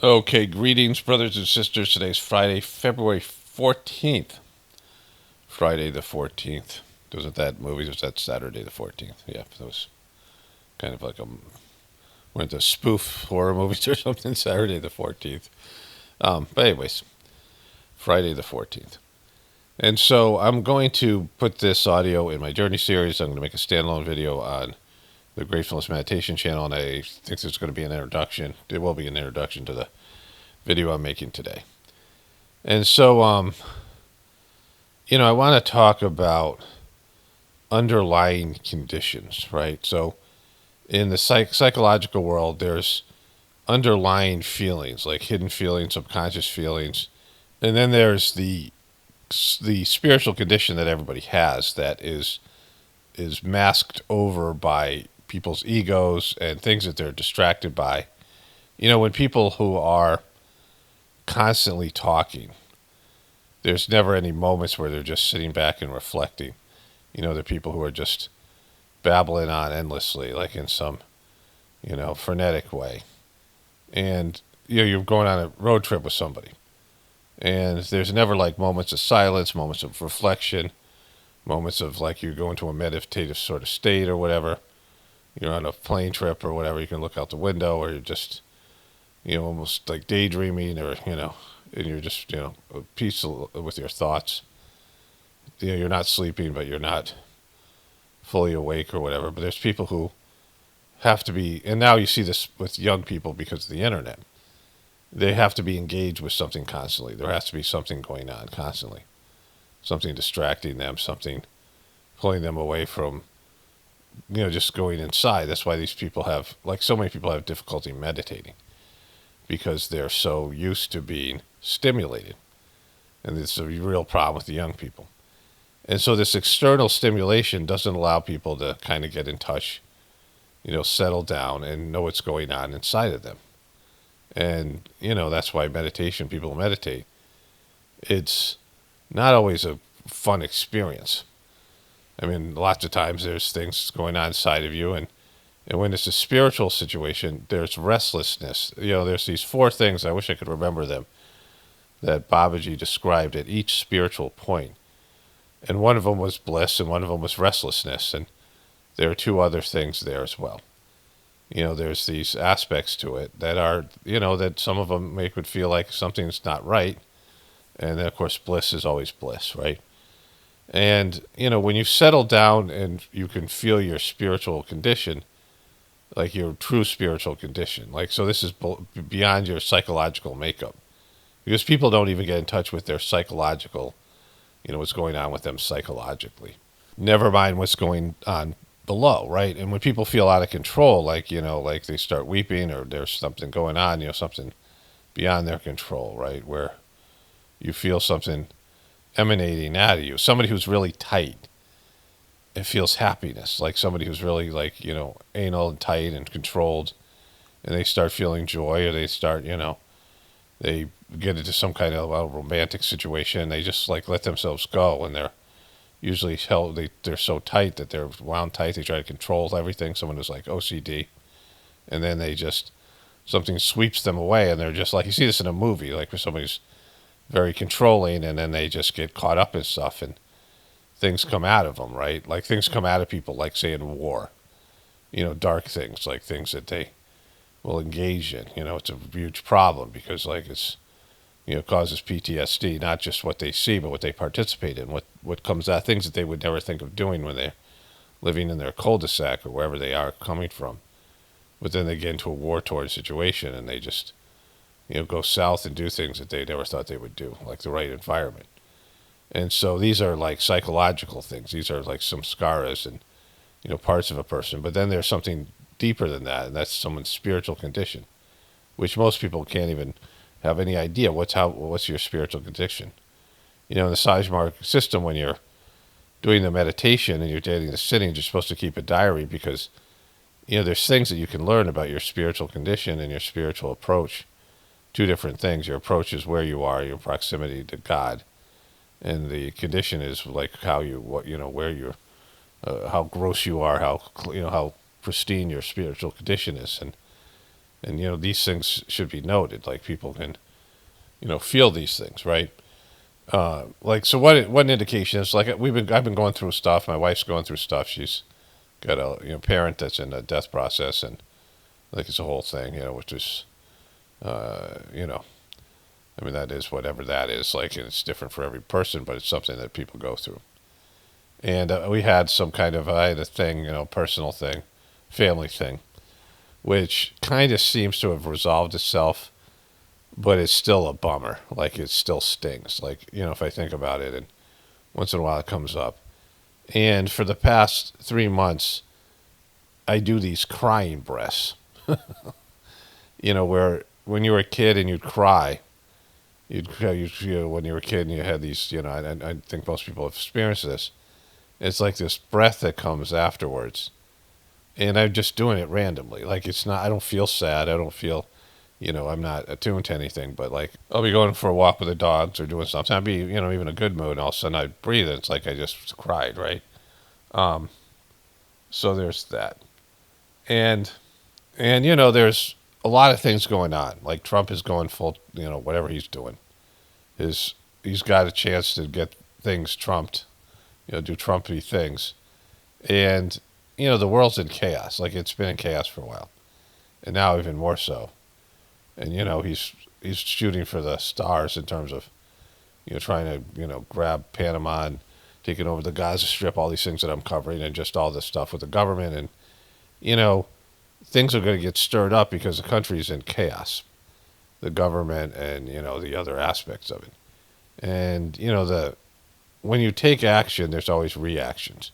Okay, greetings, brothers and sisters. Today's Friday, February 14th. Friday the 14th. Wasn't that movie? Was that Saturday the 14th? Yeah, that was kind of like one of the spoof horror movies or something, Saturday the 14th. But, anyways, Friday the 14th. And so I'm going to put this audio in my journey series. I'm going to make a standalone video on the Gratefullness meditation channel, and I think there's going to be an introduction. There will be an introduction to the video I'm making today. And so, I want to talk about underlying conditions, right? So, in the psychological world, there's underlying feelings, like hidden feelings, subconscious feelings, and then there's the spiritual condition that everybody has that is masked over by people's egos and things that they're distracted by. When people who are constantly talking, there's never any moments where they're just sitting back and reflecting. The people who are just babbling on endlessly, like in some, frenetic way. And, you're going on a road trip with somebody. And there's never like moments of silence, moments of reflection, moments of like you're going to a meditative sort of state or whatever. You're on a plane trip or whatever. You can look out the window, or you're just, almost like daydreaming, or, and you're just, peaceful with your thoughts. You're not sleeping, but you're not fully awake or whatever. But there's people who have to be, and now you see this with young people because of the internet. They have to be engaged with something constantly. There has to be something going on constantly, something distracting them, something pulling them away from, just going inside. That's why these people have, like so many people have difficulty meditating, because they're so used to being stimulated. And it's a real problem with the young people. And so this external stimulation doesn't allow people to kind of get in touch, settle down and know what's going on inside of them. And, that's why meditation, people meditate. It's not always a fun experience. I mean, lots of times there's things going on inside of you. And when it's a spiritual situation, there's restlessness. There's these four things, I wish I could remember them, that Babaji described at each spiritual point. And one of them was bliss, and one of them was restlessness. And there are two other things there as well. There's these aspects to it that are, that some of them make it feel like something's not right. And then, of course, bliss is always bliss, right? And, when you settle down and you can feel your spiritual condition, like your true spiritual condition, like, so this is beyond your psychological makeup. Because people don't even get in touch with their psychological, what's going on with them psychologically. Never mind what's going on below, right? And when people feel out of control, like, like they start weeping, or there's something going on, something beyond their control, right? Where you feel something emanating out of you. Somebody who's really tight, it feels happiness. Like somebody who's really like, anal and tight and controlled, and they start feeling joy, or they start, they get into some kind of romantic situation, and they just like let themselves go, and they're usually they're so tight that they're wound tight. They try to control everything. Someone who's like OCD, and then something sweeps them away, and they're just like, you see this in a movie, like where somebody's very controlling, and then they just get caught up in stuff, and things come out of them, right? Like things come out of people, like say in war, dark things, like things that they will engage in. It's a huge problem because like it's, causes PTSD, not just what they see, but what they participate in, what comes out, things that they would never think of doing when they're living in their cul-de-sac or wherever they are coming from. But then they get into a war-torn situation, and they just, go south and do things that they never thought they would do, like the right environment. And so these are like psychological things. These are like some samskaras and, parts of a person. But then there's something deeper than that, and that's someone's spiritual condition, which most people can't even have any idea what's your spiritual condition. In the Sajmark system, when you're doing the meditation and you're doing the sitting, you're supposed to keep a diary, because there's things that you can learn about your spiritual condition and your spiritual approach. Two different things. Your approach is where you are, your proximity to God, and the condition is like how where you're, how gross you are, how pristine your spiritual condition is. And And these things should be noted. Like people can feel these things, right? Like so, one indication is like I've been going through stuff. My wife's going through stuff. She's got a parent that's in a death process, and like it's a whole thing, which is you know I mean, that is whatever that is like, and it's different for every person, but it's something that people go through. And we had some kind of I had a thing, personal thing, family thing, which kind of seems to have resolved itself, but it's still a bummer. Like it still stings. Like if I think about it, and once in a while it comes up. And for the past 3 months, I do these crying breaths. Where when you were a kid and you'd cry, when you were a kid and you had these, I think most people have experienced this. It's like this breath that comes afterwards, and I'm just doing it randomly. Like it's not. I don't feel sad. I don't feel, I'm not attuned to anything. But like I'll be going for a walk with the dogs or doing something. I'd be, even a good mood, and all of a sudden I breathe, and it's like I just cried, right? So there's that, and there's a lot of things going on. Like Trump is going full, whatever he's doing, he's got a chance to get things trumped, do Trumpy things, and the world's in chaos. Like it's been in chaos for a while, and now even more so. And he's shooting for the stars in terms of trying to grab Panama and taking over the Gaza Strip, all these things that I'm covering, and just all this stuff with the government, and things are going to get stirred up because the country's in chaos, the government and the other aspects of it. And when you take action, there's always reactions,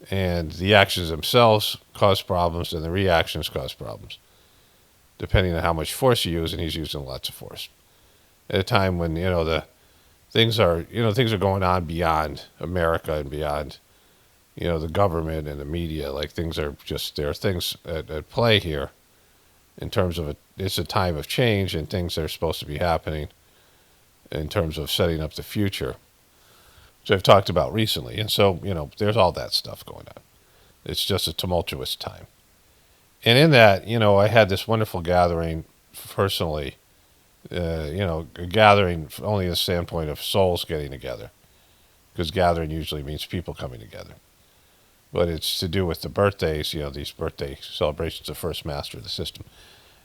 and the actions themselves cause problems, and the reactions cause problems, depending on how much force you use. And he's using lots of force at a time when the things are going on beyond America and beyond the government and the media. Like things are just, there are things at play here in terms of it's a time of change, and things that are supposed to be happening in terms of setting up the future, which I've talked about recently. And so, there's all that stuff going on. It's just a tumultuous time. And in that, I had this wonderful gathering personally, a gathering only the standpoint of souls getting together, because gathering usually means people coming together. But it's to do with the birthdays, these birthday celebrations of First Master of the system.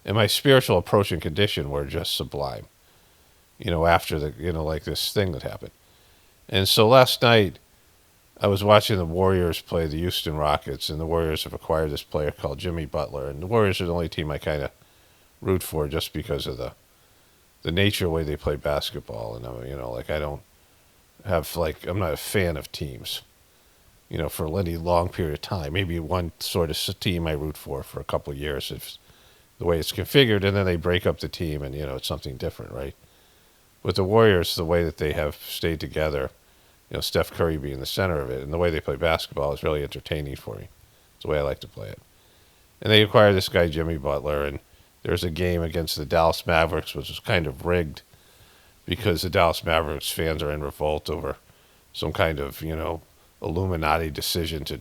And my spiritual approach and condition were just sublime, after the, like this thing that happened. And so last night, I was watching the Warriors play the Houston Rockets, and the Warriors have acquired this player called Jimmy Butler. And the Warriors are the only team I kind of root for just because of the nature of the way they play basketball. And, like I don't have, like, I'm not a fan of teams, for any long period of time. Maybe one sort of team I root for a couple of years if the way it's configured, and then they break up the team and, it's something different, right? With the Warriors, the way that they have stayed together, Steph Curry being the center of it, and the way they play basketball is really entertaining for me. It's the way I like to play it. And they acquired this guy, Jimmy Butler, and there's a game against the Dallas Mavericks, which was kind of rigged because the Dallas Mavericks fans are in revolt over some kind of, Illuminati decision to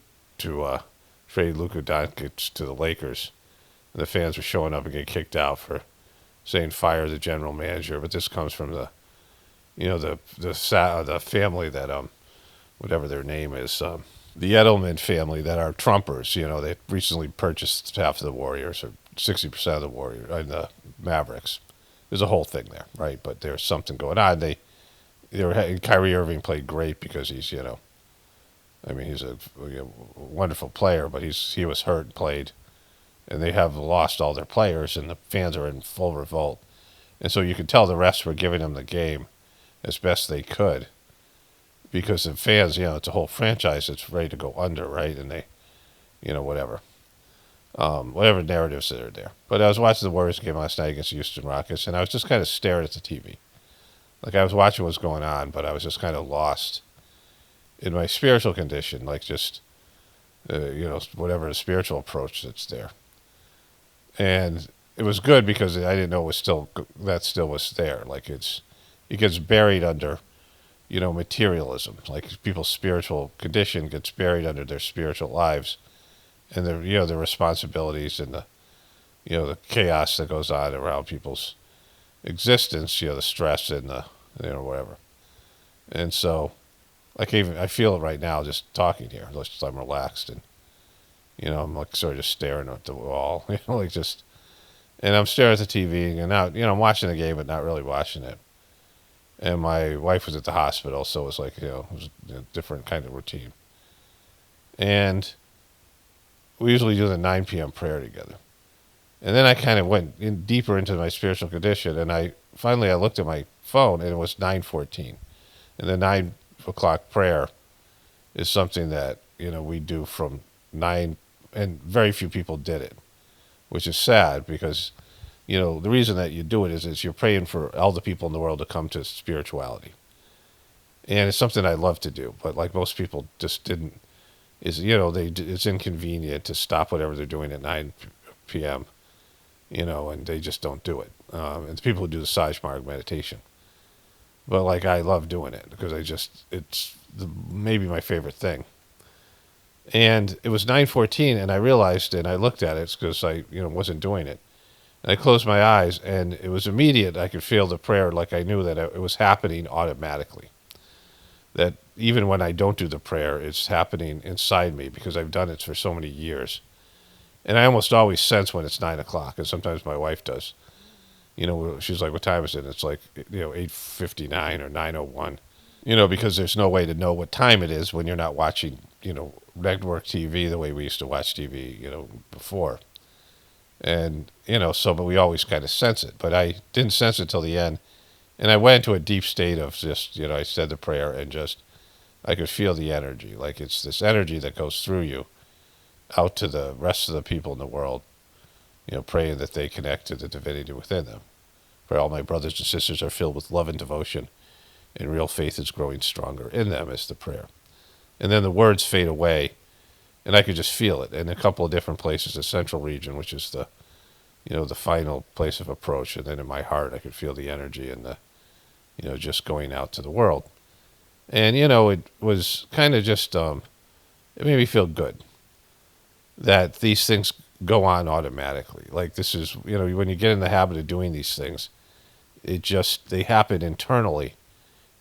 trade Luka Doncic to the Lakers. And the fans were showing up and getting kicked out for saying fire the general manager. But this comes from the family that whatever their name is, the Edelman family that are Trumpers. They recently purchased half of the Warriors, or 60% of the Warriors and the Mavericks. There's a whole thing there, right? But there's something going on. Kyrie Irving played great because he's he's a wonderful player, but he was hurt and played, and they have lost all their players, and the fans are in full revolt. And so you can tell the refs were giving them the game as best they could, because the fans, it's a whole franchise that's ready to go under, right? And they, whatever narratives that are there. But I was watching the Warriors game last night against the Houston Rockets, and I was just kind of staring at the TV. Like I was watching what's going on, but I was just kind of lost in my spiritual condition, like just, whatever the spiritual approach that's there. And it was good because I didn't know it was still was there. Like it gets buried under, materialism. Like people's spiritual condition gets buried under their spiritual lives, and their responsibilities and the chaos that goes on around people's existence, the stress and the, whatever. And so, like, even I feel it right now just talking here. Just I'm relaxed and, I'm like sort of just staring at the wall, like just, and I'm staring at the TV and now, I'm watching the game but not really watching it. And my wife was at the hospital, so it was like, it was a different kind of routine. And we usually do the 9 p.m. prayer together. And then I kind of went in deeper into my spiritual condition, and I looked at my phone, and it was 9:14. And the 9 o'clock prayer is something that we do from 9, and very few people did it, which is sad because the reason that you do it is you're praying for all the people in the world to come to spirituality, and it's something I love to do, but like most people just didn't. It's inconvenient to stop whatever they're doing at 9 p.m. And they just don't do it. And the people who do the Sajmarg meditation. But like I love doing it because it's maybe my favorite thing. And it was 9:14, and I realized, and I looked at it because I wasn't doing it. And I closed my eyes, and it was immediate. I could feel the prayer, like I knew that it was happening automatically. That even when I don't do the prayer, it's happening inside me because I've done it for so many years. And I almost always sense when it's 9 o'clock, and sometimes my wife does. She's like, "What time is it?" It's like 8:59 or 9:01. Because there's no way to know what time it is when you're not watching network TV the way we used to watch TV before. And but we always kind of sense it. But I didn't sense it till the end, and I went into a deep state of just I said the prayer and just I could feel the energy, like it's this energy that goes through you out to the rest of the people in the world, praying that they connect to the divinity within them. For all my brothers and sisters are filled with love and devotion, and real faith is growing stronger in them, is the prayer. And then the words fade away, and I could just feel it in a couple of different places, the central region, which is the, the final place of approach, and then in my heart I could feel the energy and the, just going out to the world. And, it was kind of just, it made me feel good that these things go on automatically. Like this is, when you get in the habit of doing these things, they happen internally,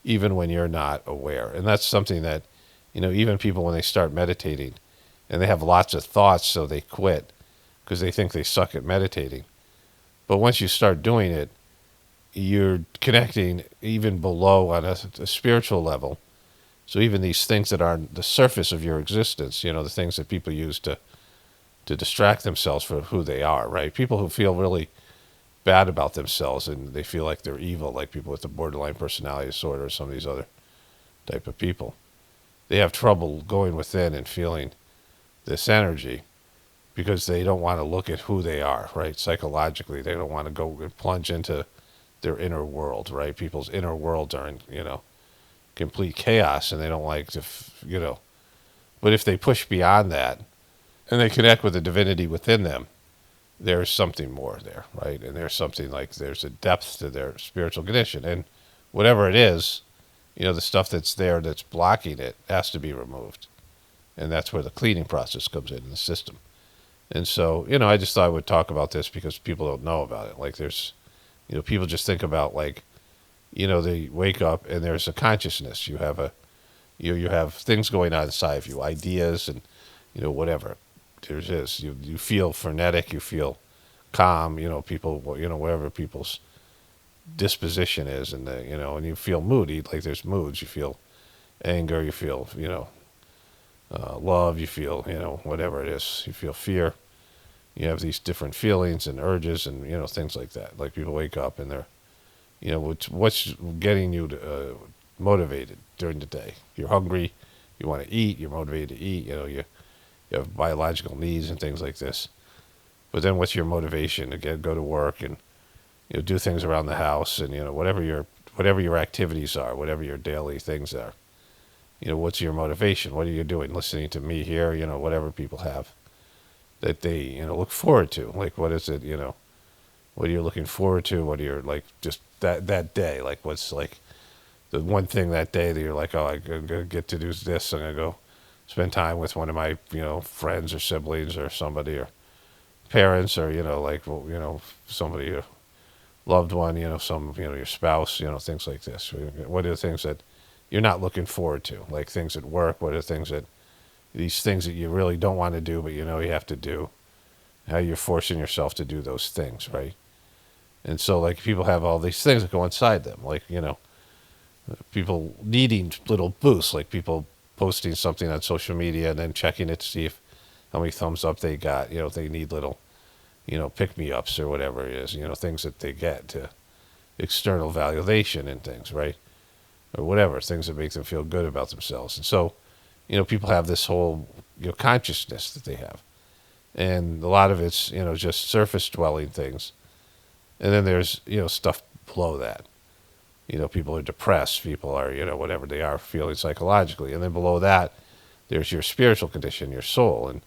even when you're not aware. And that's something that, even people when they start meditating and they have lots of thoughts, so they quit because they think they suck at meditating. But once you start doing it, you're connecting even below on a spiritual level. So even these things that are on the surface of your existence, the things that people use to distract themselves from who they are, right? People who feel really bad about themselves and they feel like they're evil, like people with the borderline personality disorder or some of these other type of people. They have trouble going within and feeling this energy because they don't want to look at who they are, right? Psychologically, they don't want to go and plunge into their inner world, right? People's inner worlds are in, complete chaos, and they don't like to, But if they push beyond that, and they connect with the divinity within them, there's something more there, right? And there's something like there's a depth to their spiritual condition. And whatever it is, the stuff that's there that's blocking it has to be removed. And that's where the cleaning process comes in the system. And so, I just thought I would talk about this because people don't know about it. Like there's, people just think about like, they wake up and there's a consciousness. You have you have things going on inside of you, ideas and, whatever. There's this. You feel frenetic. You feel calm. People. Whatever people's disposition is, and and you feel moody. Like there's moods. You feel anger. You feel love. You feel whatever it is. You feel fear. You have these different feelings and urges and things like that. Like people wake up and they're what's getting you motivated during the day. You're hungry. You want to eat. You're motivated to eat. You have biological needs and things like this. But then what's your motivation to go to work and do things around the house and whatever your activities are, whatever your daily things are. What's your motivation? What are you doing? Listening to me here, whatever people have that they look forward to. Like what is it, what are you looking forward to? What are your like just that day? Like what's like the one thing that day that you're like, oh, I'm gonna get to do this. I'm gonna go spend time with one of my, friends or siblings or somebody, or, parents, or like, well, somebody, loved one, some, your spouse, things like this. What are the things that you're not looking forward to, like things at work? What are these things that you really don't want to do, but you have to do? How you're forcing yourself to do those things, right? And so, like, people have all these things that go inside them, like, people needing little boosts, like people posting something on social media and then checking it to see if how many thumbs up they got. They need little, pick me ups or whatever it is, things that they get to external validation and things, right? Or whatever, things that make them feel good about themselves. And so, people have this whole, consciousness that they have. And a lot of it's, just surface dwelling things. And then there's, stuff below that. People are depressed. People are, whatever they are feeling psychologically. And then below that, there's your spiritual condition, your soul. And,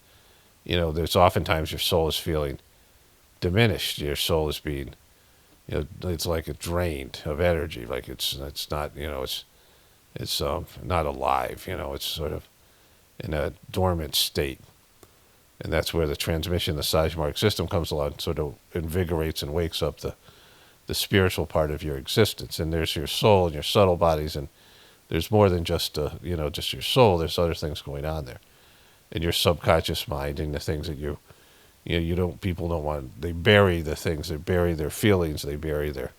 there's oftentimes your soul is feeling diminished. Your soul is being, it's like it's drained of energy. Like it's not, it's not alive. It's sort of in a dormant state. And that's where the transmission, the seismic system comes along, sort of invigorates and wakes up the spiritual part of your existence. And there's your soul and your subtle bodies, and there's more than just just your soul. There's other things going on there, and your subconscious mind, and the things that people don't want. They bury the things. They bury their feelings. They bury their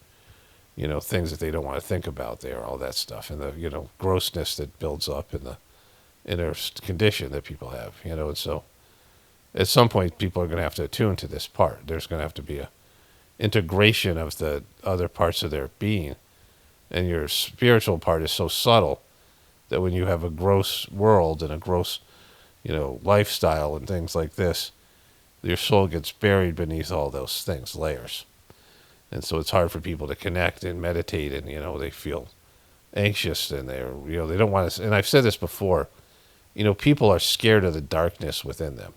things that they don't want to think about. There, all that stuff, and the grossness that builds up in the inner condition that people have. And so at some point, people are going to have to attune to this part. There's going to have to be a integration of the other parts of their being. And your spiritual part is so subtle that when you have a gross world and a gross, lifestyle and things like this, your soul gets buried beneath all those things, layers. And so it's hard for people to connect and meditate, and, they feel anxious, and they don't want to, and I've said this before, people are scared of the darkness within them.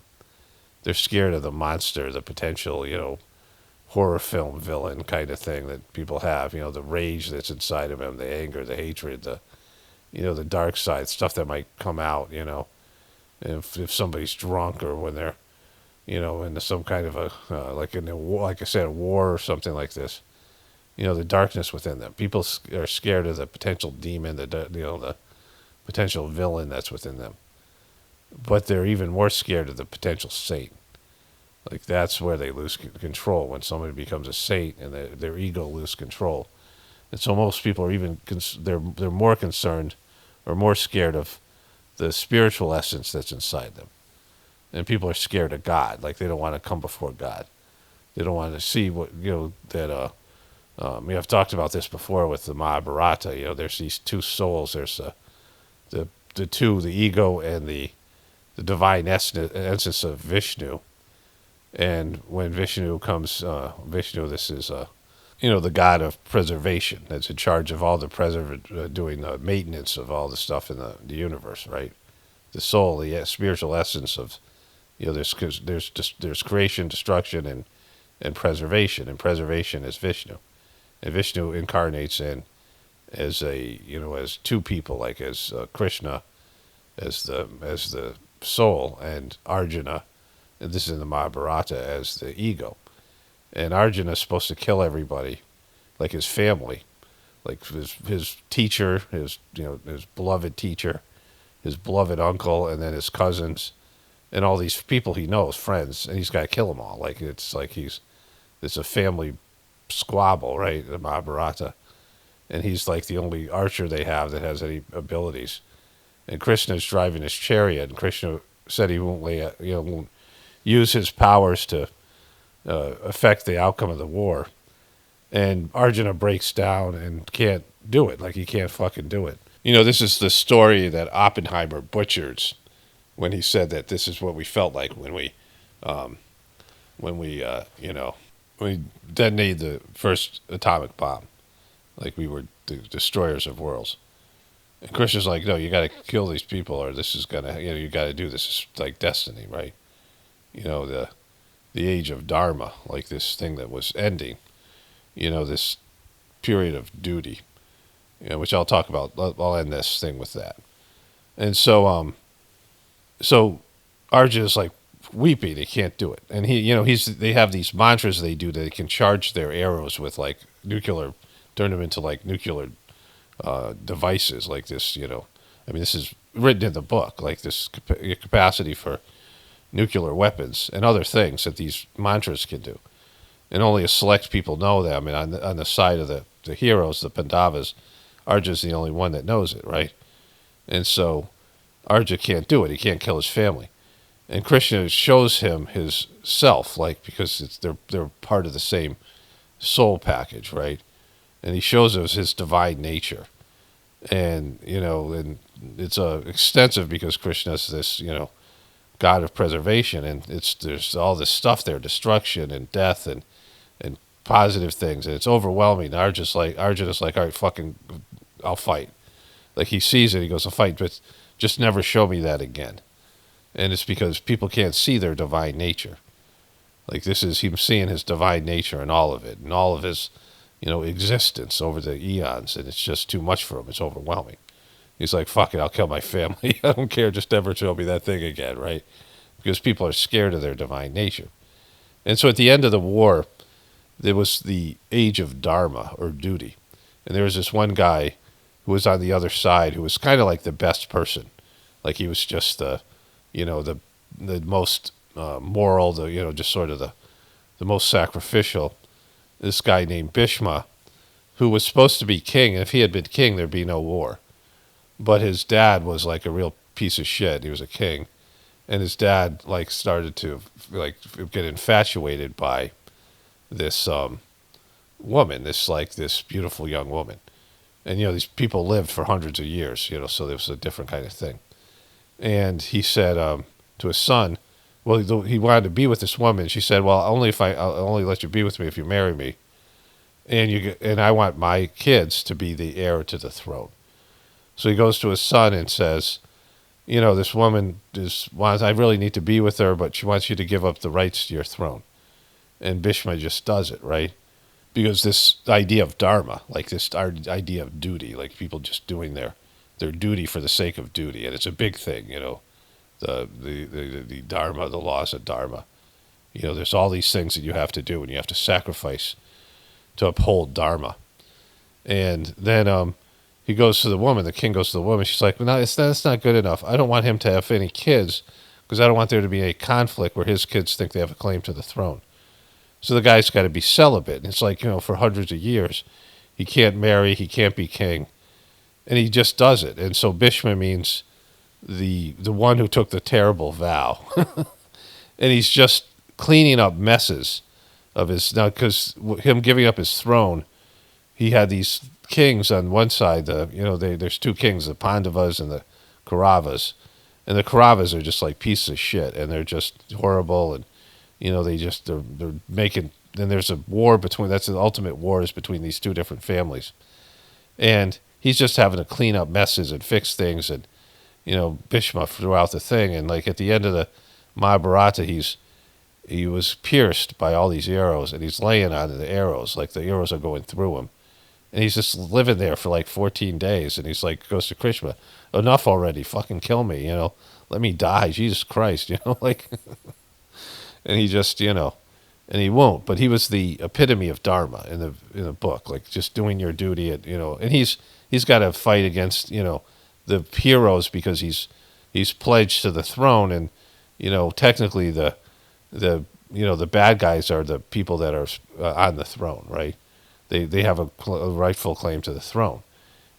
They're scared of the monster, the potential, horror film villain kind of thing that people have, the rage that's inside of them, the anger, the hatred, the dark side, stuff that might come out, if somebody's drunk, or when they're, into some kind of like in a war, like I said, a war or something like this, the darkness within them. People are scared of the potential demon, the potential villain that's within them. But they're even more scared of the potential saint. Like, that's where they lose control, when somebody becomes a saint and their ego loses control. And so most people are even they're more concerned or more scared of the spiritual essence that's inside them. And people are scared of God. Like, they don't want to come before God. They don't want to see what that. I've talked about this before with the Mahabharata. There's these two souls. There's the two, the ego and the divine essence of Vishnu. And when Vishnu comes, this is, the god of preservation that's in charge of all the doing the maintenance of all the stuff in the universe, right? The soul, the spiritual essence of, there's creation, destruction, and preservation. And preservation is Vishnu. And Vishnu incarnates in as as two people, like as Krishna, as the soul, and Arjuna, and this is in the Mahabharata, as the ego. And Arjuna is supposed to kill everybody, like his family, like his teacher, his beloved teacher, his beloved uncle, and then his cousins, and all these people he knows, friends, and he's got to kill them all. Like, it's a family squabble, right? The Mahabharata. And he's like the only archer they have that has any abilities. And Krishna's driving his chariot, and Krishna said he won't use his powers to affect the outcome of the war. And Arjuna breaks down and can't do it. Like, he can't fucking do it. This is the story that Oppenheimer butchers when he said that this is what we felt like when we detonated the first atomic bomb. Like, we were the destroyers of worlds. And Krishna's like, no, you got to kill these people, or this is gonna, you got to do this. It's like destiny, right? The age of Dharma, like this thing that was ending. This period of duty, which I'll talk about. I'll end this thing with that. And so Arjuna's like, weeping. He can't do it. And they have these mantras they do that they can charge their arrows with like nuclear, turn them into like nuclear devices like this. I mean, this is written in the book, like this capacity for nuclear weapons and other things that these mantras can do. And only a select people know that. I mean, on the side of the heroes, the Pandavas, Arjuna's the only one that knows it, right? And so Arjuna can't do it. He can't kill his family. And Krishna shows him his self, like, because they're part of the same soul package, right? And he shows us his divine nature. And, and it's extensive because Krishna is this, God of preservation. And there's all this stuff there, destruction and death and positive things. And it's overwhelming. Arjuna's like, all right, fucking, I'll fight. Like, he sees it, he goes, I'll fight, but just never show me that again. And it's because people can't see their divine nature. Like, this is him seeing his divine nature in all of it, and all of his, existence over the eons, and it's just too much for him. It's overwhelming. He's like, fuck it, I'll kill my family. I don't care, just never show me that thing again, right? Because people are scared of their divine nature. And so at the end of the war, there was the age of dharma, or duty. And there was this one guy who was on the other side who was kind of like the best person. Like, he was just the most moral, just sort of the most sacrificial. This guy named Bhishma, who was supposed to be king, and if he had been king, there'd be no war. But his dad was like a real piece of shit. He was a king, and his dad like started to like get infatuated by this woman, this beautiful young woman. And these people lived for hundreds of years, so there was a different kind of thing. And he said to his son, well, he wanted to be with this woman. She said, well, I'll only let you be with me if you marry me. And I want my kids to be the heir to the throne. So he goes to his son and says, this woman I really need to be with her, but she wants you to give up the rights to your throne. And Bhishma just does it, right? Because this idea of dharma, like this idea of duty, like people just doing their duty for the sake of duty, and it's a big thing, the dharma, the laws of dharma. There's all these things that you have to do, and you have to sacrifice to uphold dharma. And then he goes to the woman. The king goes to the woman. She's like, well, no, that's not good enough. I don't want him to have any kids because I don't want there to be a conflict where his kids think they have a claim to the throne. So the guy's got to be celibate. And it's like, for hundreds of years, he can't marry, he can't be king. And he just does it. And so Bhishma means the one who took the terrible vow. And he's just cleaning up messes of his, now because him giving up his throne, he had these kings on one side, there's two kings, the Pandavas and the Kauravas. And the Kauravas are just like pieces of shit, and they're just horrible, and they're making, then there's a war that's the ultimate war is between these two different families. And he's just having to clean up messes and fix things, and Bhishma throughout the thing. And like at the end of the Mahabharata, he was pierced by all these arrows, and he's laying on the arrows, like the arrows are going through him. And he's just living there for like 14 days, and he's like, goes to Krishna, enough already, fucking kill me, let me die, Jesus Christ, like, and he just, and he won't. But he was the epitome of dharma in the book, like just doing your duty at, and he's got to fight against, the heroes because he's pledged to the throne, and technically the bad guys are the people that are on the throne, right? They have a rightful claim to the throne,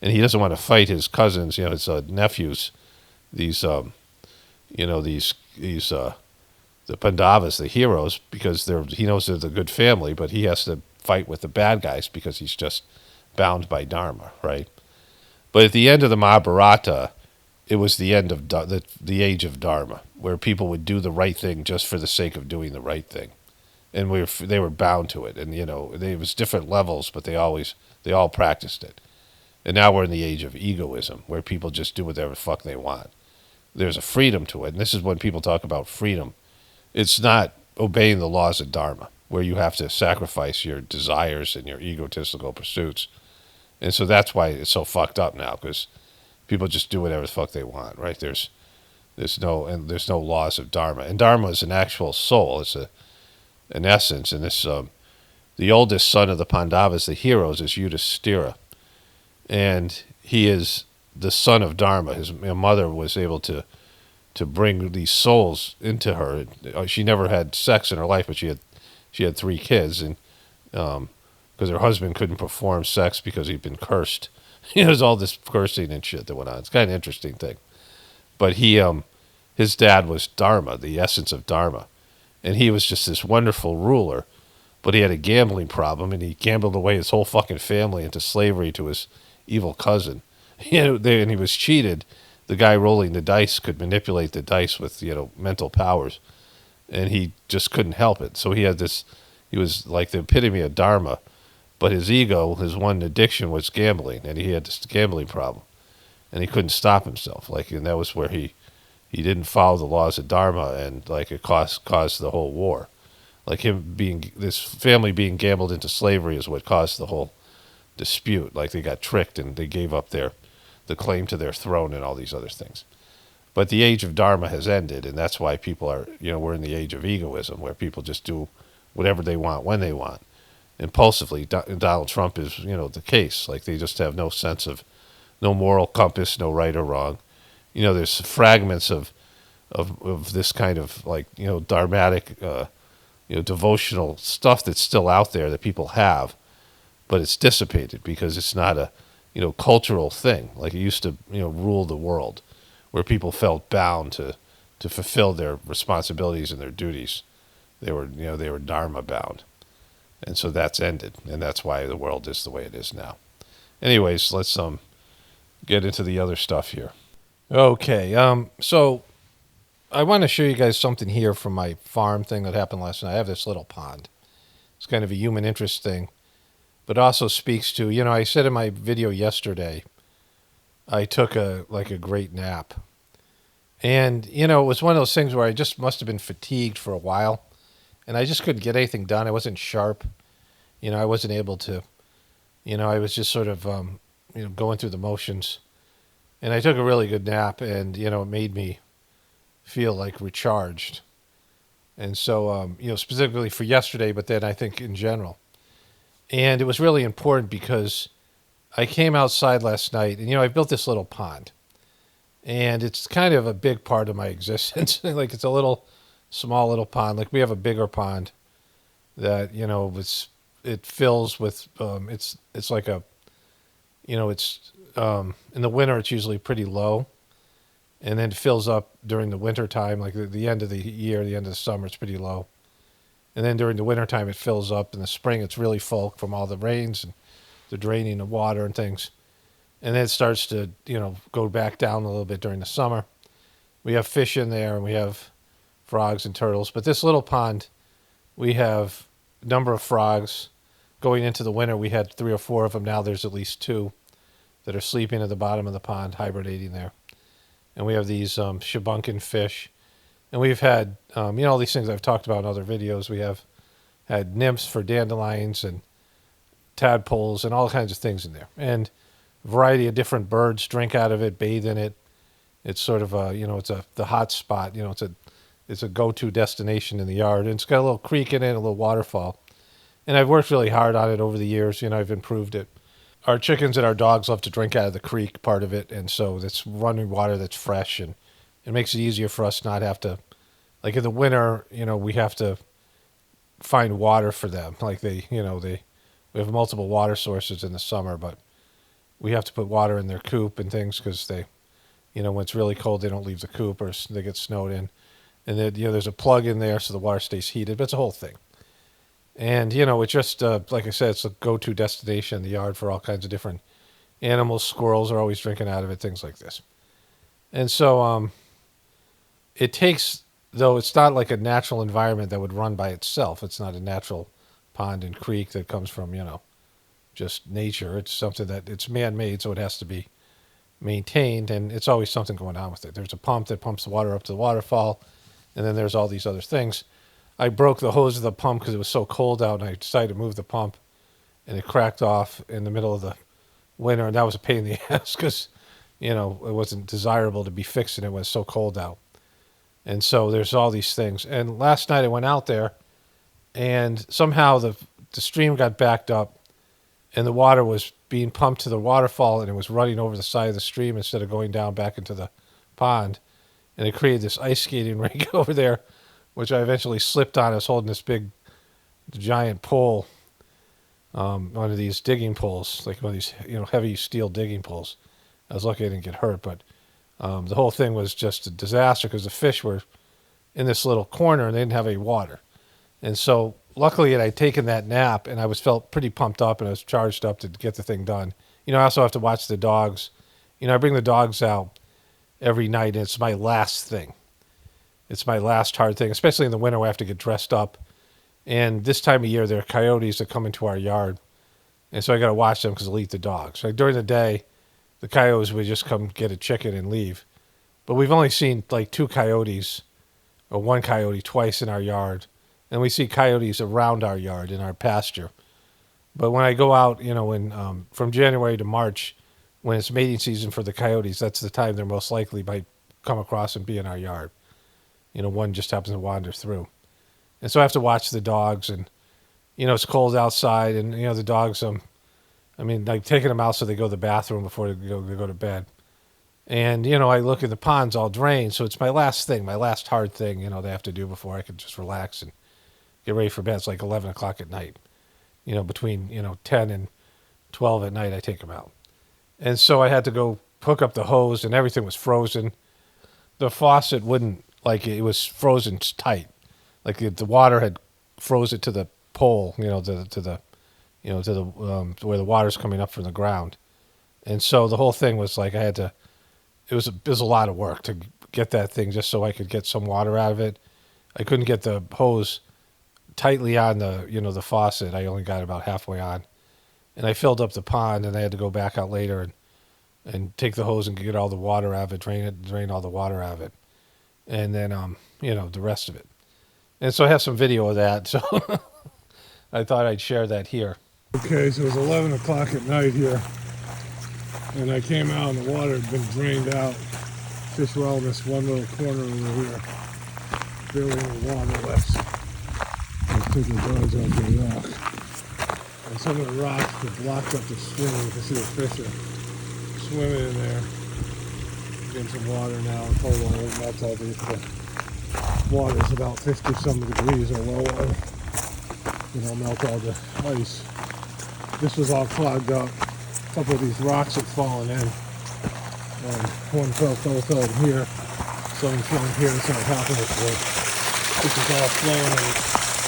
and he doesn't want to fight his cousins, his nephews, these the Pandavas, the heroes, because he knows they're the good family, but he has to fight with the bad guys because he's just bound by dharma, right? But at the end of the Mahabharata, it was the end of the age of dharma, where people would do the right thing just for the sake of doing the right thing, and they were bound to it, and it was different levels, but they all practiced it. And now we're in the age of egoism, where people just do whatever the fuck they want. There's a freedom to it, and this is when people talk about freedom. It's not obeying the laws of dharma, where you have to sacrifice your desires and your egotistical pursuits. And so that's why it's so fucked up now, because people just do whatever the fuck they want, right? There's There's no laws of dharma. And dharma is an actual soul. It's an essence. And this the oldest son of the Pandavas, the heroes, is Yudhishthira, and he is the son of dharma. His mother was able to bring these souls into her. She never had sex in her life, but she had three kids, and because her husband couldn't perform sex because he'd been cursed. There's all this cursing and shit that went on. It's kind of interesting thing. But his dad was Dharma, the essence of Dharma, and he was just this wonderful ruler. But he had a gambling problem, and he gambled away his whole fucking family into slavery to his evil cousin. And he was cheated. The guy rolling the dice could manipulate the dice with mental powers, and he just couldn't help it. So he had this. He was like the epitome of Dharma, but his ego, his one addiction was gambling, and he had this gambling problem, and he couldn't stop himself. And that was where he didn't follow the laws of Dharma, and it caused the whole war. This family being gambled into slavery is what caused the whole dispute. They got tricked and they gave up the claim to their throne and all these other things. But the age of Dharma has ended, and that's why people are, we're in the age of egoism, where people just do whatever they want when they want, impulsively. Donald Trump is, the case. They just have no sense of, no moral compass, no right or wrong. There's fragments of this kind of dharmatic, devotional stuff that's still out there that people have, but it's dissipated because it's not a, cultural thing like it used to, rule the world, where people felt bound to fulfill their responsibilities and their duties. They were dharma bound, and so that's ended, and that's why the world is the way it is now. Anyways, let's get into the other stuff here. Okay, so I want to show you guys something here from my farm thing that happened last night. I have this little pond. It's kind of a human interest thing, but also speaks to, I said in my video yesterday, I took a great nap. And, it was one of those things where I just must have been fatigued for a while, and I just couldn't get anything done. I wasn't sharp. I wasn't able to, I was just sort of, going through the motions. And I took a really good nap, and, it made me feel recharged. And so, specifically for yesterday, but then I think in general. And it was really important because I came outside last night, and, I built this little pond. And it's kind of a big part of my existence. It's a small little pond. We have a bigger pond that, it fills with, it's like a, it's, in the winter, it's usually pretty low. And then it fills up during the winter time, the end of the year, the end of the summer, it's pretty low. And then during the winter time, it fills up. In the spring, it's really full from all the rains and the draining of water and things. And then it starts to, go back down a little bit during the summer. We have fish in there, and we have frogs and turtles. But this little pond, we have a number of frogs. Going into the winter, we had 3 or 4 of them. Now there's at least 2 that are sleeping at the bottom of the pond, hibernating there. And we have these shabunkin fish. And we've had, all these things I've talked about in other videos. We have had nymphs for dandelions and tadpoles and all kinds of things in there. And a variety of different birds drink out of it, bathe in it. It's sort of it's the hot spot. It's a go-to destination in the yard. And it's got a little creek in it, a little waterfall. And I've worked really hard on it over the years. I've improved it. Our chickens and our dogs love to drink out of the creek part of it, and so it's running water that's fresh, and it makes it easier for us not have to, in the winter, we have to find water for them. We have multiple water sources in the summer, but we have to put water in their coop and things because they, when it's really cold, they don't leave the coop or they get snowed in, and then there's a plug in there so the water stays heated. But it's a whole thing. And, it's just, like I said, it's a go-to destination in the yard for all kinds of different animals. Squirrels are always drinking out of it, things like this. And so it takes, though it's not like a natural environment that would run by itself. It's not a natural pond and creek that comes from, just nature. It's something that it's man-made, so it has to be maintained, and it's always something going on with it. There's a pump that pumps the water up to the waterfall, and then there's all these other things. I broke the hose of the pump because it was so cold out, and I decided to move the pump, and it cracked off in the middle of the winter, and that was a pain in the ass because, it wasn't desirable to be fixing it when it's so cold out. And so there's all these things. And last night I went out there, and somehow the stream got backed up, and the water was being pumped to the waterfall, and it was running over the side of the stream instead of going down back into the pond. And it created this ice skating rink over there, which I eventually slipped on. I was holding this big, giant pole, one of these digging poles, like one of these, heavy steel digging poles. I was lucky I didn't get hurt, but the whole thing was just a disaster because the fish were in this little corner and they didn't have any water. And so luckily I'd taken that nap and I felt pretty pumped up and I was charged up to get the thing done. I also have to watch the dogs. I bring the dogs out every night, and it's my last thing. It's my last hard thing, especially in the winter where I have to get dressed up. And this time of year, there are coyotes that come into our yard. And so I got to watch them because they'll eat the dogs. Like during the day, the coyotes would just come get a chicken and leave. But we've only seen like 2 coyotes or 1 coyote twice in our yard. And we see coyotes around our yard in our pasture. But when I go out, from January to March, when it's mating season for the coyotes, that's the time they're most likely might come across and be in our yard. One just happens to wander through. And so I have to watch the dogs, and, it's cold outside, and, the dogs, like taking them out so they go to the bathroom before they go to bed. And, I look at the pond's all drained, so it's my last thing, my last hard thing, they have to do before I can just relax and get ready for bed. It's like 11 o'clock at night. Between, 10 and 12 at night, I take them out. And so I had to go hook up the hose, and everything was frozen. The faucet wouldn't, it was frozen tight. Like the water had froze it to the pole, to the where the water's coming up from the ground. And so the whole thing was like it was a lot of work to get that thing just so I could get some water out of it. I couldn't get the hose tightly on the faucet. I only got it about halfway on. And I filled up the pond, and I had to go back out later and take the hose and get all the water out of it, drain all the water out of it. And then, the rest of it. And so I have some video of that, so I thought I'd share that here. Okay, so it was 11 o'clock at night here, and I came out and the water had been drained out. Fish were all in this one little corner over here. Barely any water left. I took the dogs out to the rock. And some of the rocks that blocked up the stream, you can see the fish are swimming in there. Getting some water now, cold water, that's all deep. The water's about 50-some degrees or lower. Melt all the ice. This was all clogged up. A couple of these rocks had fallen in. And one fell in here. Some fell in here, and some happened with the this is all flowing, and it's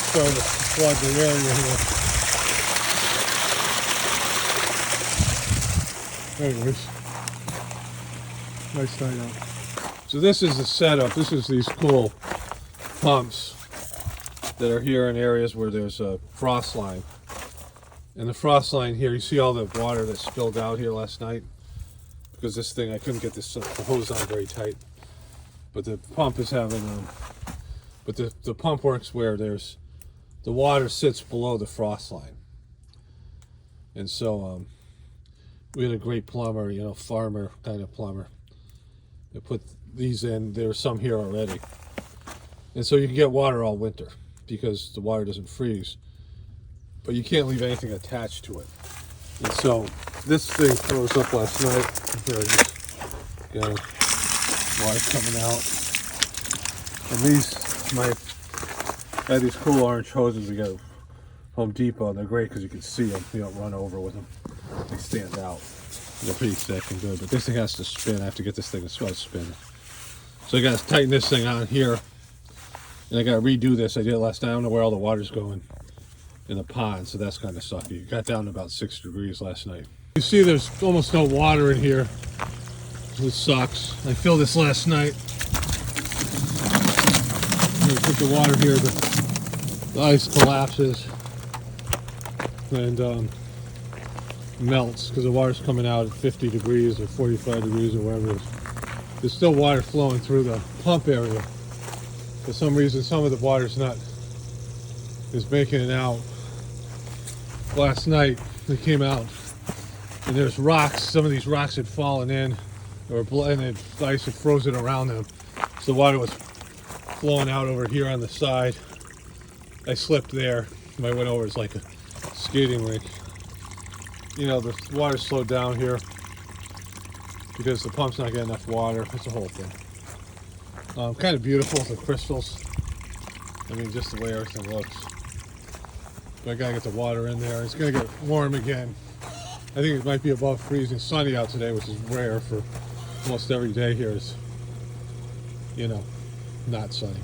starting to flood the area here. Anyways, nice night out. So this is the setup. This is these cool pumps that are here in areas where there's a frost line. And the frost line here, you see all the water that spilled out here last night? Because this thing, I couldn't get the hose on very tight. But the pump is having, but the pump works where the water sits below the frost line. And so, we had a great plumber, farmer kind of plumber. They put these in. There were some here already. And so you can get water all winter because the water doesn't freeze. But you can't leave anything attached to it. And so this thing froze up last night. Here, water coming out. And I had these cool orange hoses we got at Home Depot, and they're great because you can see them. You don't run over with them. They stand out. They're pretty thick and good, but this thing has to spin. I have to get this thing to start spinning. So I got to tighten this thing on here, and I got to redo this. I did it last night. I don't know where all the water's going in the pond, so that's kind of sucky. It got down to about 6 degrees last night. You see there's almost no water in here, which sucks. I filled this last night. You put the water here, the ice collapses and melts because the water's coming out at 50 degrees or 45 degrees or whatever it is. There's still water flowing through the pump area. For some reason, some of the water's is making it out. Last night, they came out and there's rocks. Some of these rocks had fallen in, and the ice had frozen around them. So the water was flowing out over here on the side. I slipped there. I went over, it's like a skating rink. You know, the water slowed down here because the pump's not getting enough water. It's a whole thing. Kind of beautiful, the crystals. I mean, just the way everything looks. But I gotta get the water in there. It's gonna get warm again. I think it might be above freezing. Sunny out today, which is rare for almost every day here is, you know, not sunny.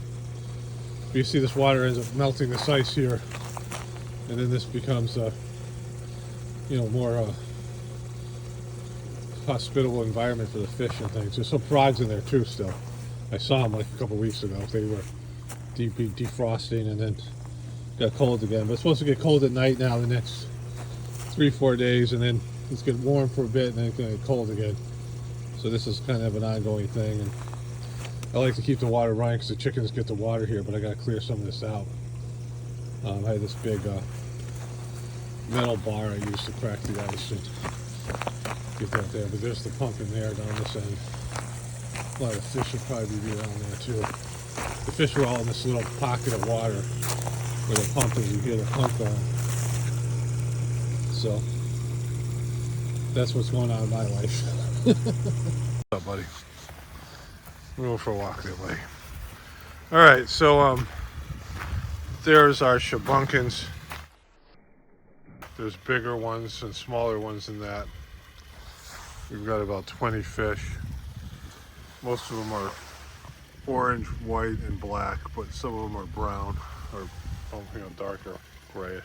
But you see this water ends up melting this ice here, and then this becomes a, you know, more hospitable environment for the fish and things. There's some frogs in there too still. I saw them like a couple weeks ago. They were defrosting and then got cold again. But it's supposed to get cold at night now the next 3-4 days, and then it's get warm for a bit and then it's going to get cold again. So this is kind of an ongoing thing. And I like to keep the water running because the chickens get the water here, but I got to clear some of this out. I had this big metal bar I used to crack the ice and get that there. But there's the pump in there down this end. A lot of fish will probably be around there too. The fish are all in this little pocket of water where the pump is. You hear the pump going. So that's what's going on in my life. What's up, buddy? We're going for a walk that way. All right, so there's our shabunkins. There's bigger ones and smaller ones than that. We've got about 20 fish. Most of them are orange, white, and black, but some of them are brown or darker grayish,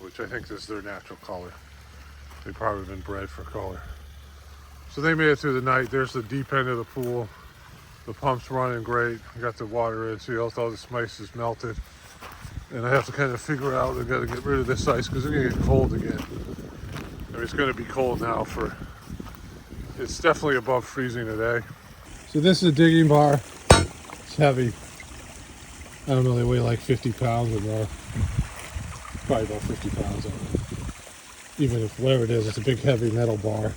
which I think is their natural color. They've probably been bred for color. So they made it through the night. There's the deep end of the pool. The pump's running great. I got the water in, so all this ice is melted. And I have to kind of figure out, I got to get rid of this ice because it's going to get cold again. I mean, it's going to be cold now it's definitely above freezing today. So this is a digging bar. It's heavy. I don't know, they weigh like 50 pounds or more. Probably about 50 pounds. Even if whatever it is, it's a big heavy metal bar.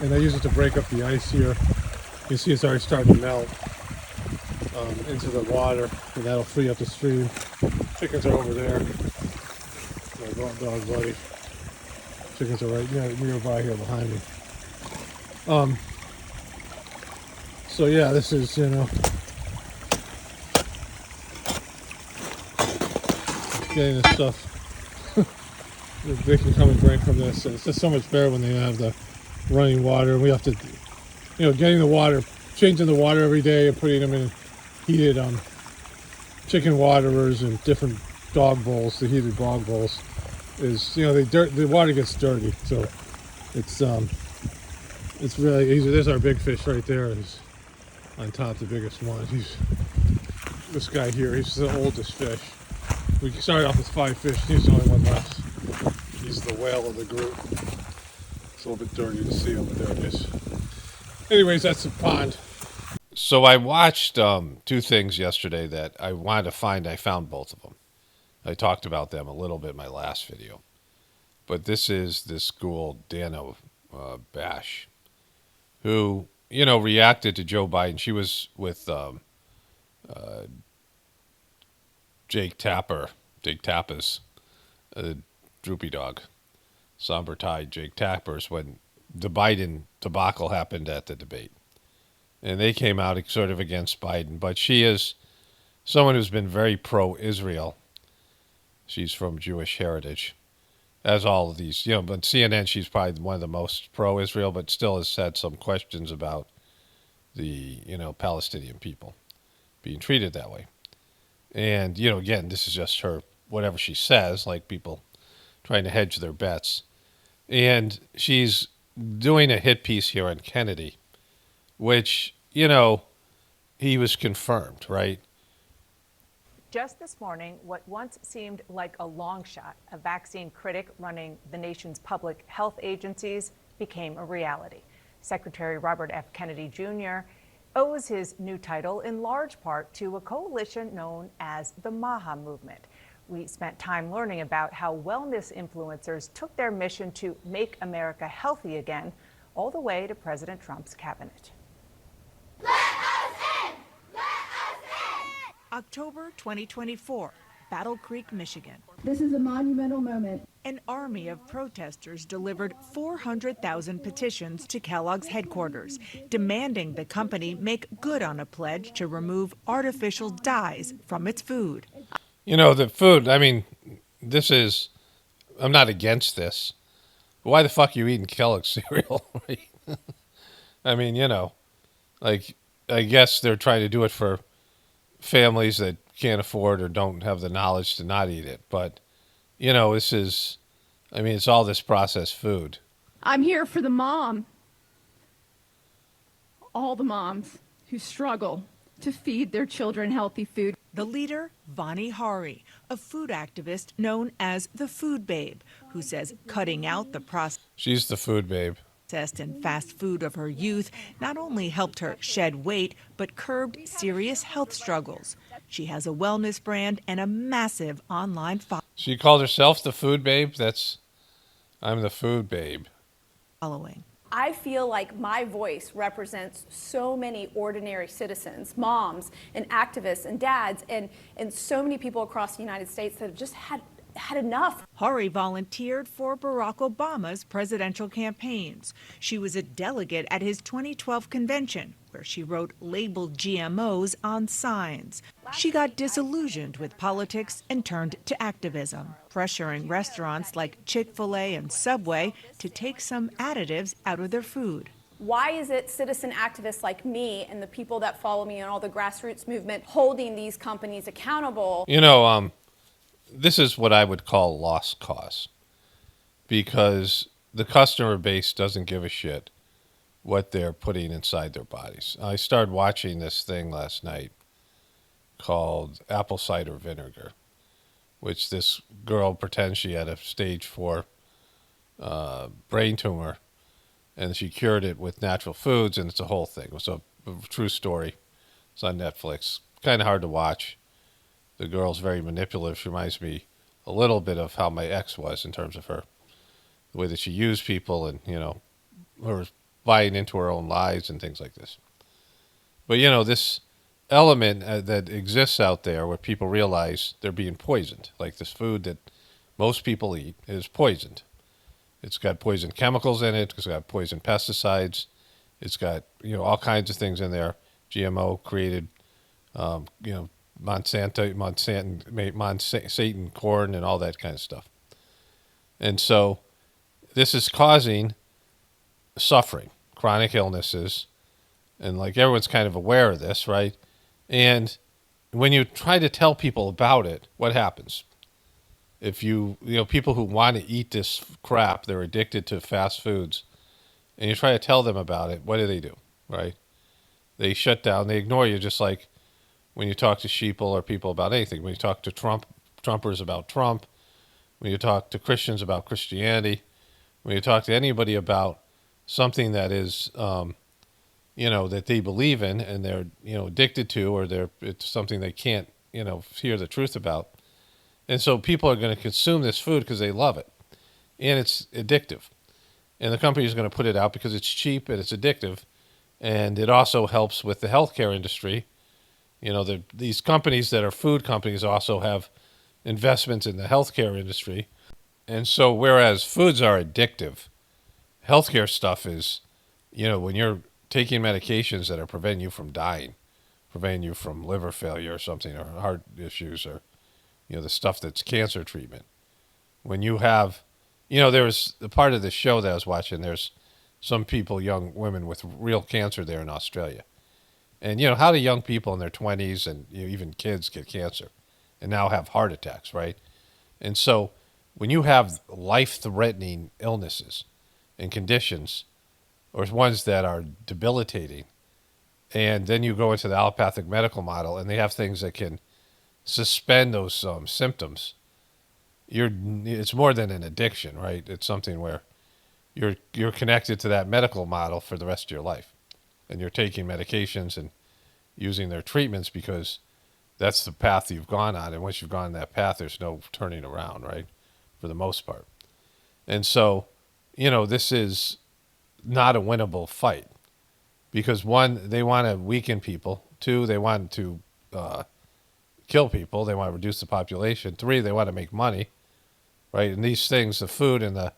And I use it to break up the ice here. You see it's already starting to melt into the water, and that'll free up the stream. Chickens are over there. My dog buddy. Chickens are right nearby here behind me. So yeah, this is, you know, getting this stuff they can come and drink from this. And it's just so much better when they have the running water, and we have to, you know, getting the water, changing the water every day and putting them in heated chicken waterers and different dog bowls, the heated dog bowls, is, you know, the water gets dirty, so it's really easy. There's our big fish right there. He's on top, the biggest one. This guy here, he's the oldest fish. We started off with 5 fish. He's the only one left. He's the whale of the group. It's a little bit dirty to see him, but there it is. Anyways, that's the pond. So I watched 2 things yesterday that I wanted to find. I found both of them. I talked about them a little bit in my last video. But this is this school, Dana Bash, who, you know, reacted to Joe Biden. She was with Jake Tappas, droopy dog, somber tide, Jake Tappers, when the Biden debacle happened at the debate. And they came out sort of against Biden. But she is someone who's been very pro-Israel. She's from Jewish heritage. As all of these, you know, but CNN, she's probably one of the most pro-Israel, but still has had some questions about the, you know, Palestinian people being treated that way. And, you know, again, this is just her, whatever she says, like people trying to hedge their bets. And she's doing a hit piece here on Kennedy, which, you know, he was confirmed, right? Just this morning, what once seemed like a long shot, a vaccine critic running the nation's public health agencies, became a reality. Secretary Robert F. Kennedy Jr. owes his new title in large part to a coalition known as the MAHA movement. We spent time learning about how wellness influencers took their mission to make America healthy again all the way to President Trump's cabinet. Let us in! October 2024, Battle Creek, Michigan. This is a monumental moment. An army of protesters delivered 400,000 petitions to Kellogg's headquarters, demanding the company make good on a pledge to remove artificial dyes from its food. You know, the food, I mean, I'm not against this. But why the fuck are you eating Kellogg's cereal? Right? I mean, like, I guess they're trying to do it for families that can't afford or don't have the knowledge to not eat it. But, it's all this processed food. I'm here for all the moms who struggle to feed their children healthy food. The leader, Vani Hari, a food activist known as the Food Babe, who says cutting out the She's the food babe. processed and fast food of her youth not only helped her shed weight, but curbed serious health struggles. She has a wellness brand and a massive online She called herself the food babe. I'm the food babe. following. I feel like my voice represents so many ordinary citizens, moms and activists and dads and so many people across the United States that have just had enough. Hari volunteered for Barack Obama's presidential campaigns. She was a delegate at his 2012 convention, where she wrote labeled GMOs on signs. She got disillusioned with politics and turned to activism, pressuring restaurants like Chick-fil-A and Subway to take some additives out of their food. Why is it citizen activists like me and the people that follow me and all the grassroots movement holding these companies accountable? This is what I would call lost cause, because the customer base doesn't give a shit what they're putting inside their bodies. I started watching this thing last night called apple cider vinegar, which this girl pretends she had a stage 4 brain tumor, and she cured it with natural foods, and it's a whole thing. It was a true story. It's on Netflix. Kind of hard to watch. The girl's very manipulative. She reminds me a little bit of how my ex was in terms of the way that she used people and, her buying into her own lies and things like this. But, this element that exists out there where people realize they're being poisoned, like this food that most people eat is poisoned. It's got poison chemicals in it. It's got poison pesticides. It's got, all kinds of things in there. GMO created, Monsanto corn and all that kind of stuff. And so this is causing suffering, chronic illnesses, and like everyone's kind of aware of this, right? And when you try to tell people about it, what happens? If people who want to eat this crap, they're addicted to fast foods, and you try to tell them about it, what do? Right? They shut down, they ignore you, just like when you talk to sheeple or people about anything. When you talk to Trumpers about Trump, when you talk to Christians about Christianity, when you talk to anybody about something that is, that they believe in and they're, addicted to, or it's something they can't, hear the truth about. And so people are going to consume this food because they love it. And it's addictive. And the company is going to put it out because it's cheap and it's addictive. And it also helps with the healthcare industry. These companies that are food companies also have investments in the healthcare industry. And so whereas foods are addictive, healthcare stuff is, when you're taking medications that are preventing you from dying, preventing you from liver failure or something, or heart issues, or, the stuff that's cancer treatment. When you have, there was a part of the show that I was watching, there's some people, young women with real cancer there in Australia. And, how do young people in their 20s and even kids get cancer and now have heart attacks, right? And so when you have life-threatening illnesses and conditions, or ones that are debilitating, and then you go into the allopathic medical model and they have things that can suspend those symptoms, it's more than an addiction, right? It's something where you're connected to that medical model for the rest of your life. And you're taking medications and using their treatments because that's the path you've gone on. And once you've gone that path, there's no turning around, right? For the most part. And so, this is not a winnable fight because one, they want to weaken people. Two, they want to kill people. They want to reduce the population. 3, they want to make money, right? And these things, the food and the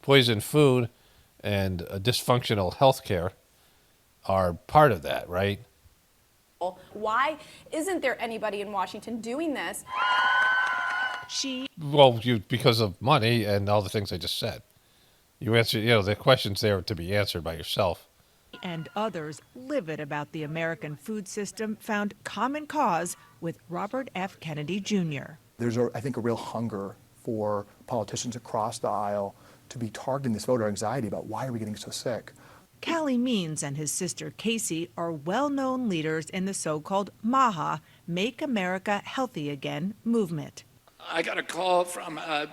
poisoned food and dysfunctional healthcare are part of that, right? Why isn't there anybody in Washington doing this? Because of money and all the things I just said. You answer, the questions there to be answered by yourself. And others livid about the American food system found common cause with Robert F. Kennedy Jr. There's, I think, a real hunger for politicians across the aisle to be targeting this voter anxiety about why are we getting so sick. Callie Means and his sister Casey are well-known leaders in the so-called MAHA, Make America Healthy Again movement. I got a call from a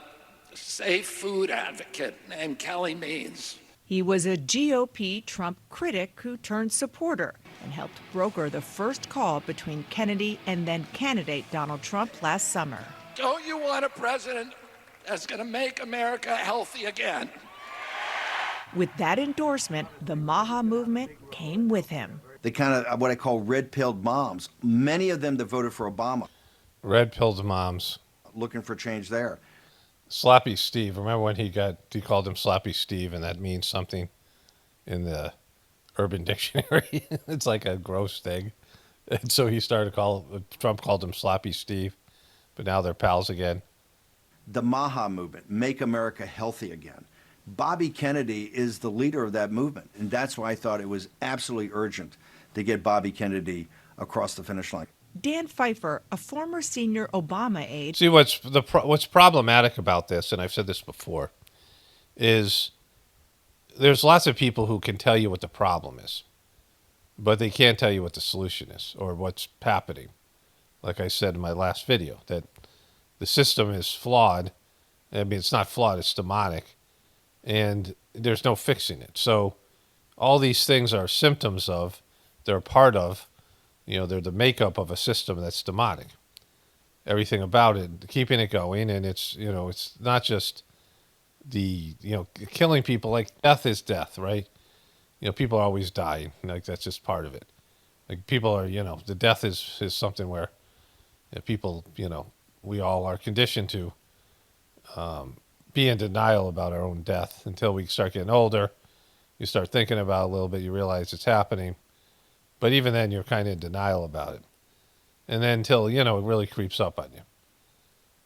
safe food advocate named Callie Means. He was a GOP Trump critic who turned supporter and helped broker the first call between Kennedy and then candidate Donald Trump last summer. Don't you want a president that's going to make America healthy again? With that endorsement, the MAHA movement came with him. The kind of what I call red-pilled moms, many of them that voted for Obama. Red-pilled moms. Looking for change there. Sloppy Steve. Remember when he called him Sloppy Steve, and that means something in the Urban Dictionary? It's like a gross thing. And so Trump called him Sloppy Steve, but now they're pals again. The MAHA movement, Make America Healthy Again. Bobby Kennedy is the leader of that movement, and that's why I thought it was absolutely urgent to get Bobby Kennedy across the finish line. Dan Pfeiffer, a former senior Obama aide. See, what's problematic about this, and I've said this before, is there's lots of people who can tell you what the problem is, but they can't tell you what the solution is or what's happening. Like I said in my last video, that the system is flawed. I mean, it's not flawed, it's demonic, and there's no fixing it. So all these things are symptoms of, they're a part of, they're the makeup of a system that's demonic. Everything about it, keeping it going, and it's not just the, killing people. Like, death is death, right? People are always dying. Like, that's just part of it. Like, people are, the death is something where people, we all are conditioned to be in denial about our own death until we start getting older. You start thinking about it a little bit, you realize it's happening. But even then, you're kind of in denial about it. And then until, it really creeps up on you.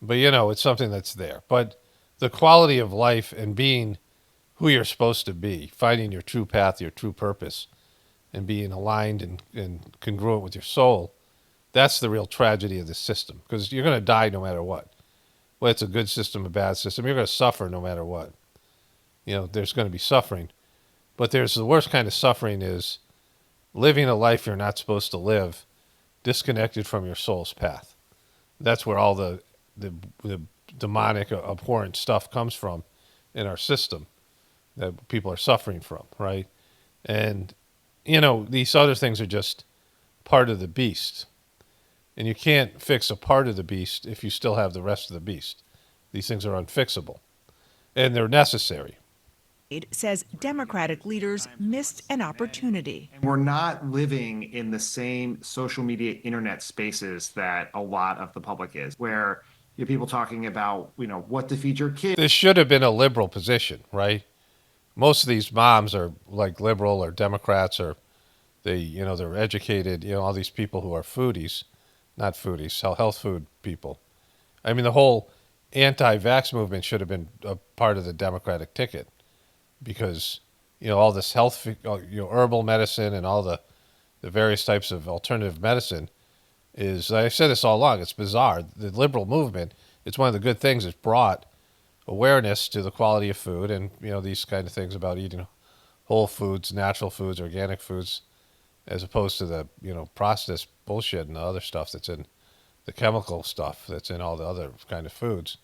But, it's something that's there. But the quality of life and being who you're supposed to be, finding your true path, your true purpose, and being aligned and congruent with your soul, that's the real tragedy of this system. Because you're going to die no matter what. Whether it's a good system, a bad system, you're going to suffer no matter what. There's going to be suffering. But there's the worst kind of suffering is living a life you're not supposed to live, disconnected from your soul's path. That's where all the demonic, abhorrent stuff comes from in our system that people are suffering from, right? And, these other things are just part of the beast. And you can't fix a part of the beast if you still have the rest of the beast. These things are unfixable. And they're necessary. Says Democratic leaders missed an opportunity. And we're not living in the same social media internet spaces that a lot of the public is, where you have people talking about, what to feed your kids. This should have been a liberal position, right? Most of these moms are like liberal or Democrats, or they're educated, all these people who are foodies, not foodies, health food people. I mean, the whole anti-vax movement should have been a part of the Democratic ticket. Because, all this health, herbal medicine and all the various types of alternative medicine is, I said this all along, it's bizarre. The liberal movement, it's one of the good things. It's brought awareness to the quality of food and, these kind of things about eating whole foods, natural foods, organic foods, as opposed to the, processed bullshit and the other stuff that's in the chemical stuff that's in all the other kind of foods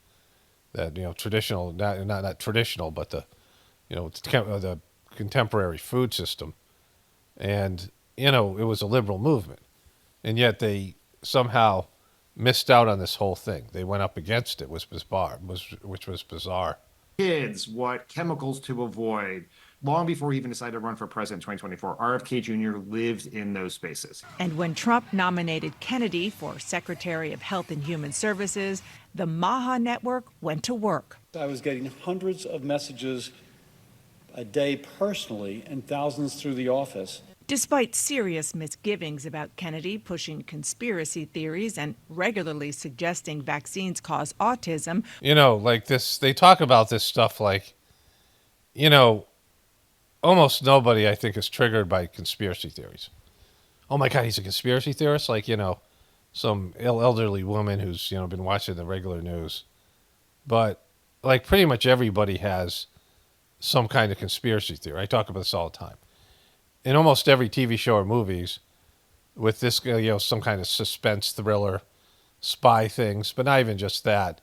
that, traditional, not traditional, but the contemporary food system. And, it was a liberal movement. And yet they somehow missed out on this whole thing. They went up against it, which was bizarre. Kids, what chemicals to avoid, long before he even decided to run for president in 2024, RFK Jr. lived in those spaces. And when Trump nominated Kennedy for Secretary of Health and Human Services, the MAHA network went to work. I was getting hundreds of messages a day personally and thousands through the office. Despite serious misgivings about Kennedy pushing conspiracy theories and regularly suggesting vaccines cause autism. You know, like this, they talk about this stuff like, you know, almost nobody, I think, is triggered by conspiracy theories. Oh my God, he's a conspiracy theorist? Like, you know, some elderly woman who's, you know, been watching the regular news. But, like, pretty much everybody has some kind of conspiracy theory. I talk about this all the time. In almost every TV show or movies, with this, you know, some kind of suspense thriller, spy things, but not even just that.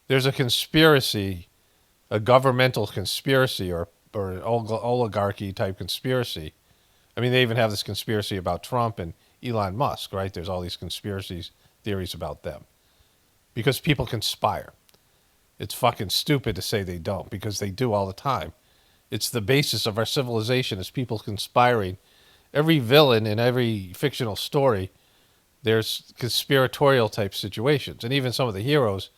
There's a conspiracy, a governmental conspiracy or an oligarchy type conspiracy. I mean, they even have this conspiracy about Trump and Elon Musk, right? There's all these conspiracy theories about them because people conspire. It's fucking stupid to say they don't, because they do all the time. It's the basis of our civilization, is people conspiring. Every villain in every fictional story, there's conspiratorial type situations. And even some of the heroes,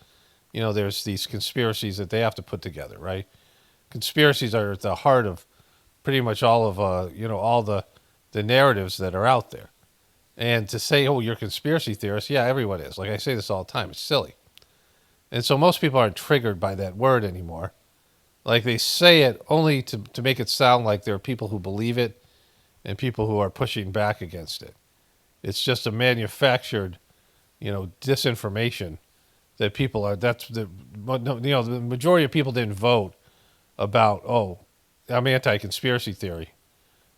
you know, there's these conspiracies that they have to put together, right? Conspiracies are at the heart of pretty much all of, you know, all the narratives that are out there. And to say, oh, you're a conspiracy theorist, yeah, everyone is. Like I say this all the time, it's silly. And so most people aren't triggered by that word anymore. Like they say it only to make it sound like there are people who believe it and people who are pushing back against it. It's just a manufactured, you know, disinformation that people are, that's the, you know, the majority of people didn't vote about, oh, I'm anti-conspiracy theory.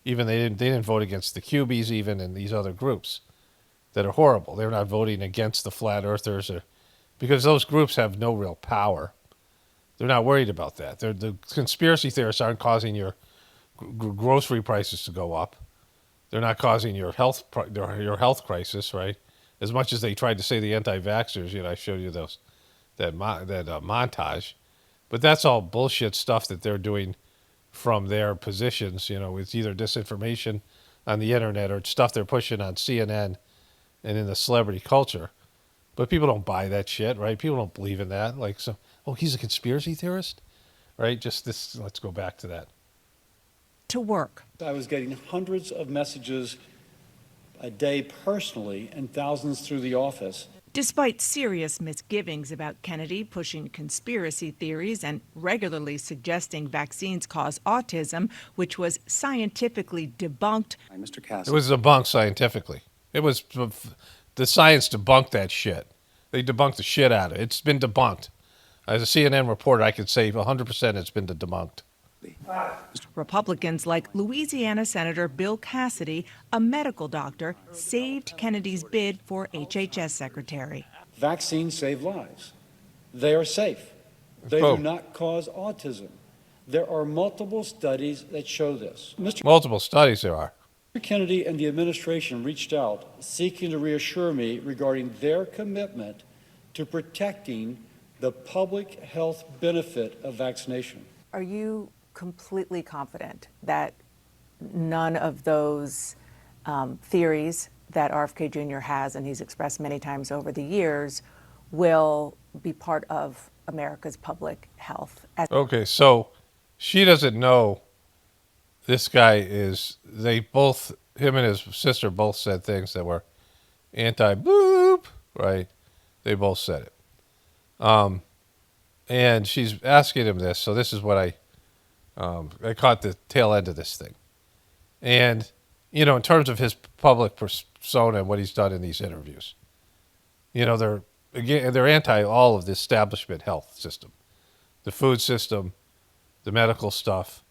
Even they didn't vote against the Cubies even and these other groups that are horrible. They're not voting against the flat earthers because those groups have no real power. They're not worried about that. The conspiracy theorists aren't causing your grocery prices to go up. They're not causing your health crisis, right? As much as they tried to say the anti-vaxxers, you know, I showed you that montage, but that's all bullshit stuff that they're doing from their positions. You know, it's either disinformation on the internet or it's stuff they're pushing on CNN and in the celebrity culture. But people don't buy that shit, right? People don't believe in that. Like, so, oh, he's a conspiracy theorist, right? Just this. Let's go back to that. To work. I was getting hundreds of messages a day personally and thousands through the office. Despite serious misgivings about Kennedy pushing conspiracy theories and regularly suggesting vaccines cause autism, which was scientifically debunked. Mr. Cassidy. It was debunked scientifically. It was, the science debunked that shit. They debunked the shit out of it. It's been debunked. As a CNN reporter, I could say 100% it's been debunked. Republicans like Louisiana Senator Bill Cassidy, a medical doctor, saved Kennedy's bid for HHS secretary. Vaccines save lives. They are safe. They do not cause autism. There are multiple studies that show this. Multiple studies there are. Mr. Kennedy and the administration reached out seeking to reassure me regarding their commitment to protecting the public health benefit of vaccination. Are you completely confident that none of those theories that RFK Jr. has, and he's expressed many times over the years, will be part of America's public health? Okay, so she doesn't know this guy is, him and his sister both said things that were anti-boop, right? They both said it. And she's asking him this, so this is what I caught the tail end of this thing. And, you know, in terms of his public persona and what he's done in these interviews, you know, they're anti all of the establishment health system, the food system, the medical stuff.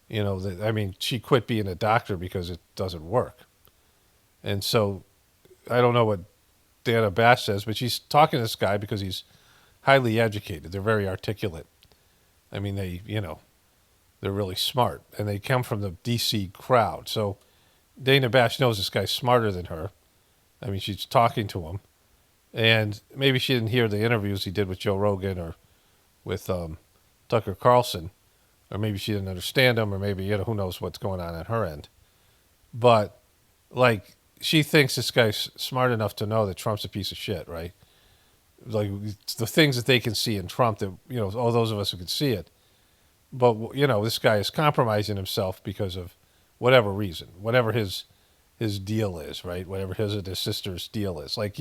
You know, I mean, she quit being a doctor because it doesn't work. And so I don't know what Dana Bash says, but she's talking to this guy because he's highly educated. They're very articulate. I mean, they're really smart, and they come from the D.C. crowd. So Dana Bash knows this guy's smarter than her. I mean, she's talking to him. And maybe she didn't hear the interviews he did with Joe Rogan or with Tucker Carlson or maybe she didn't understand him, or maybe, who knows what's going on her end. But, like, she thinks this guy's smart enough to know that Trump's a piece of shit, right? Like, the things that they can see in Trump that, all those of us who can see it. But, this guy is compromising himself because of whatever reason, whatever his deal is, right? Whatever his and his sister's deal is. Like,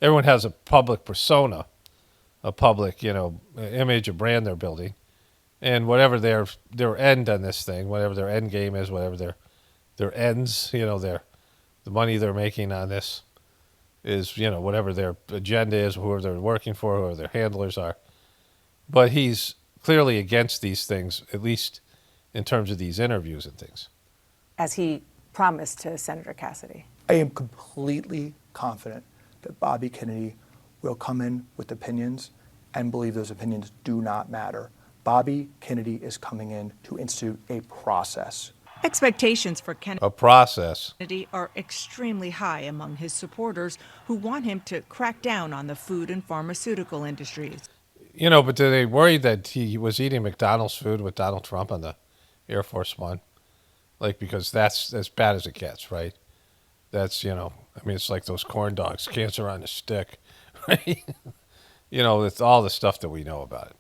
everyone has a public persona, a public, image, a brand they're building. And whatever their end on this thing, whatever their end game is, whatever their ends, the money they're making on this is, whatever their agenda is, whoever they're working for, whoever their handlers are. But he's clearly against these things, at least in terms of these interviews and things. As he promised to Senator Cassidy. I am completely confident that Bobby Kennedy will come in with opinions and believe those opinions do not matter. Bobby Kennedy is coming in to institute a process. Expectations for A process. Kennedy are extremely high among his supporters who want him to crack down on the food and pharmaceutical industries. But are they worried that he was eating McDonald's food with Donald Trump on the Air Force One? Like, because that's as bad as it gets, right? That's, it's like those corn dogs, cancer on a stick, right? It's all the stuff that we know about it.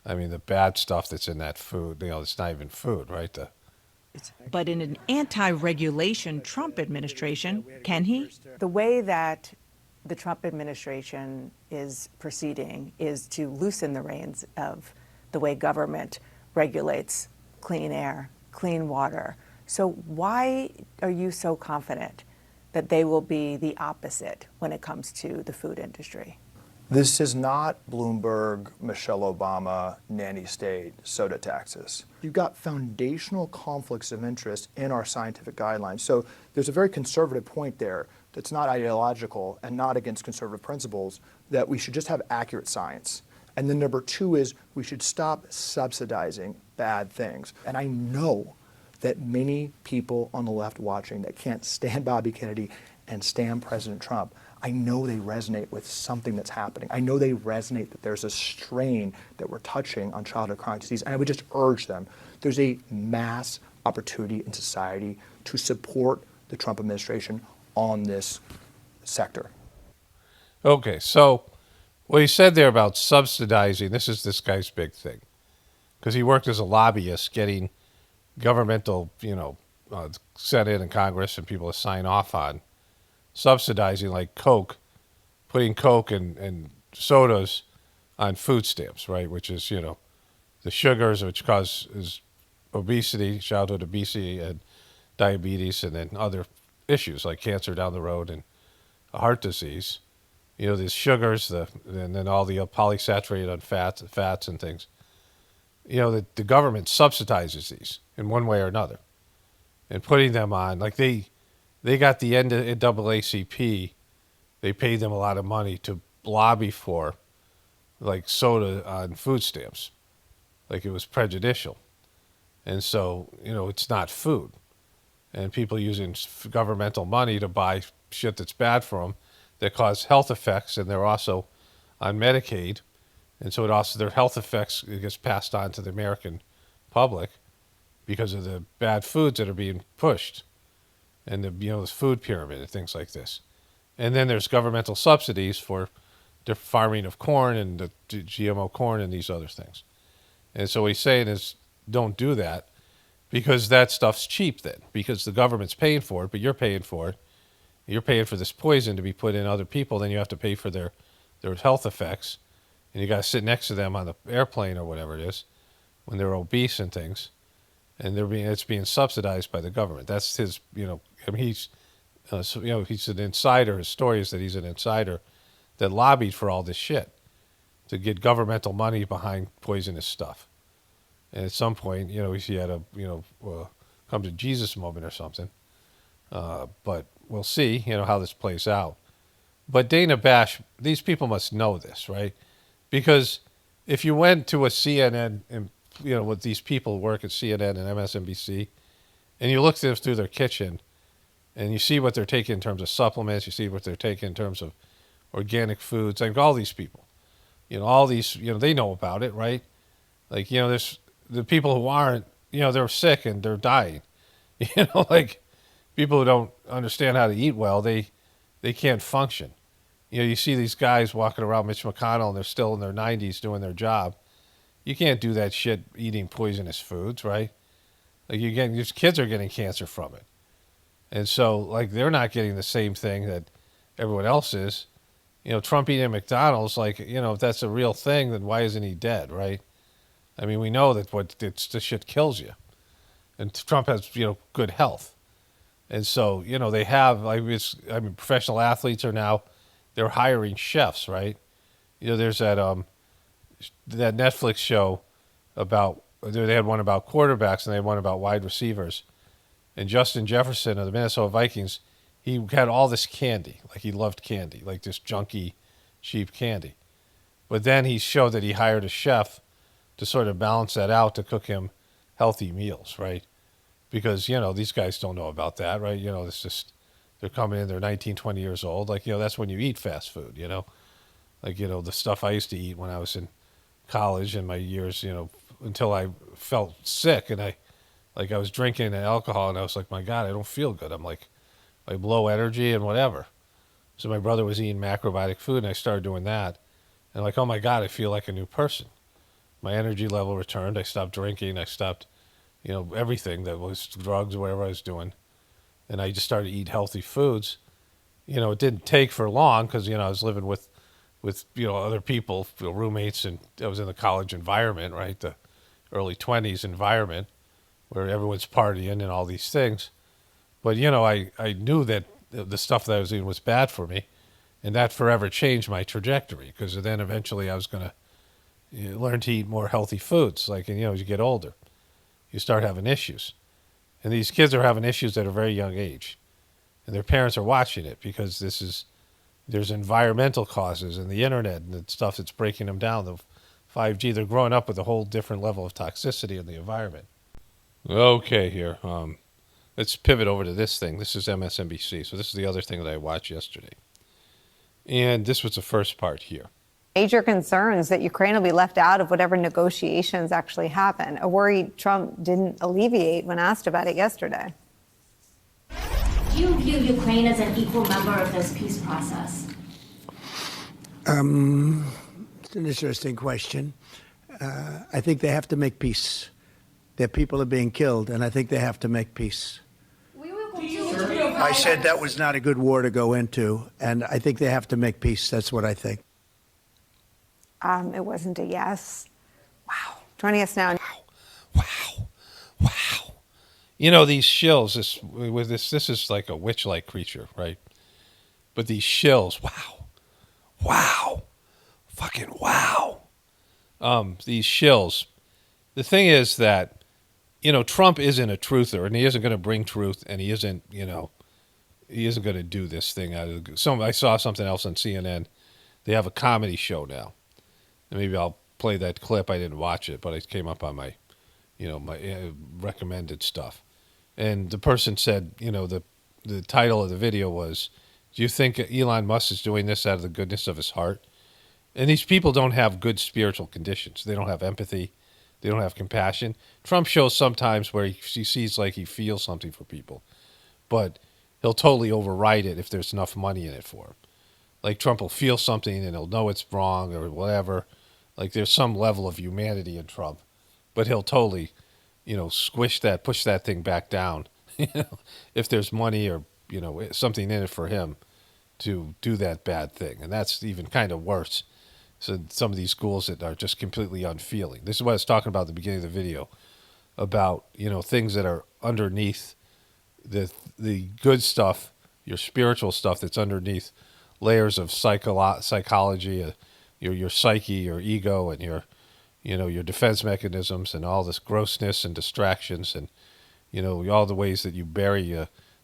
I mean, the bad stuff that's in that food, it's not even food, right? But in an anti-regulation Trump administration, can he? The way that the Trump administration is proceeding is to loosen the reins of the way government regulates clean air, clean water. So why are you so confident that they will be the opposite when it comes to the food industry? This is not Bloomberg, Michelle Obama, nanny state, soda taxes. You've got foundational conflicts of interest in our scientific guidelines. So there's a very conservative point there that's not ideological and not against conservative principles, that we should just have accurate science. And then number two is we should stop subsidizing bad things. And I know that many people on the left watching that can't stand Bobby Kennedy and stand President Trump, I know they resonate with something that's happening. I know they resonate that there's a strain that we're touching on childhood chronic disease. And I would just urge them, there's a mass opportunity in society to support the Trump administration on this sector. Okay, so what he said there about subsidizing, this is this guy's big thing. Because he worked as a lobbyist getting governmental, Senate and Congress and people to sign off on subsidizing, like Coke, putting Coke and sodas on food stamps, right? Which is, the sugars, which causes obesity, childhood obesity, and diabetes, and then other issues like cancer down the road and heart disease. These sugars, and then all the polysaturated fats and things. The government subsidizes these in one way or another, and putting them on, like they got the NAACP, they paid them a lot of money to lobby for, like, soda on food stamps, like it was prejudicial, and so it's not food, and people using governmental money to buy shit that's bad for them, that cause health effects, and they're also on Medicaid. And so their health effects gets passed on to the American public because of the bad foods that are being pushed, and this food pyramid and things like this. And then there's governmental subsidies for the farming of corn and the GMO corn and these other things. And so what he's saying is, don't do that, because that stuff's cheap then, because the government's paying for it, but you're paying for it. You're paying for this poison to be put in other people, then you have to pay for their health effects. And you got to sit next to them on the airplane or whatever it is when they're obese and things, and it's being subsidized by the government. That's his, he's an insider. His story is that he's an insider that lobbied for all this shit to get governmental money behind poisonous stuff. And at some point, he had a come to Jesus moment or something. But we'll see, how this plays out. But Dana Bash, these people must know this, right? Because if you went to a CNN and, with these people who work at CNN and MSNBC, and you look through their kitchen and you see what they're taking in terms of supplements, you see what they're taking in terms of organic foods, like all these people, all these, they know about it, right? Like, there's the people who aren't, they're sick and they're dying. Like people who don't understand how to eat well, they can't function. You see these guys walking around, Mitch McConnell, and they're still in their 90s doing their job. You can't do that shit eating poisonous foods, right? Like these kids are getting cancer from it. And so, like, they're not getting the same thing that everyone else is. Trump eating at McDonald's, like, if that's a real thing, then why isn't he dead, right? I mean, we know that this shit kills you. And Trump has, good health. And so, they have, professional athletes are now, they're hiring chefs, right? There's that Netflix show about, they had one about quarterbacks and they had one about wide receivers. And Justin Jefferson of the Minnesota Vikings, he had all this candy. Like, he loved candy, like this junky, cheap candy. But then he showed that he hired a chef to sort of balance that out, to cook him healthy meals, right? Because, these guys don't know about that, right? It's just, they're coming in, they're 19, 20 years old. Like, that's when you eat fast food, Like, the stuff I used to eat when I was in college and my years, until I felt sick and I was drinking alcohol and I was like, my God, I don't feel good. I'm like low energy and whatever. So my brother was eating macrobiotic food and I started doing that. And like, oh my God, I feel like a new person. My energy level returned. I stopped drinking. I stopped, everything that was drugs, whatever I was doing. And I just started to eat healthy foods. It didn't take for long because, I was living with other people, roommates, and I was in the college environment, right? The early 20s environment where everyone's partying and all these things. But, I knew that the stuff that I was eating was bad for me, and that forever changed my trajectory because then eventually I was going to learn to eat more healthy foods. Like, and, as you get older, you start having issues. And these kids are having issues at a very young age. And their parents are watching it because there's environmental causes and the internet and the stuff that's breaking them down, the 5G. They're growing up with a whole different level of toxicity in the environment. Okay, here. Let's pivot over to this thing. This is MSNBC. So this is the other thing that I watched yesterday. And this was the first part here. Major concerns that Ukraine will be left out of whatever negotiations actually happen, a worry Trump didn't alleviate when asked about it yesterday. Do you view Ukraine as an equal member of this peace process? It's an interesting question. I think they have to make peace. Their people are being killed, and I think they have to make peace. I said that was not a good war to go into, and I think they have to make peace. That's what I think. It wasn't a yes. Wow. Joining us now. Wow. These shills, this is like a witch-like creature, right? But these shills, wow. Fucking wow. These shills. The thing is that, Trump isn't a truther, and he isn't going to bring truth, and he isn't going to do this thing. I saw something else on CNN. They have a comedy show now. And maybe I'll play that clip. I didn't watch it, but it came up on my recommended stuff. And the person said, the title of the video was, do you think Elon Musk is doing this out of the goodness of his heart? And these people don't have good spiritual conditions. They don't have empathy. They don't have compassion. Trump shows sometimes where he sees like he feels something for people, but he'll totally override it if there's enough money in it for him. Like Trump will feel something and he'll know it's wrong or whatever. Like there's some level of humanity in Trump, but he'll totally, push that thing back down, if there's money or, something in it for him to do that bad thing. And that's even kind of worse. So some of these schools that are just completely unfeeling. This is what I was talking about at the beginning of the video about, things that are underneath the good stuff, your spiritual stuff that's underneath layers of psychology, your psyche, your ego, and your defense mechanisms and all this grossness and distractions and, all the ways that you bury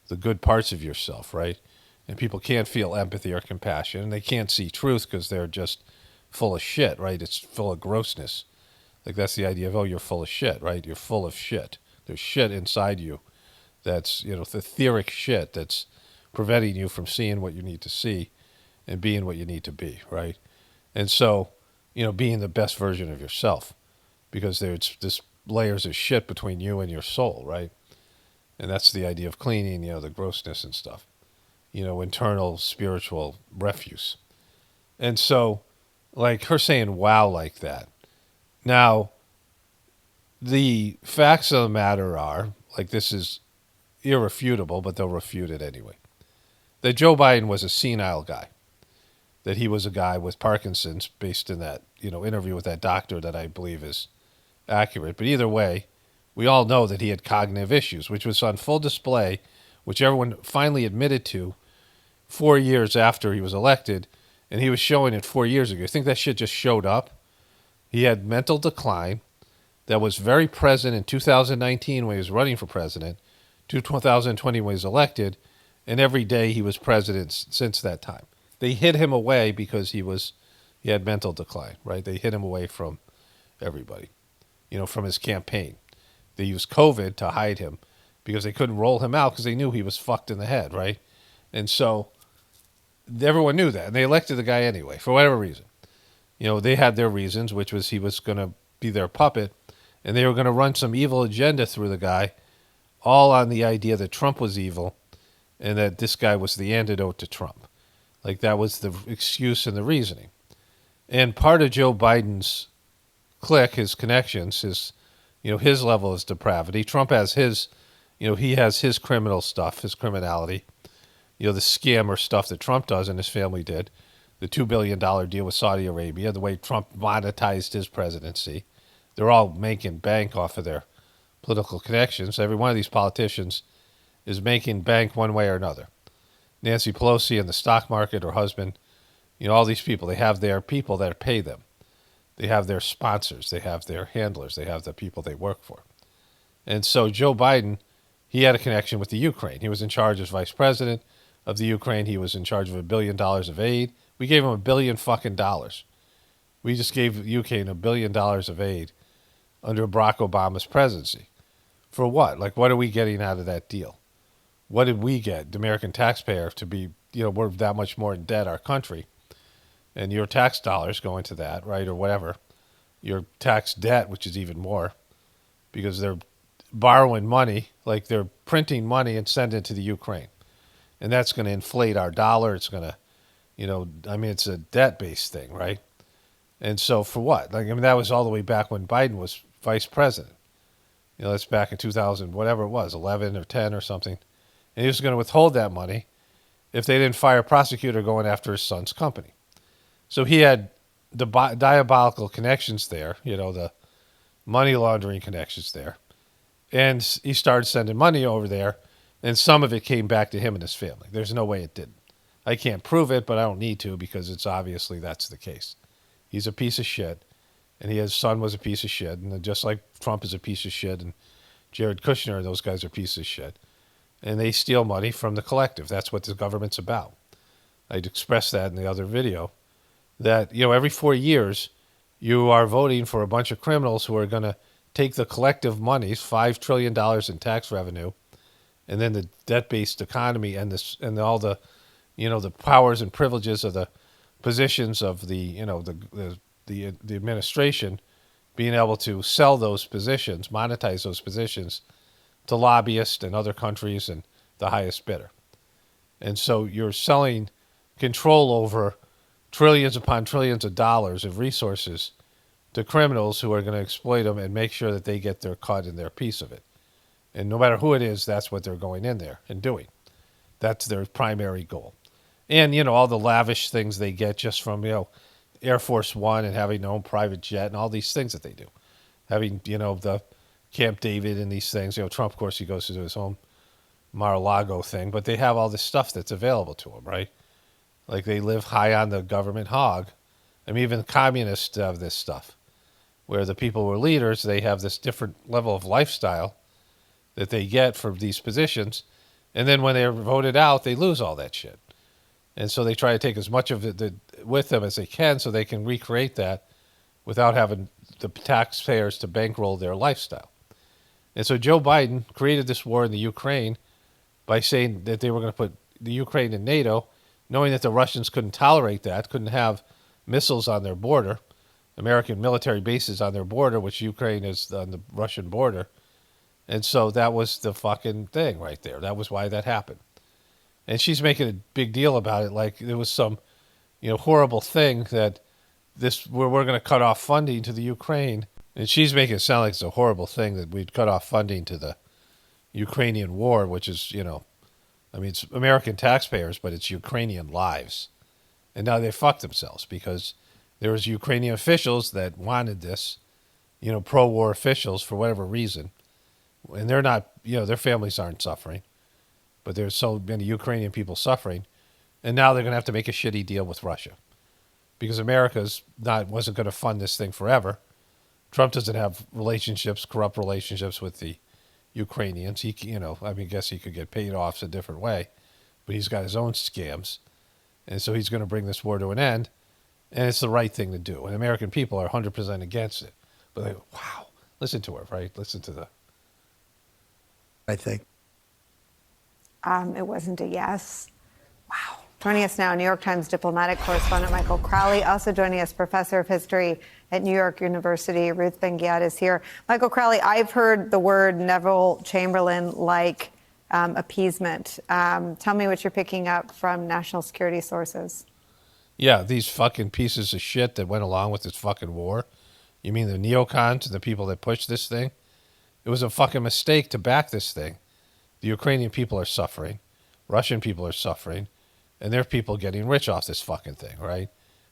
the good parts of yourself, right? And people can't feel empathy or compassion, and they can't see truth because they're just full of shit, right? It's full of grossness. Like that's the idea of, oh, you're full of shit, right? You're full of shit. There's shit inside you that's, the etheric shit that's preventing you from seeing what you need to see and being what you need to be, right? And so, being the best version of yourself, because there's this layers of shit between you and your soul, right? And that's the idea of cleaning, the grossness and stuff, internal spiritual refuse. And so, like her saying wow like that. Now, the facts of the matter are, like, this is irrefutable, but they'll refute it anyway, that Joe Biden was a senile guy, that he was a guy with Parkinson's based in that, interview with that doctor that I believe is accurate. But either way, we all know that he had cognitive issues, which was on full display, which everyone finally admitted to 4 years after he was elected, and he was showing it 4 years ago. You think that shit just showed up? He had mental decline that was very present in 2019 when he was running for president, to 2020 when he was elected, and every day he was president since that time. They hid him away because he had mental decline, right? They hid him away from everybody, from his campaign. They used COVID to hide him because they couldn't roll him out because they knew he was fucked in the head, right? And so everyone knew that, and they elected the guy anyway, for whatever reason. They had their reasons, which was he was going to be their puppet, and they were going to run some evil agenda through the guy, all on the idea that Trump was evil and that this guy was the antidote to Trump. Like, that was the excuse and the reasoning. And part of Joe Biden's clique, his connections, his level of depravity. Trump has his, he has his criminal stuff, his criminality, the scammer stuff that Trump does and his family did, the $2 billion deal with Saudi Arabia, the way Trump monetized his presidency. They're all making bank off of their political connections. Every one of these politicians is making bank one way or another. Nancy Pelosi and the stock market, her husband, all these people, they have their people that pay them. They have their sponsors. They have their handlers. They have the people they work for. And so Joe Biden, he had a connection with the Ukraine. He was in charge as vice president of the Ukraine. He was in charge of $1 billion of aid. We gave him $1 billion fucking dollars. We just gave Ukraine $1 billion of aid under Barack Obama's presidency. For what? Like, what are we getting out of that deal? What did we get, the American taxpayer, to be, we're that much more in debt, our country, and your tax dollars go into that, right, or whatever, your tax debt, which is even more, because they're borrowing money, like they're printing money and sending it to the Ukraine. And that's going to inflate our dollar. It's going to, it's a debt-based thing, right? And so for what? That was all the way back when Biden was vice president. That's back in 2000, whatever it was, 11 or 10 or something. And he was going to withhold that money if they didn't fire a prosecutor going after his son's company. So he had the diabolical connections there, the money laundering connections there. And he started sending money over there, and some of it came back to him and his family. There's no way it didn't. I can't prove it, but I don't need to because it's obviously that's the case. He's a piece of shit, and his son was a piece of shit, and just like Trump is a piece of shit, and Jared Kushner, those guys are pieces of shit. And they steal money from the collective. That's what the government's about. I'd expressed that in the other video, that, every 4 years, you are voting for a bunch of criminals who are going to take the collective monies, $5 trillion in tax revenue, and then the debt-based economy and all the, the powers and privileges of the positions of the administration, being able to sell those positions, monetize those positions to lobbyists and other countries and the highest bidder. And so you're selling control over trillions upon trillions of dollars of resources to criminals who are going to exploit them and make sure that they get their cut and their piece of it. And no matter who it is, that's what they're going in there and doing. That's their primary goal. And, all the lavish things they get just from, Air Force One and having their own private jet and all these things that they do. Having, the Camp David and these things. Trump, of course, he goes to do his own Mar-a-Lago thing, but they have all this stuff that's available to them, right? Like, they live high on the government hog. Even the communists have this stuff, where the people who are leaders, they have this different level of lifestyle that they get from these positions, and then when they're voted out, they lose all that shit. And so they try to take as much of it with them as they can so they can recreate that without having the taxpayers to bankroll their lifestyle. And so Joe Biden created this war in the Ukraine by saying that they were going to put the Ukraine in NATO, knowing that the Russians couldn't tolerate that, couldn't have missiles on their border, American military bases on their border, which Ukraine is on the Russian border. And so that was the fucking thing right there. That was why that happened. And she's making a big deal about it, like it was some, horrible thing that we're going to cut off funding to the Ukraine. And she's making it sound like it's a horrible thing that we'd cut off funding to the Ukrainian war, which is, it's American taxpayers, but it's Ukrainian lives. And now they fucked themselves because there was Ukrainian officials that wanted this, pro-war officials for whatever reason. And they're not, their families aren't suffering. But there's so many Ukrainian people suffering. And now they're going to have to make a shitty deal with Russia. Because wasn't going to fund this thing forever. Trump doesn't have corrupt relationships with the Ukrainians. He, I guess he could get paid off a different way. But he's got his own scams. And so he's going to bring this war to an end. And it's the right thing to do. And American people are 100% against it. But they go, wow, listen to her, right? Listen to the... I think. It wasn't a yes. Wow. Joining us now, New York Times diplomatic correspondent Michael Crowley. Also joining us, professor of history at New York University, Ruth Ben-Ghiat is here. Michael Crowley, I've heard the word Neville Chamberlain-like appeasement. Tell me what you're picking up from national security sources. Yeah, these fucking pieces of shit that went along with this fucking war. You mean the neocons and the people that pushed this thing? It was a fucking mistake to back this thing. The Ukrainian people are suffering. Russian people are suffering. And there are people getting rich off this fucking thing, right?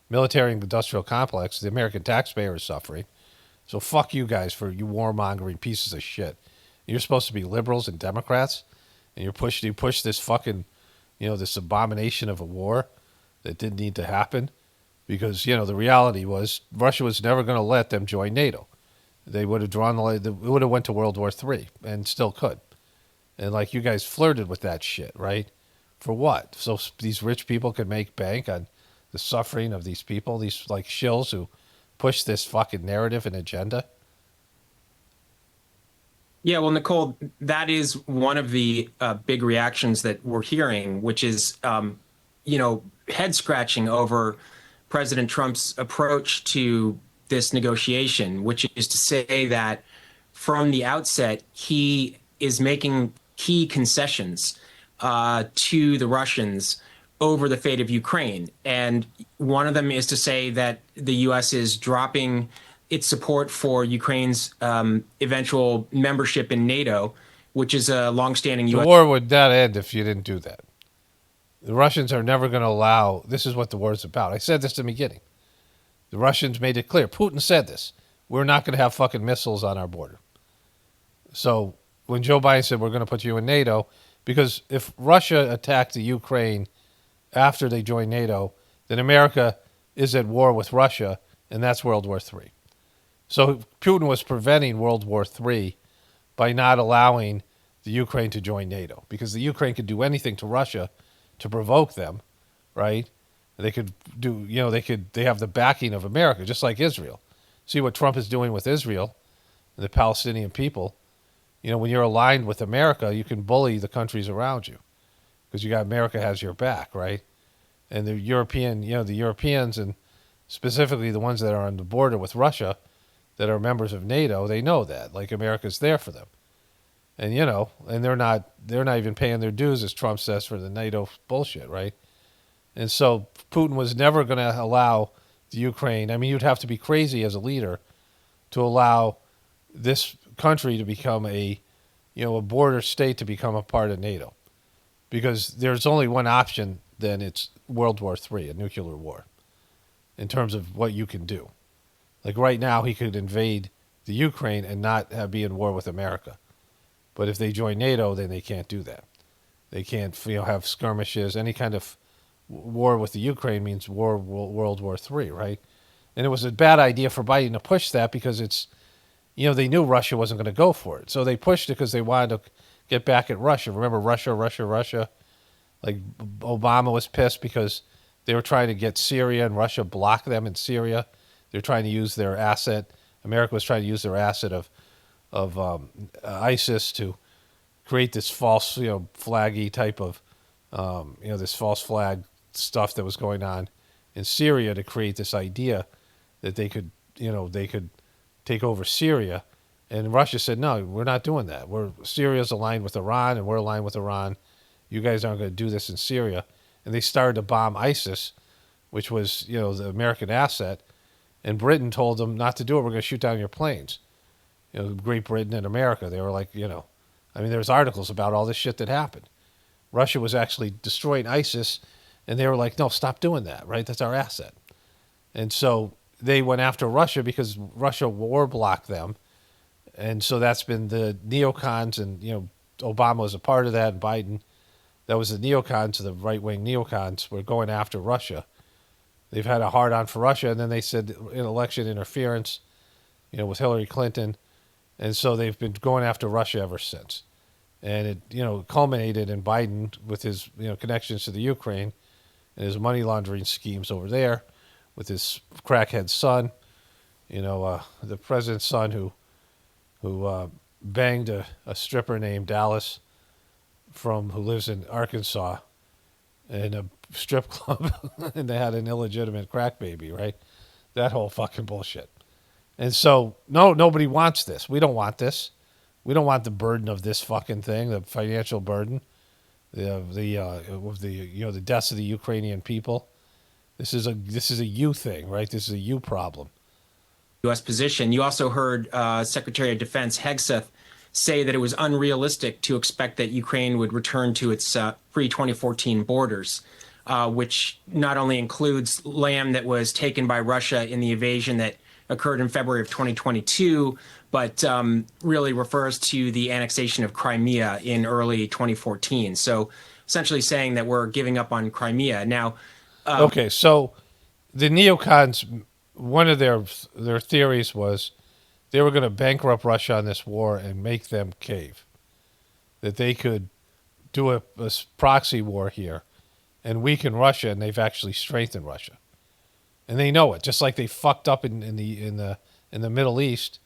Military and industrial complex, the American taxpayer is suffering. So fuck you guys for you warmongering pieces of shit. You're supposed to be liberals and Democrats, and you push this fucking, this abomination of a war that didn't need to happen. Because, the reality was Russia was never going to let them join NATO. They would have drawn the line. It would have went to World War III and still could. And like you guys flirted with that shit, right? For what? So these rich people could make bank on the suffering of these people, these like shills who push this fucking narrative and agenda? Yeah, well, Nicole, that is one of the big reactions that we're hearing, which is, head scratching over President Trump's approach to this negotiation, which is to say that from the outset, he is making key concessions to the Russians over the fate of Ukraine. And one of them is to say that the U.S. is dropping its support for Ukraine's eventual membership in NATO, which is a longstanding U.S. The war would not end if you didn't do that. The Russians are never going to allow, this is what the war is about. I said this in the beginning. The Russians made it clear. Putin said this. We're not going to have fucking missiles on our border. So when Joe Biden said we're going to put you in NATO, because if Russia attacked the Ukraine after they joined NATO, then America is at war with Russia, and that's World War III. So Putin was preventing World War III by not allowing the Ukraine to join NATO, because the Ukraine could do anything to Russia to provoke them, right? They could do, they have the backing of America, just like Israel. See what Trump is doing with Israel and the Palestinian people. When you're aligned with America, you can bully the countries around you because America has your back, right? And the Europeans and specifically the ones that are on the border with Russia that are members of NATO, they know that, like America's there for them. And, and they're not even paying their dues, as Trump says, for the NATO bullshit, right? And so Putin was never going to allow the Ukraine. I mean, you'd have to be crazy as a leader to allow this country to become a border state to become a part of NATO. Because there's only one option, then it's World War III, a nuclear war, in terms of what you can do. Like right now, he could invade the Ukraine and not be in war with America. But if they join NATO, then they can't do that. They can't have skirmishes. Any kind of war with the Ukraine means World War III, right? And it was a bad idea for Biden to push that because it's, they knew Russia wasn't going to go for it. So they pushed it because they wanted to get back at Russia. Remember Russia? Like Obama was pissed because they were trying to get Syria and Russia blocked them in Syria. They're trying to use their asset. America was trying to use their asset of ISIS to create this false, flaggy type of, this false flag stuff that was going on in Syria to create this idea that they could, they could take over Syria. And Russia said, no, we're not doing that. Syria's aligned with Iran, and we're aligned with Iran. You guys aren't going to do this in Syria. And they started to bomb ISIS, which was, the American asset. And Britain told them not to do it. We're going to shoot down your planes. Great Britain and America. They were like, there's articles about all this shit that happened. Russia was actually destroying ISIS, and they were like, no, stop doing that, right? That's our asset. And so they went after Russia because Russia war blocked them. And so that's been the neocons, and, Obama was a part of that, and Biden. That was the neocons, the right-wing neocons were going after Russia. They've had a hard-on for Russia, and then they said in election interference, with Hillary Clinton. And so they've been going after Russia ever since. And it, culminated in Biden with his, connections to the Ukraine and his money laundering schemes over there with his crackhead son, the president's son who banged a stripper named Dallas who lives in Arkansas in a strip club, and they had an illegitimate crack baby, right? That whole fucking bullshit. And so, nobody wants this. We don't want this. We don't want the burden of this fucking thing, the financial burden, the deaths of the Ukrainian people. This is a you thing, right? This is a you problem. U.S. position. You also heard Secretary of Defense Hegseth say that it was unrealistic to expect that Ukraine would return to its pre-2014 borders, which not only includes land that was taken by Russia in the invasion that occurred in February of 2022, but really refers to the annexation of Crimea in early 2014. So essentially saying that we're giving up on Crimea. Now, okay, so the neocons, one of their theories was they were going to bankrupt Russia on this war and make them cave. That they could do a proxy war here and weaken Russia, and they've actually strengthened Russia. And they know it, just like they fucked up in the Middle East,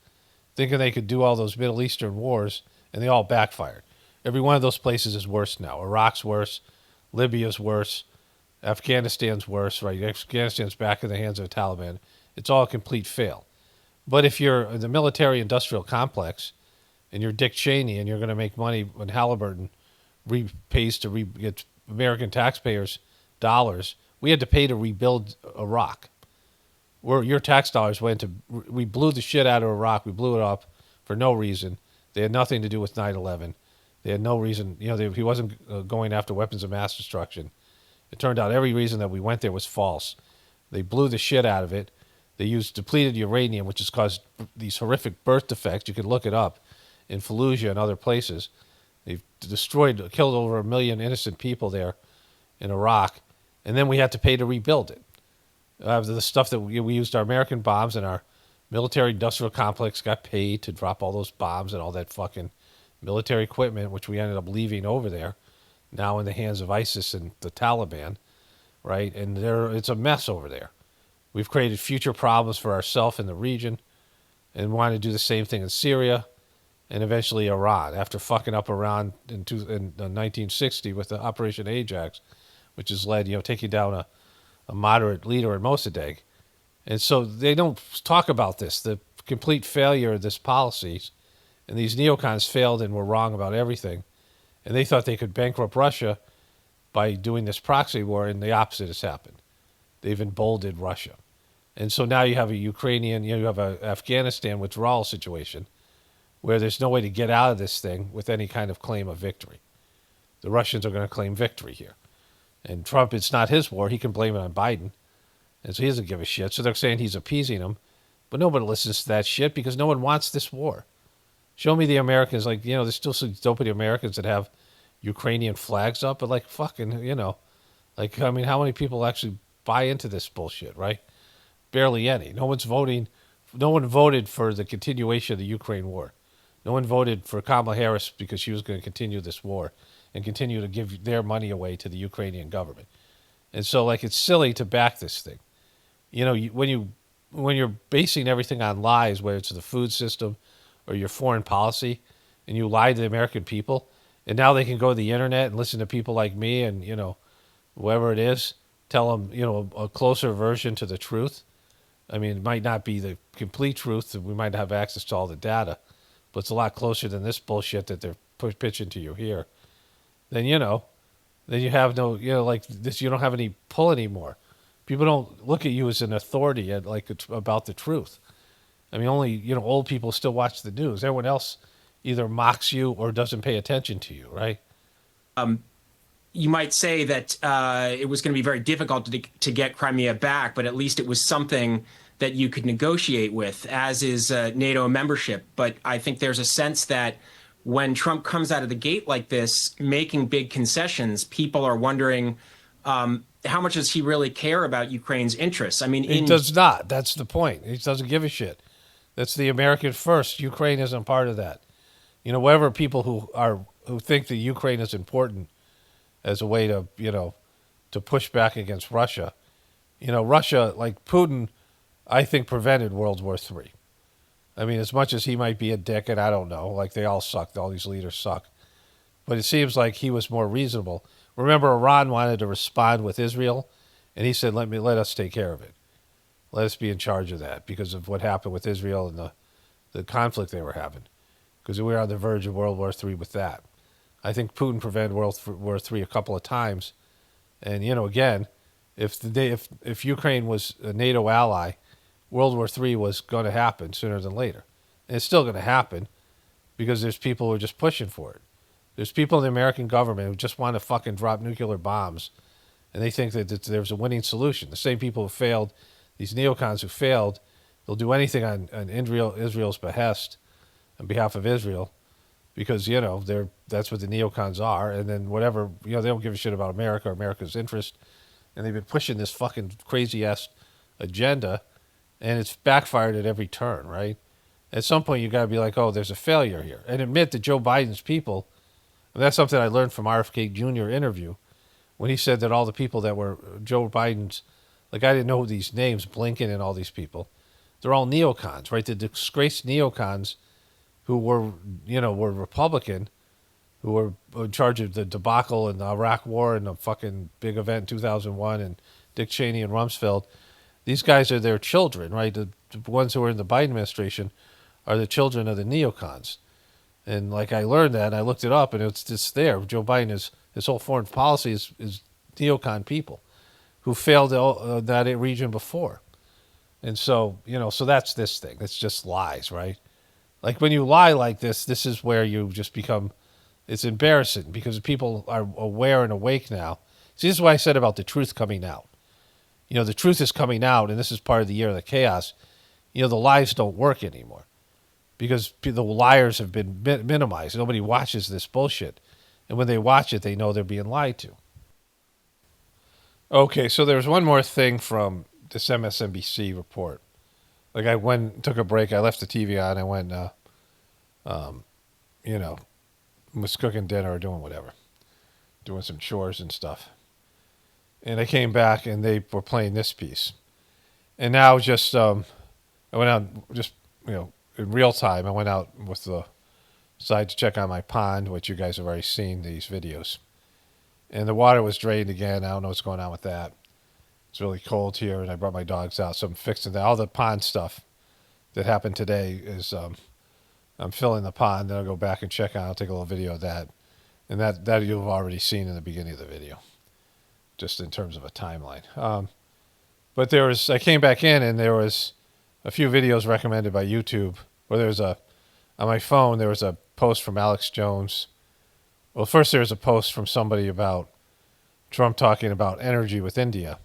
thinking they could do all those Middle Eastern wars, and they all backfired. Every one of those places is worse now. Iraq's worse, Libya's worse, Afghanistan's worse, right? Afghanistan's back in the hands of the Taliban. It's all a complete fail. But if you're in the military-industrial complex and you're Dick Cheney and you're going to make money when Halliburton pays to get American taxpayers dollars, we had to pay to rebuild Iraq. Where your tax dollars went to, we blew the shit out of Iraq. We blew it up for no reason. They had nothing to do with 9/11. They had no reason. He wasn't going after weapons of mass destruction. It turned out every reason that we went there was false. They blew the shit out of it. They used depleted uranium, which has caused these horrific birth defects. You can look it up in Fallujah and other places. They've killed over 1 million innocent people there in Iraq. And then we had to pay to rebuild it. The stuff that we used, our American bombs and our military-industrial complex got paid to drop all those bombs and all that fucking military equipment, which we ended up leaving over there, now in the hands of ISIS and the Taliban, right? And it's a mess over there. We've created future problems for ourselves in the region and want to do the same thing in Syria and eventually Iran, after fucking up Iran in 1960 with the Operation Ajax, which has led, taking down a moderate leader in Mossadegh. And so they don't talk about this, the complete failure of this policies. And these neocons failed and were wrong about everything. And they thought they could bankrupt Russia by doing this proxy war, and the opposite has happened. They've emboldened Russia. And so now you have a Ukrainian, you have a Afghanistan withdrawal situation where there's no way to get out of this thing with any kind of claim of victory. The Russians are going to claim victory here. And Trump, it's not his war. He can blame it on Biden. And so he doesn't give a shit. So they're saying he's appeasing them. But nobody listens to that shit because no one wants this war. Show me the Americans, there's still some dopey Americans that have Ukrainian flags up, but fucking, how many people actually buy into this bullshit, right? Barely any. No one voted for the continuation of the Ukraine war. No one voted for Kamala Harris because she was going to continue this war and continue to give their money away to the Ukrainian government. And so, it's silly to back this thing. When you're basing everything on lies, whether it's the food system or your foreign policy, and you lie to the American people, and now they can go to the internet and listen to people like me and, whoever it is, tell them, a closer version to the truth. I mean, it might not be the complete truth, and we might have access to all the data, but it's a lot closer than this bullshit that they're pitching to you here. Then, then you have no, like this, you don't have any pull anymore. People don't look at you as an authority about the truth. I mean, only, old people still watch the news. Everyone else either mocks you or doesn't pay attention to you, right? You might say that it was going to be very difficult to get Crimea back, but at least it was something that you could negotiate with, as is NATO membership. But I think there's a sense that when Trump comes out of the gate like this, making big concessions, people are wondering, how much does he really care about Ukraine's interests? I mean, he does not. That's the point. He doesn't give a shit. That's the American first. Ukraine isn't part of that. Whatever people who think that Ukraine is important as a way to, to push back against Russia. Russia, like Putin, I think prevented World War III. I mean, as much as he might be a dick, and I don't know, like they all suck, all these leaders suck. But it seems like he was more reasonable. Remember, Iran wanted to respond with Israel, and he said, let us take care of it. Let us be in charge of that because of what happened with Israel and the conflict they were having. Because we were on the verge of World War III with that. I think Putin prevented World War III a couple of times. And, again, if Ukraine was a NATO ally, World War III was going to happen sooner than later. And it's still going to happen because there's people who are just pushing for it. There's people in the American government who just want to fucking drop nuclear bombs. And they think that there's a winning solution. The same people who failed, these neocons who failed, they'll do anything on Israel's behest, on behalf of Israel, because, that's what the neocons are. And then whatever, they don't give a shit about America or America's interest. And they've been pushing this fucking crazy-ass agenda, and it's backfired at every turn, right? At some point, you got to be like, oh, there's a failure here. And admit that Joe Biden's people, and that's something I learned from RFK Jr. interview, when he said that all the people that were Joe Biden's, like I didn't know these names, Blinken and all these people, they're all neocons, right? The disgraced neocons who were Republican, who were in charge of the debacle in the Iraq War and the fucking big event in 2001 and Dick Cheney and Rumsfeld. These guys are their children, right? The ones who are in the Biden administration are the children of the neocons. And like I learned that, and I looked it up, and it's just there. Joe Biden, his whole foreign policy is neocon people who failed that region before. And so, so that's this thing. It's just lies, right? Like when you lie like this is where you just become, it's embarrassing because people are aware and awake now. See, this is what I said about the truth coming out. The truth is coming out, and this is part of the year of the chaos. The lies don't work anymore because the liars have been minimized. Nobody watches this bullshit. And when they watch it, they know they're being lied to. Okay, so there's one more thing from this MSNBC report. Like I took a break. I left the TV on. I went, was cooking dinner or doing whatever, doing some chores and stuff. And I came back and they were playing this piece. And now just, I went out just, in real time. I went out with the side to check on my pond, which you guys have already seen these videos. And the water was drained again. I don't know what's going on with that. It's really cold here, and I brought my dogs out, so I'm fixing that. All the pond stuff that happened today is I'm filling the pond, then I'll go back and check on it. I'll take a little video of that. And that you've already seen in the beginning of the video, just in terms of a timeline. But I came back in, and there was a few videos recommended by YouTube, where on my phone, there was a post from Alex Jones. Well, first there was a post from somebody about Trump talking about energy with India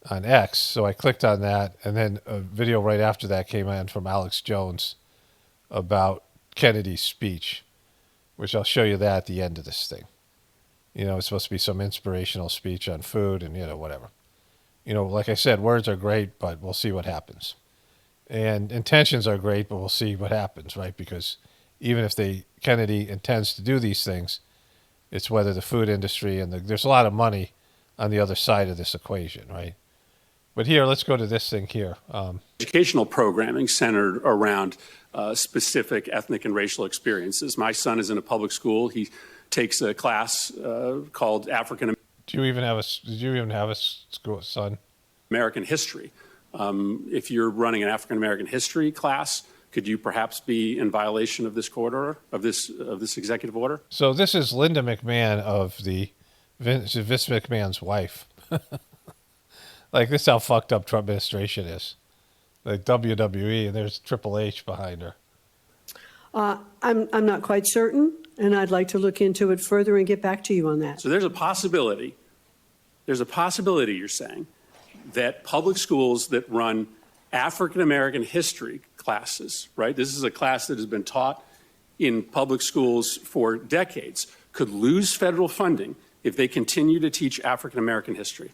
on X. So I clicked on that, and then a video right after that came in from Alex Jones about Kennedy's speech, which I'll show you that at the end of this thing. It's supposed to be some inspirational speech on food and, whatever. Like I said, words are great, but we'll see what happens. And intentions are great, but we'll see what happens, right? Because even if Kennedy intends to do these things, it's whether the food industry and there's a lot of money on the other side of this equation, right? But here, let's go to this thing here. Educational programming centered around specific ethnic and racial experiences. My son is in a public school. He takes a class called African. Did you even have a school son? American history. If you're running an African American history class, could you perhaps be in violation of this court order, of this executive order? So this is Linda McMahon of the Vince McMahon's wife. Like, this is how fucked up Trump administration is. Like WWE, and there's Triple H behind her. I'm not quite certain, and I'd like to look into it further and get back to you on that. So there's a possibility, you're saying, that public schools that run African American history classes, right? This is a class that has been taught in public schools for decades, could lose federal funding if they continue to teach African American history.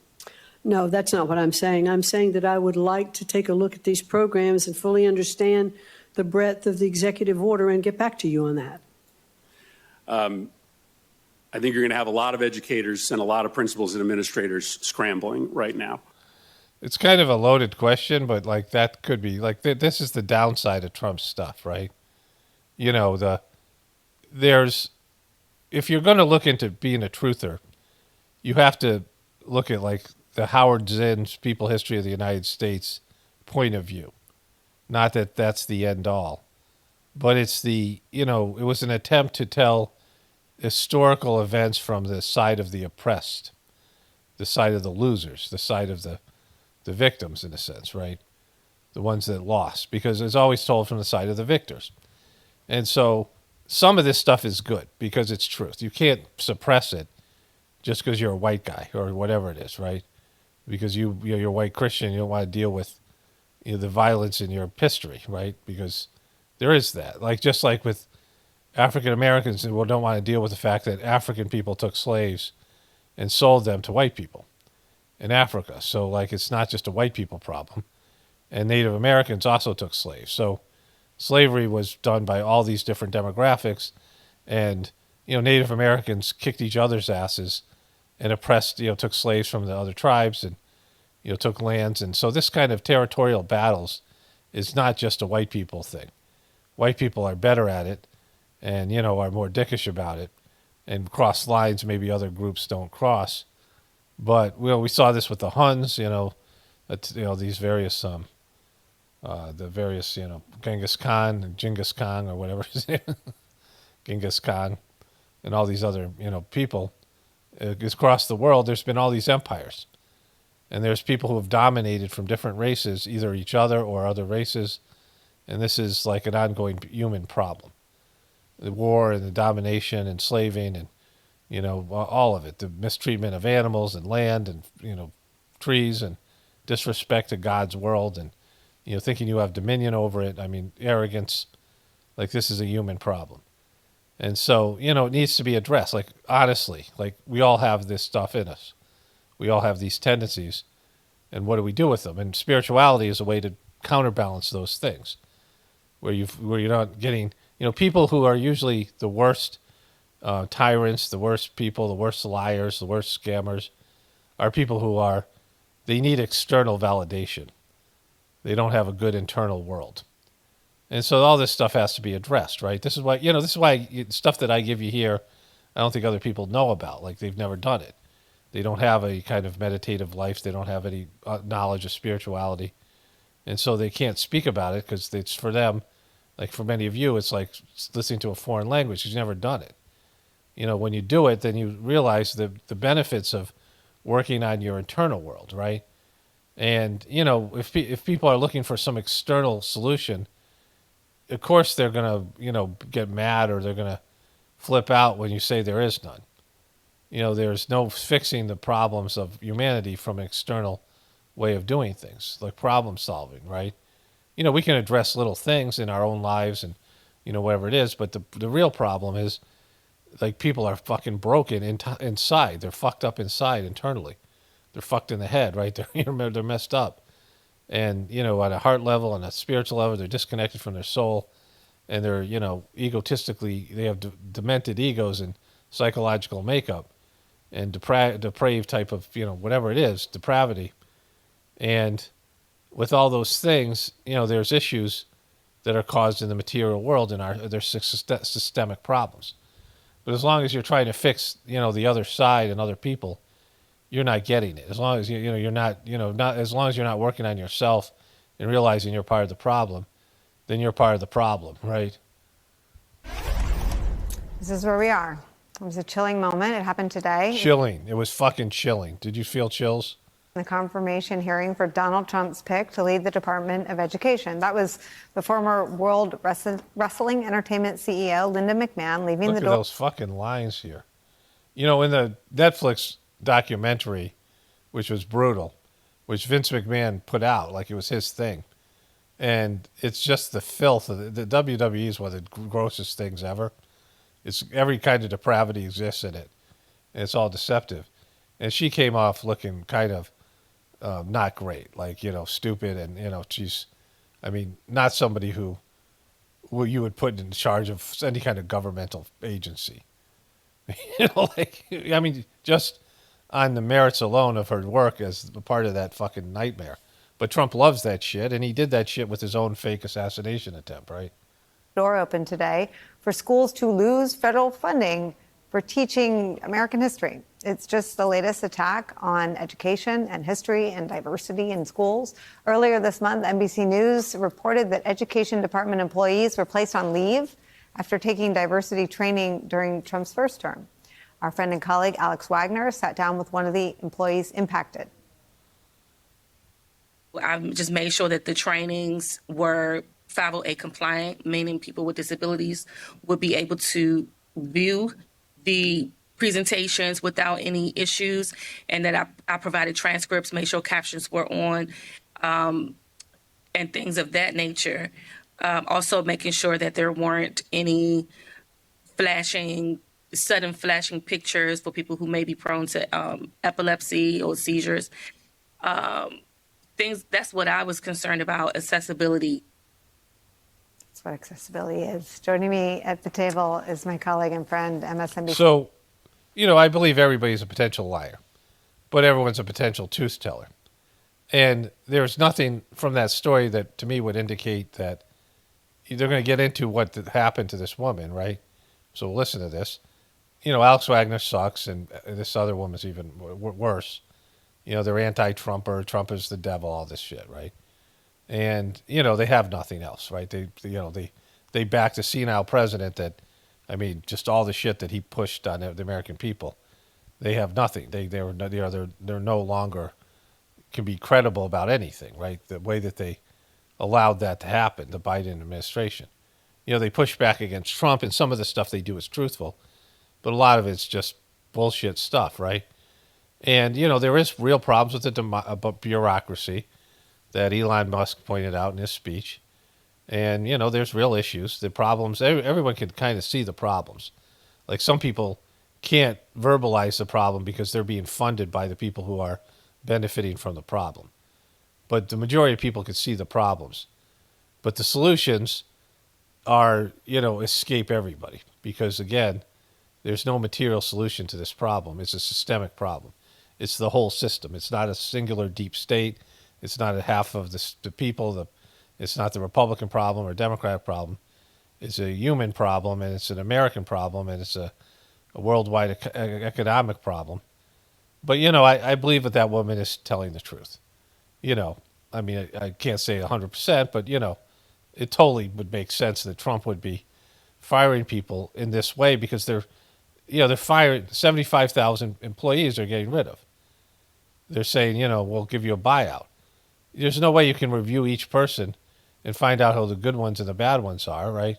No, that's not what I'm saying. I'm saying that I would like to take a look at these programs and fully understand the breadth of the executive order and get back to you on that. I think you're going to have a lot of educators and a lot of principals and administrators scrambling right now. It's kind of a loaded question, but like that could be like this is the downside of Trump's stuff, right? You know, if you're going to look into being a truther, you have to look at like the Howard Zinn's People History of the United States point of view. Not that that's the end all, but it's it was an attempt to tell historical events from the side of the oppressed, the side of the losers, the side of the victims, in a sense, right? The ones that lost, because it's always told from the side of the victors. And so some of this stuff is good because it's truth. You can't suppress it just because you're a white guy or whatever it is, right? Because you're a white Christian, you don't want to deal with the violence in your history, right? Because there is that. Like, just like with African Americans, who don't want to deal with the fact that African people took slaves and sold them to white people in Africa. So, like, it's not just a white people problem. And Native Americans also took slaves. So slavery was done by all these different demographics. And, Native Americans kicked each other's asses and oppressed, took slaves from the other tribes and, took lands. And so this kind of territorial battles is not just a white people thing. White people are better at it and, are more dickish about it and cross lines maybe other groups don't cross. But, we saw this with the Huns, these various, Genghis Khan and Genghis Khan or whatever his name is, Genghis Khan and all these other, people. Across the world, there's been all these empires. And there's people who have dominated from different races, either each other or other races. And this is like an ongoing human problem. The war and the domination and enslaving and, all of it. The mistreatment of animals and land and, trees and disrespect to God's world and, thinking you have dominion over it. I mean, arrogance. Like, this is a human problem. And so, it needs to be addressed. Like, honestly, like, we all have this stuff in us. We all have these tendencies. And what do we do with them? And spirituality is a way to counterbalance those things. Where you're not getting, people who are usually the worst tyrants, the worst people, the worst liars, the worst scammers, are people who they need external validation. They don't have a good internal world. And so all this stuff has to be addressed, right? This is why stuff that I give you here, I don't think other people know about. Like, they've never done it. They don't have a kind of meditative life. They don't have any knowledge of spirituality. And so they can't speak about it because it's for them, like for many of you, it's like listening to a foreign language because you've never done it. When you do it, then you realize the benefits of working on your internal world, right? And, if people are looking for some external solution, of course they're going to, get mad or they're going to flip out when you say there is none. There's no fixing the problems of humanity from an external way of doing things, like problem solving, right? We can address little things in our own lives and, whatever it is, but the real problem is, like, people are fucking broken inside. They're fucked up inside internally. They're fucked in the head, right? They're messed up. And, at a heart level and a spiritual level, they're disconnected from their soul. And they're, egotistically, they have demented egos and psychological makeup and depraved type of, whatever it is, depravity. And with all those things, there's issues that are caused in the material world and there's systemic problems. But as long as you're trying to fix, the other side and other people, you're not getting it. As long as you're not as long as you're not working on yourself and realizing you're part of the problem, then you're part of the problem, right? This is where we are. It was a chilling moment. It happened today. Chilling. It was fucking chilling. Did you feel chills? The confirmation hearing for Donald Trump's pick to lead the Department of Education. That was the former World Wrestling Entertainment CEO, Linda McMahon, leaving Look the at door. those fucking lines here. In the Netflix documentary, which was brutal, which Vince McMahon put out like it was his thing, and it's just the filth of the WWE is one of the grossest things ever. It's every kind of depravity exists in it, and it's all deceptive. And she came off looking kind of not great, like stupid, and she's, not somebody who you would put in charge of any kind of governmental agency. Just on the merits alone of her work as a part of that fucking nightmare. But Trump loves that shit, and he did that shit with his own fake assassination attempt, right? Door open today for schools to lose federal funding for teaching American history. It's just the latest attack on education and history and diversity in schools. Earlier this month, NBC News reported that Education Department employees were placed on leave after taking diversity training during Trump's first term. Our friend and colleague Alex Wagner sat down with one of the employees impacted. I just made sure that the trainings were 508 compliant, meaning people with disabilities would be able to view the presentations without any issues, and that I provided transcripts, made sure captions were on, and things of that nature. Also making sure that there weren't any sudden flashing pictures for people who may be prone to epilepsy or seizures. That's what I was concerned about, accessibility. That's what accessibility is. Joining me at the table is my colleague and friend, MSNBC. So, I believe everybody's a potential liar, but everyone's a potential truth teller. And there's nothing from that story that to me would indicate that they're going to get into what happened to this woman, right? So listen to this. Alex Wagner sucks, and this other woman's even worse. They're anti-Trumper, Trump is the devil, all this shit, right? And, they have nothing else, right? They backed a senile president that, just all the shit that he pushed on the American people. They have nothing. They're no longer can be credible about anything, right? The way that they allowed that to happen, the Biden administration. They push back against Trump, and some of the stuff they do is truthful, but a lot of it's just bullshit stuff, right? And, there is real problems with the bureaucracy that Elon Musk pointed out in his speech. And, there's real issues. The problems, everyone can kind of see the problems. Like some people can't verbalize the problem because they're being funded by the people who are benefiting from the problem. But the majority of people can see the problems. But the solutions are, escape everybody. Because, again, there's no material solution to this problem. It's a systemic problem. It's the whole system. It's not a singular deep state. It's not a half of the people. It's not the Republican problem or Democratic problem. It's a human problem, and it's an American problem, and it's a worldwide economic problem. But, I believe that woman is telling the truth. I can't say 100%, but, it totally would make sense that Trump would be firing people in this way because they're firing 75,000 employees they're getting rid of. They're saying, we'll give you a buyout. There's no way you can review each person and find out who the good ones and the bad ones are, right?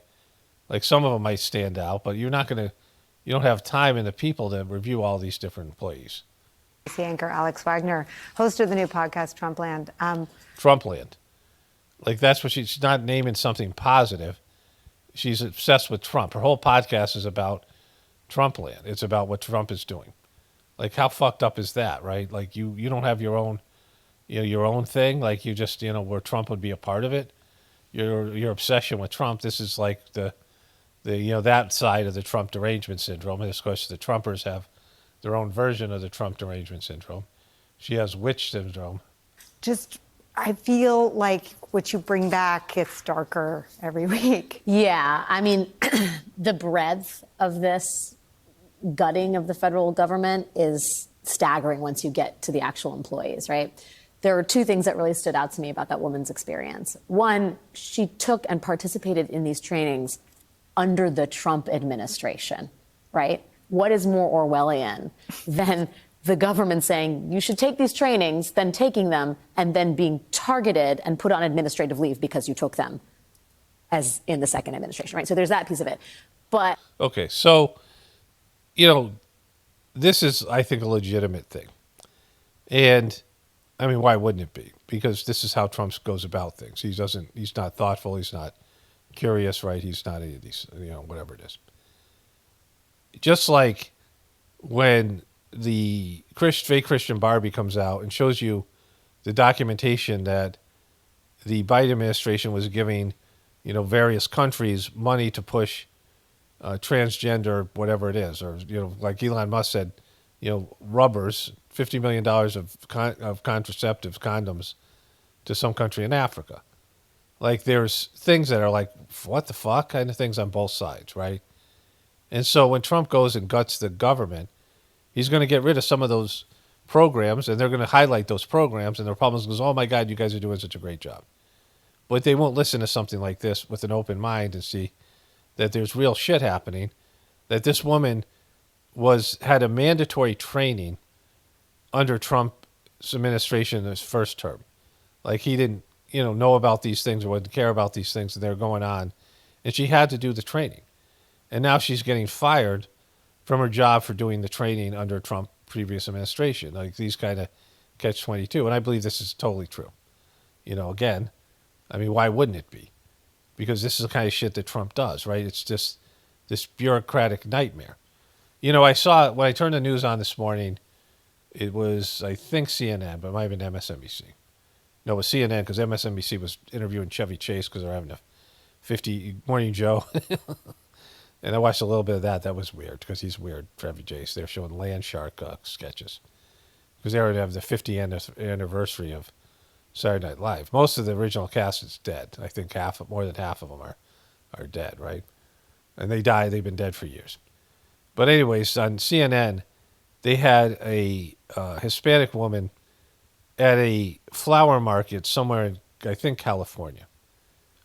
Like some of them might stand out, but you don't have time and the people to review all these different employees. Anchor Alex Wagner, host of the new podcast, Trumpland. Trumpland. Like that's what she's not naming something positive. She's obsessed with Trump. Her whole podcast is about Trumpland. It's about what Trump is doing. Like how fucked up is that, right? Like you don't have your own, your own thing. Like you just, where Trump would be a part of it. Your obsession with Trump. This is like the that side of the Trump derangement syndrome. And of course, the Trumpers have their own version of the Trump derangement syndrome. She has witch syndrome. I feel like what you bring back gets darker every week. Yeah, the breadth of this gutting of the federal government is staggering once you get to the actual employees, right? There were two things that really stood out to me about that woman's experience. One, she took and participated in these trainings under the Trump administration, right? What is more Orwellian than the government saying you should take these trainings, then taking them, and then being targeted and put on administrative leave because you took them, as in the second administration, right? So there's that piece of it. But okay, so, you know, this is, I think, a legitimate thing. And, I mean, why wouldn't it be? Because this is how Trump goes about things. He's not thoughtful, he's not curious, right? He's not any of these, whatever it is. Just like when the fake Christian Barbie comes out and shows you the documentation that the Biden administration was giving, various countries money to push transgender, whatever it is, or, like Elon Musk said, rubbers, $50 million of contraceptives, condoms to some country in Africa. Like, there's things that are like, what the fuck kind of things on both sides, right? And so when Trump goes and guts the government, he's going to get rid of some of those programs, and they're going to highlight those programs, and the Republicans goes, oh my God, you guys are doing such a great job. But they won't listen to something like this with an open mind and see that there's real shit happening, that this woman had a mandatory training under Trump's administration in his first term. Like, he didn't, know about these things or wouldn't care about these things, and they're going on. And she had to do the training. And now she's getting fired from her job for doing the training under Trump previous administration. Like, these kind of catch-22. And I believe this is totally true. Again, I mean, why wouldn't it be? Because this is the kind of shit that Trump does, right? It's just this bureaucratic nightmare. I saw, when I turned the news on this morning, it was, I think, CNN, but it might have been MSNBC. No, it was CNN, because MSNBC was interviewing Chevy Chase because they're having a 50 Morning Joe. And I watched a little bit of that. That was weird, because he's weird, Chevy Chase. They're showing Land Shark sketches. Because they already have the 50th anniversary of Saturday Night Live. Most of the original cast is dead. I think more than half of them are dead, right? And they died. They've been dead for years. But anyways, on CNN, they had a Hispanic woman at a flower market somewhere in, I think, California.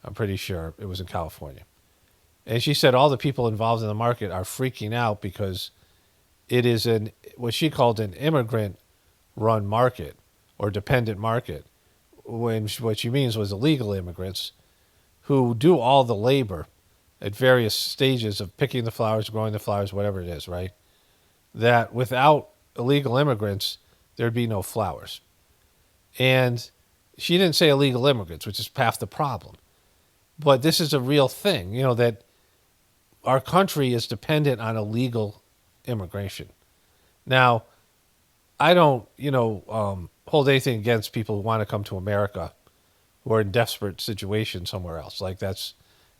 I'm pretty sure it was in California. And she said all the people involved in the market are freaking out because it is what she called an immigrant-run market or dependent market, when what she means was illegal immigrants who do all the labor at various stages of picking the flowers, growing the flowers, whatever it is, right? That without illegal immigrants, there'd be no flowers. And she didn't say illegal immigrants, which is half the problem. But this is a real thing, that our country is dependent on illegal immigration. Now, I don't, hold anything against people who want to come to America who are in desperate situations somewhere else. Like, that's,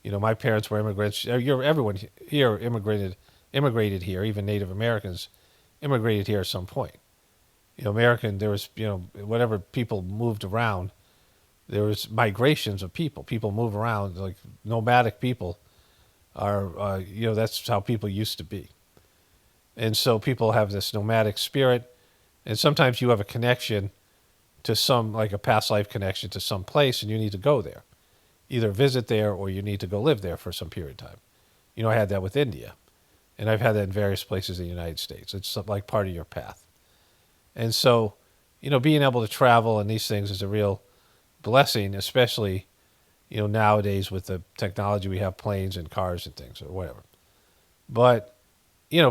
my parents were immigrants. Everyone here immigrated here, even Native Americans immigrated here at some point. There was, whatever people moved around, there was migrations of people. People move around, like nomadic people are, that's how people used to be. And so people have this nomadic spirit, and sometimes you have a connection to like a past life connection to some place, and you need to go there. Either visit there or you need to go live there for some period of time. I had that with India, and I've had that in various places in the United States. It's like part of your path. And so, being able to travel and these things is a real blessing, especially, nowadays with the technology we have, planes and cars and things or whatever. But,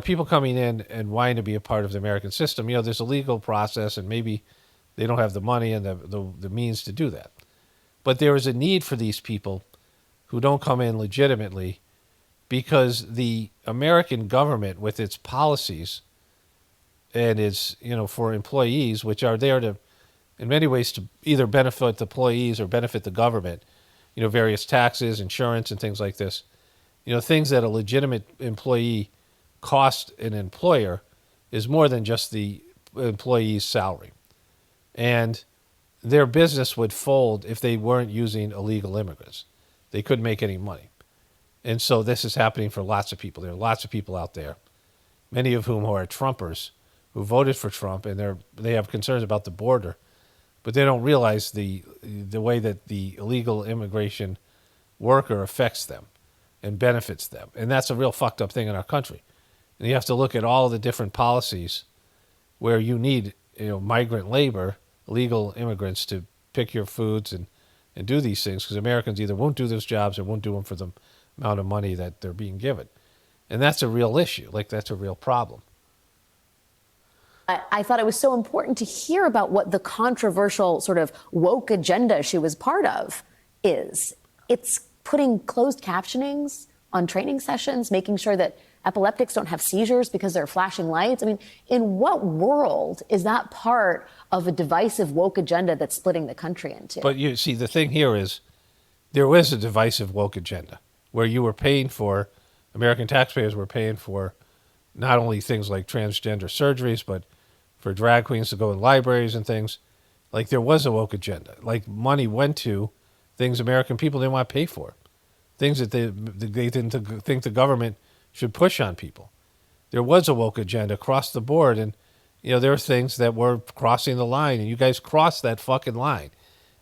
people coming in and wanting to be a part of the American system, there's a legal process, and maybe they don't have the money and the means to do that. But there is a need for these people who don't come in legitimately, because the American government, with its policies and its, for employees, which are there to, in many ways, to either benefit the employees or benefit the government, various taxes, insurance, and things like this, things that a legitimate employee cost an employer is more than just the employee's salary. And their business would fold if they weren't using illegal immigrants. They couldn't make any money. And so this is happening for lots of people. There are lots of people out there, many of whom are Trumpers, who voted for Trump, and they have concerns about the border, but they don't realize the way that the illegal immigration worker affects them and benefits them. And that's a real fucked up thing in our country. And you have to look at all the different policies where you need, migrant labor, illegal immigrants to pick your foods and do these things, because Americans either won't do those jobs or won't do them for the amount of money that they're being given. And that's a real issue. Like, that's a real problem. I thought it was so important to hear about what the controversial sort of woke agenda she was part of is. It's putting closed captionings on training sessions, making sure that epileptics don't have seizures because they're flashing lights. I mean, in what world is that part of a divisive woke agenda that's splitting the country into? But you see, the thing here is there was a divisive woke agenda where you were paying for, American taxpayers were paying for not only things like transgender surgeries, but for drag queens to go in libraries and things. Like, there was a woke agenda. Like, money went to things American people didn't want to pay for, things that they didn't think the government should push on people. There was a woke agenda across the board, and there are things that were crossing the line, and you guys crossed that fucking line.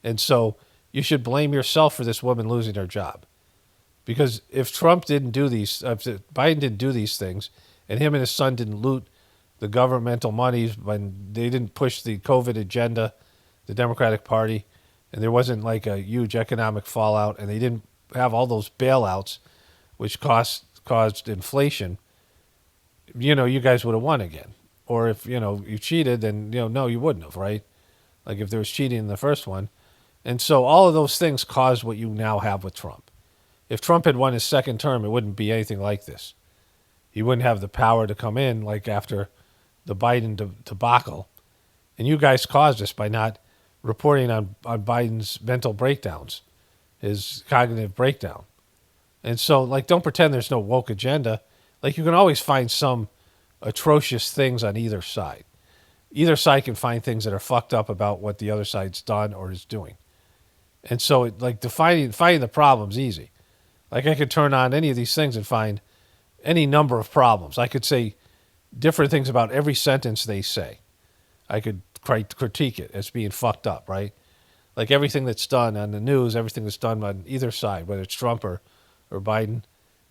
And so you should blame yourself for this woman losing her job. Because if Trump didn't do these, if Biden didn't do these things, and him and his son didn't loot the governmental monies when they didn't push the COVID agenda, the Democratic Party, and there wasn't like a huge economic fallout, and they didn't have all those bailouts, which caused inflation, you guys would have won again. Or if, you cheated, then, no, you wouldn't have, right? Like, if there was cheating in the first one. And so all of those things caused what you now have with Trump. If Trump had won his second term, it wouldn't be anything like this. He wouldn't have the power to come in like after the Biden debacle. And you guys caused this by not reporting on Biden's mental breakdowns, his cognitive breakdown. And so, like, don't pretend there's no woke agenda. Like, you can always find some atrocious things on either side. Either side can find things that are fucked up about what the other side's done or is doing. And so, finding the problem's easy. Like, I could turn on any of these things and find any number of problems. I could say different things about every sentence they say. I could critique it as being fucked up, right? Like, everything that's done on the news, everything that's done on either side, whether it's Trump or Biden,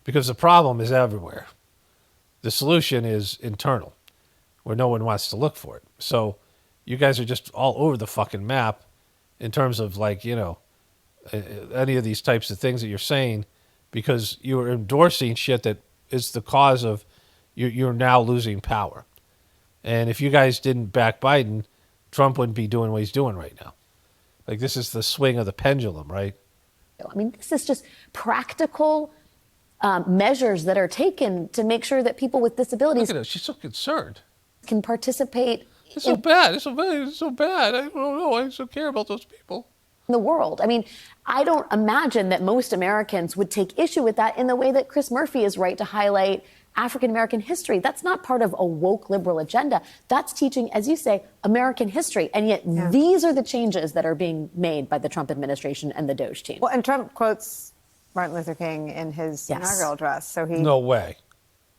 because the problem is everywhere. The solution is internal, where no one wants to look for it. So you guys are just all over the fucking map in terms of, like, any of these types of things that you're saying, because you're endorsing shit that is the cause of you're now losing power. And if you guys didn't back Biden, Trump wouldn't be doing what he's doing right now. Like, this is the swing of the pendulum, right? I mean, this is just practical measures that are taken to make sure that people with disabilities. Look at her. She's so concerned. Can participate. It's so bad. It's so bad. It's so bad. I don't know. I so care about those people. In the world. I mean, I don't imagine that most Americans would take issue with that in the way that Chris Murphy is right to highlight African American history. That's not part of a woke liberal agenda. That's teaching, as you say, American history. And yet these are the changes that are being made by the Trump administration and the Doge team. Well, and Trump quotes Martin Luther King in his inaugural address. So he. No way.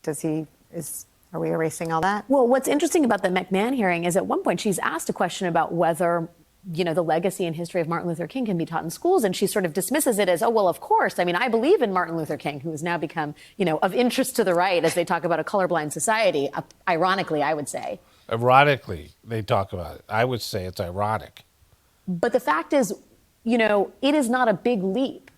Are we erasing all that? Well, what's interesting about the McMahon hearing is at one point she's asked a question about whether the legacy and history of Martin Luther King can be taught in schools. And she sort of dismisses it as, oh, well, of course. I mean, I believe in Martin Luther King, who has now become, of interest to the right as they talk about a colorblind society. Ironically, I would say. Ironically, they talk about it. I would say it's ironic. But the fact is, it is not a big leap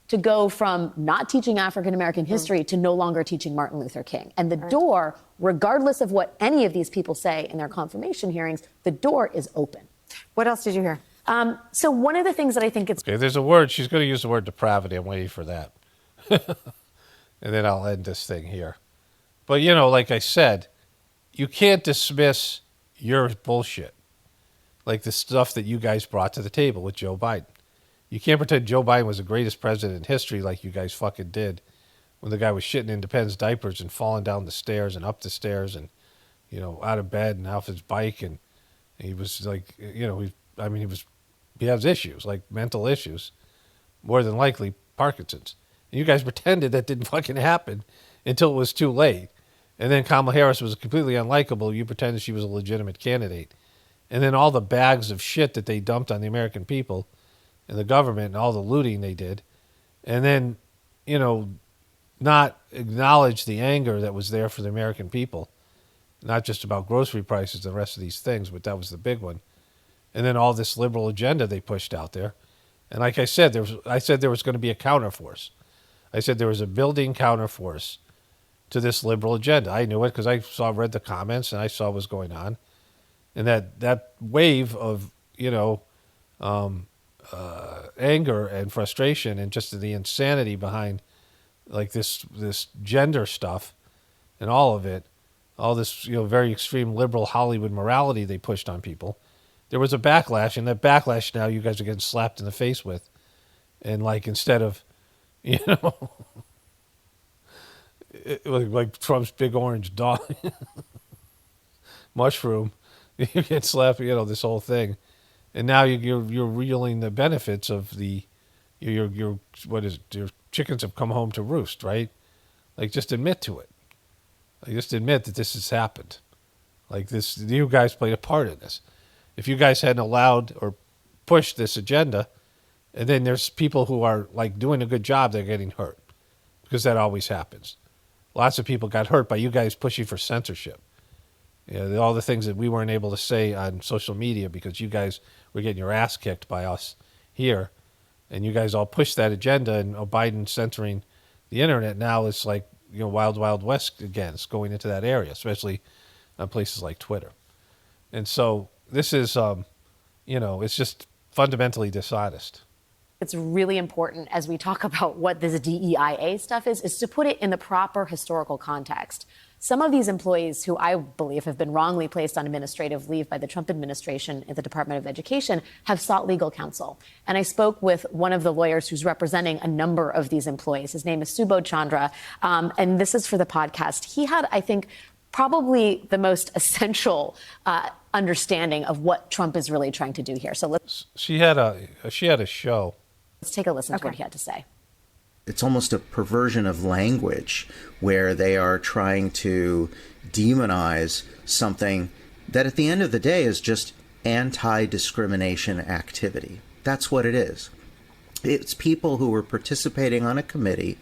to go from not teaching African American history to no longer teaching Martin Luther King. And the door, regardless of what any of these people say in their confirmation hearings, the door is open. What else did you hear? So one of the things that I think it's... Okay, there's a word. She's going to use the word depravity. I'm waiting for that. And then I'll end this thing here. But, like I said, you can't dismiss your bullshit. Like the stuff that you guys brought to the table with Joe Biden. You can't pretend Joe Biden was the greatest president in history like you guys fucking did when the guy was shitting in Depend's diapers and falling down the stairs and up the stairs and, out of bed and off his bike. And he was like, he has issues, like mental issues, more than likely Parkinson's. And you guys pretended that didn't fucking happen until it was too late. And then Kamala Harris was completely unlikable. You pretended she was a legitimate candidate. And then all the bags of shit that they dumped on the American people and the government and all the looting they did. And then, not acknowledge the anger that was there for the American people. Not just about grocery prices, the rest of these things, but that was the big one. And then all this liberal agenda they pushed out there. And like I said, there was going to be a counterforce. I said there was a building counterforce to this liberal agenda. I knew it because I read the comments and I saw what was going on. And that wave of, anger and frustration and just the insanity behind like this gender stuff and all of it, all this, very extreme liberal Hollywood morality they pushed on people. There was a backlash, and that backlash now you guys are getting slapped in the face with. And like instead of, like Trump's big orange dog mushroom, you get slapped, this whole thing. And now you're reeling the benefits of your what is it? Your chickens have come home to roost, right? Like just admit to it. Like just admit that this has happened. Like this, you guys played a part in this. If you guys hadn't allowed or pushed this agenda, and then there's people who are like doing a good job, they're getting hurt because that always happens. Lots of people got hurt by you guys pushing for censorship. All the things that we weren't able to say on social media because you guys were getting your ass kicked by us here, and you guys all pushed that agenda, and Biden censoring the internet now is like wild, wild west again. It's going into that area, especially on places like Twitter. And so this is, it's just fundamentally dishonest. It's really important as we talk about what this DEIA stuff is to put it in the proper historical context. Some of these employees who I believe have been wrongly placed on administrative leave by the Trump administration at the Department of Education have sought legal counsel. And I spoke with one of the lawyers who's representing a number of these employees. His name is Subodh Chandra, and this is for the podcast. He had, I think, probably the most essential understanding of what Trump is really trying to do here. So she had a show. Let's take a listen to what he had to say. It's almost a perversion of language where they are trying to demonize something that at the end of the day is just anti-discrimination activity. That's what it is. It's people who are participating on a committee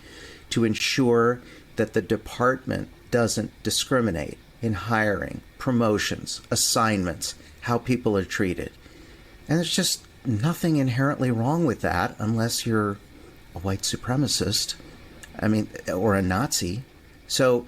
to ensure that the department doesn't discriminate in hiring, promotions, assignments, how people are treated. And there's just nothing inherently wrong with that unless you're a white supremacist, or a Nazi. So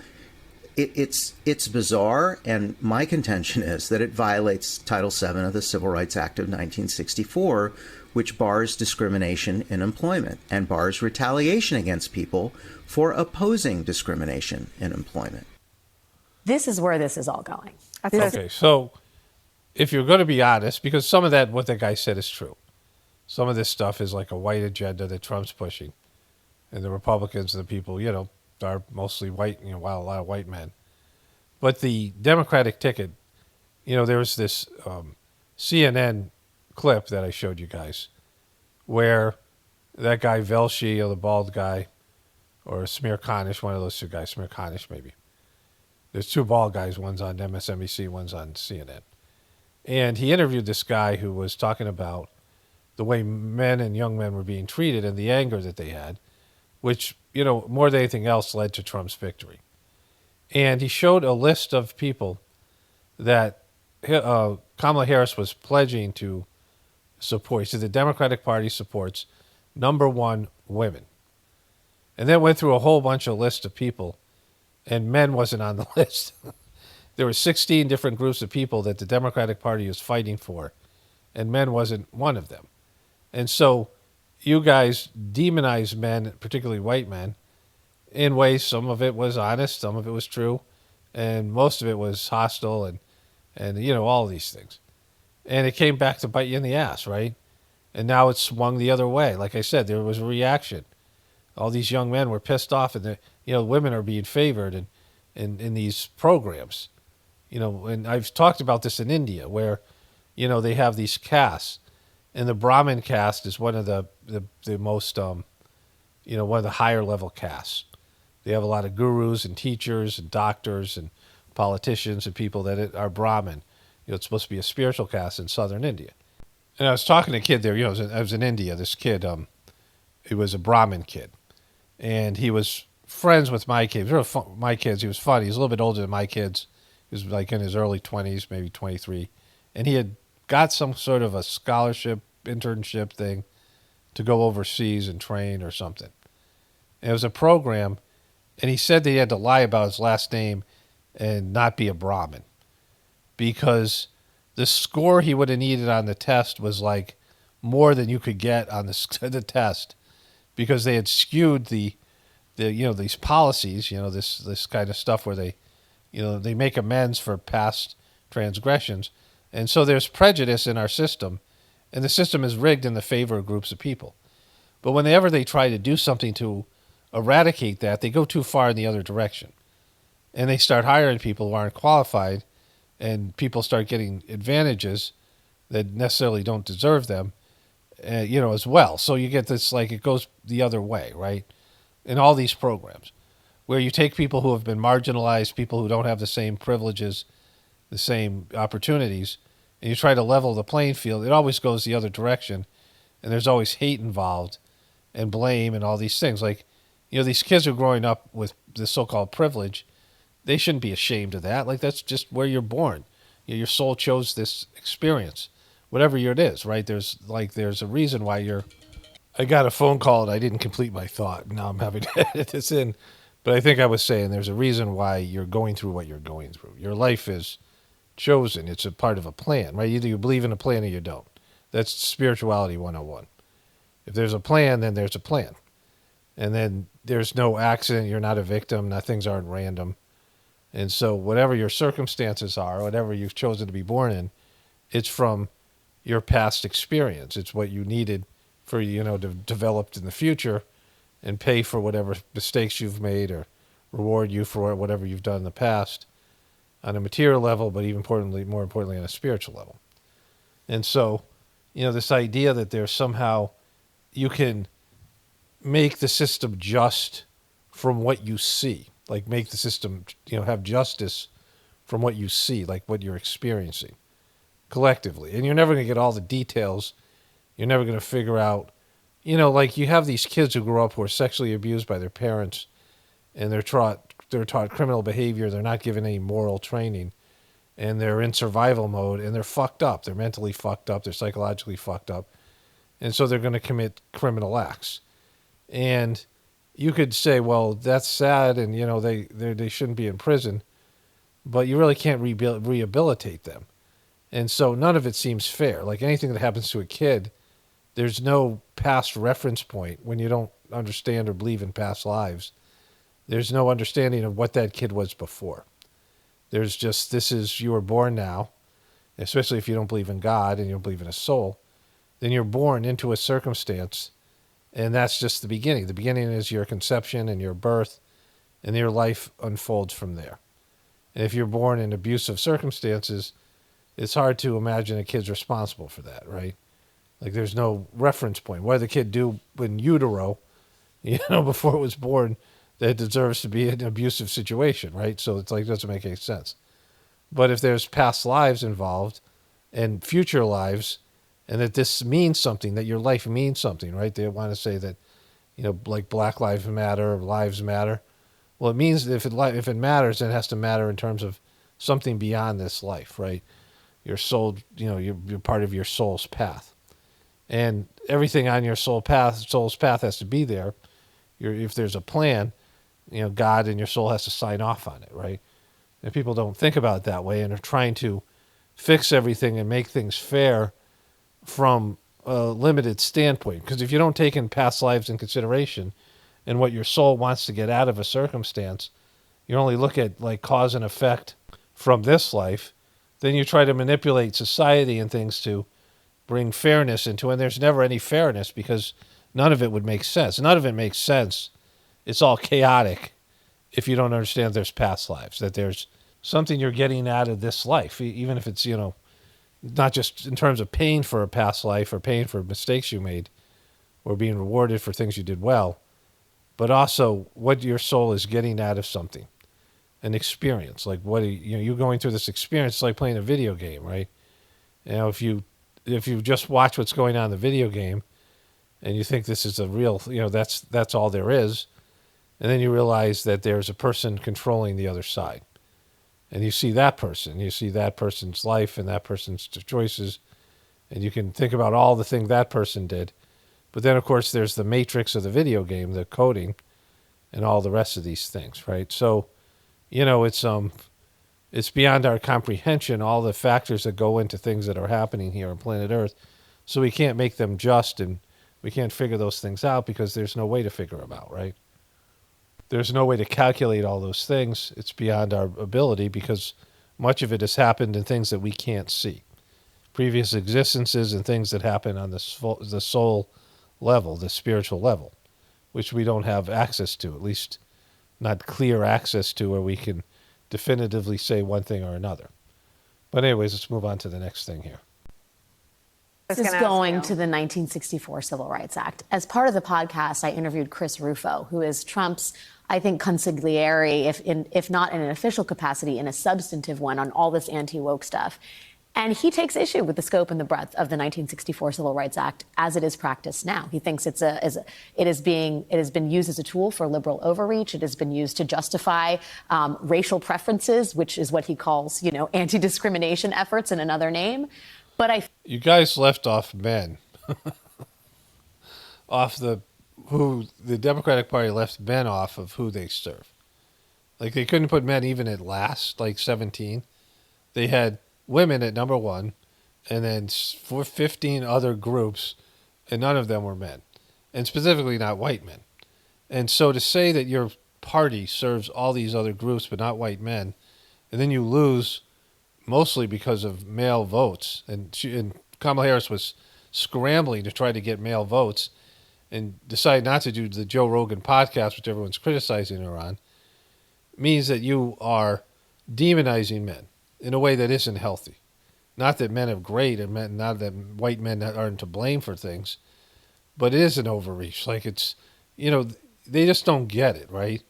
it's bizarre, and my contention is that it violates Title VII of the Civil Rights Act of 1964, which bars discrimination in employment and bars retaliation against people for opposing discrimination in employment. This is where this is all going. Okay, so if you're going to be honest, because some of that, what that guy said is true. Some of this stuff is like a white agenda that Trump's pushing. And the Republicans and the people, are mostly white, a lot of white men. But the Democratic ticket, there was this CNN clip that I showed you guys where that guy Velshi, the bald guy, or Smear Kanish, one of those two guys, Smear Kanish maybe. There's two bald guys, one's on MSNBC, one's on CNN. And he interviewed this guy who was talking about the way men and young men were being treated and the anger that they had, which, more than anything else led to Trump's victory. And he showed a list of people that Kamala Harris was pledging to support. He said the Democratic Party supports, number one, women. And then went through a whole bunch of lists of people, and men wasn't on the list. There were 16 different groups of people that the Democratic Party is fighting for, and men wasn't one of them. And so you guys demonize men, particularly white men, in ways some of it was honest, some of it was true, and most of it was hostile and all these things. And it came back to bite you in the ass, right? And now it's swung the other way. Like I said, there was a reaction. All these young men were pissed off, and women are being favored in these programs. And I've talked about this in India where, they have these castes. And the Brahmin caste is one of the most, one of the higher level castes. They have a lot of gurus and teachers and doctors and politicians and people that are Brahmin. It's supposed to be a spiritual caste in southern India. And I was talking to a kid there. I was in India. This kid, he was a Brahmin kid, and he was friends with my kids. My kids. He was funny. He was a little bit older than my kids. He was like in his early 20s, maybe 23, and he had got some sort of a scholarship, internship thing to go overseas and train or something. And it was a program, and he said that he had to lie about his last name and not be a Brahmin because the score he would have needed on the test was like more than you could get on the test because they had skewed the these policies, this kind of stuff where they make amends for past transgressions. And so there's prejudice in our system, and the system is rigged in the favor of groups of people. But whenever they try to do something to eradicate that, they go too far in the other direction. And they start hiring people who aren't qualified, and people start getting advantages that necessarily don't deserve them, as well. So you get this, like, it goes the other way, right? In all these programs, where you take people who have been marginalized, people who don't have the same privileges, the same opportunities, and you try to level the playing field, it always goes the other direction, and there's always hate involved and blame and all these things. Like, these kids are growing up with this so-called privilege. They shouldn't be ashamed of that. Like, that's just where you're born. Your soul chose this experience, whatever it is, right? There's a reason why I got a phone call and I didn't complete my thought. Now I'm having to edit this in. But I think I was saying there's a reason why you're going through what you're going through. Your life is chosen. It's a part of a plan, right? Either you believe in a plan or you don't. That's spirituality 101. If there's a plan, then there's a plan. And then there's no accident. You're not a victim. Things aren't random. And so whatever your circumstances are, whatever you've chosen to be born in, it's from your past experience. It's what you needed for, to develop in the future and pay for whatever mistakes you've made or reward you for whatever you've done in the past on a material level, but more importantly, on a spiritual level. And so, this idea that there's somehow you can make the system just from what you see, like make the system, have justice from what you see, like what you're experiencing collectively. And you're never going to get all the details. You're never going to figure out, like you have these kids who grow up who are sexually abused by their parents, and they're taught criminal behavior. They're not given any moral training, and they're in survival mode, and they're fucked up. They're mentally fucked up. They're psychologically fucked up. And so they're going to commit criminal acts. And you could say, well, that's sad, and they shouldn't be in prison, but you really can't rehabilitate them. And so none of it seems fair. Like anything that happens to a kid, there's no past reference point when you don't understand or believe in past lives. There's no understanding of what that kid was before. There's just, you were born now, especially if you don't believe in God and you don't believe in a soul, then you're born into a circumstance, and that's just the beginning. The beginning is your conception and your birth, and your life unfolds from there. And if you're born in abusive circumstances, it's hard to imagine a kid's responsible for that, right? Like there's no reference point. What did the kid do in utero, before it was born, that deserves to be in an abusive situation, right? So it's like, it doesn't make any sense. But if there's past lives involved and future lives, and that this means something, that your life means something, right? They want to say that, like Black Lives Matter, lives matter. Well, it means that if it matters, then it has to matter in terms of something beyond this life, right? Your soul, you're part of your soul's path. And everything on your soul's path has to be there. If there's a plan, God and your soul has to sign off on it, right? And people don't think about it that way and are trying to fix everything and make things fair from a limited standpoint. Because if you don't take in past lives in consideration and what your soul wants to get out of a circumstance, you only look at like cause and effect from this life, then you try to manipulate society and things to bring fairness into it. And there's never any fairness because none of it would make sense. None of it makes sense. It's all chaotic if you don't understand there's past lives, that there's something you're getting out of this life, even if it's, not just in terms of paying for a past life or paying for mistakes you made or being rewarded for things you did well, but also what your soul is getting out of something, an experience. Like what you're going through this experience, it's like playing a video game, right? If you just watch what's going on in the video game, and you think this is a real, that's all there is, and then you realize that there's a person controlling the other side, and you see that person's life and that person's choices, and you can think about all the things that person did. But then, of course, there's the matrix of the video game, the coding, and all the rest of these things, right? So, it's beyond our comprehension, all the factors that go into things that are happening here on planet Earth. So we can't make them just, and we can't figure those things out because there's no way to figure them out, right? There's no way to calculate all those things. It's beyond our ability because much of it has happened in things that we can't see. Previous existences and things that happen on the soul level, the spiritual level, which we don't have access to, at least not clear access to where we can definitively say one thing or another. But anyways, let's move on to the next thing here. This is going to the 1964 Civil Rights Act. As part of the podcast, I interviewed Chris Rufo, who is Trump's, I think, consigliere, if not in an official capacity, in a substantive one on all this anti-woke stuff. And he takes issue with the scope and the breadth of the 1964 Civil Rights Act as it is practiced now. He thinks it has been used as a tool for liberal overreach. It has been used to justify racial preferences, which is what he calls, anti-discrimination efforts in another name. But you guys left off men, the Democratic Party left men off of who they serve. Like they couldn't put men even at last, like 17. They had women at number 1, and then 15 other groups, and none of them were men, and specifically not white men. And so to say that your party serves all these other groups but not white men, and then you lose mostly because of male votes, and Kamala Harris was scrambling to try to get male votes and decided not to do the Joe Rogan podcast, which everyone's criticizing her on, means that you are demonizing men in a way that isn't healthy. Not that men are great, and not that white men aren't to blame for things, but it is an overreach. Like it's, they just don't get it, right?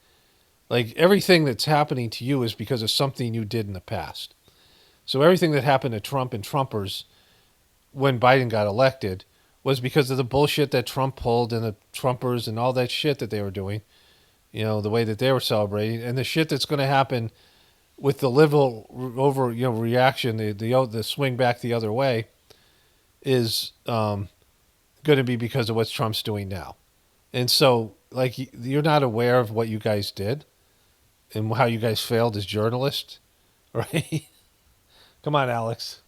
Like everything that's happening to you is because of something you did in the past. So everything that happened to Trump and Trumpers when Biden got elected was because of the bullshit that Trump pulled and the Trumpers and all that shit that they were doing, the way that they were celebrating, and the shit that's going to happen with the liberal reaction, the swing back the other way, is going to be because of what Trump's doing now. And so, like, you're not aware of what you guys did and how you guys failed as journalists, right? Come on, Alex.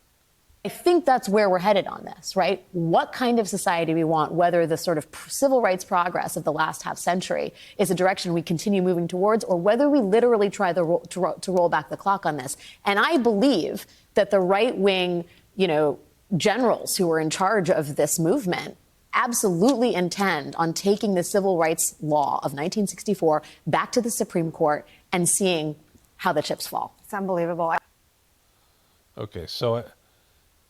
I think that's where we're headed on this, right? What kind of society we want, whether the sort of civil rights progress of the last half century is a direction we continue moving towards, or whether we literally try to roll back the clock on this. And I believe that the right-wing, generals who are in charge of this movement absolutely intend on taking the civil rights law of 1964 back to the Supreme Court and seeing how the chips fall. It's unbelievable. Okay, so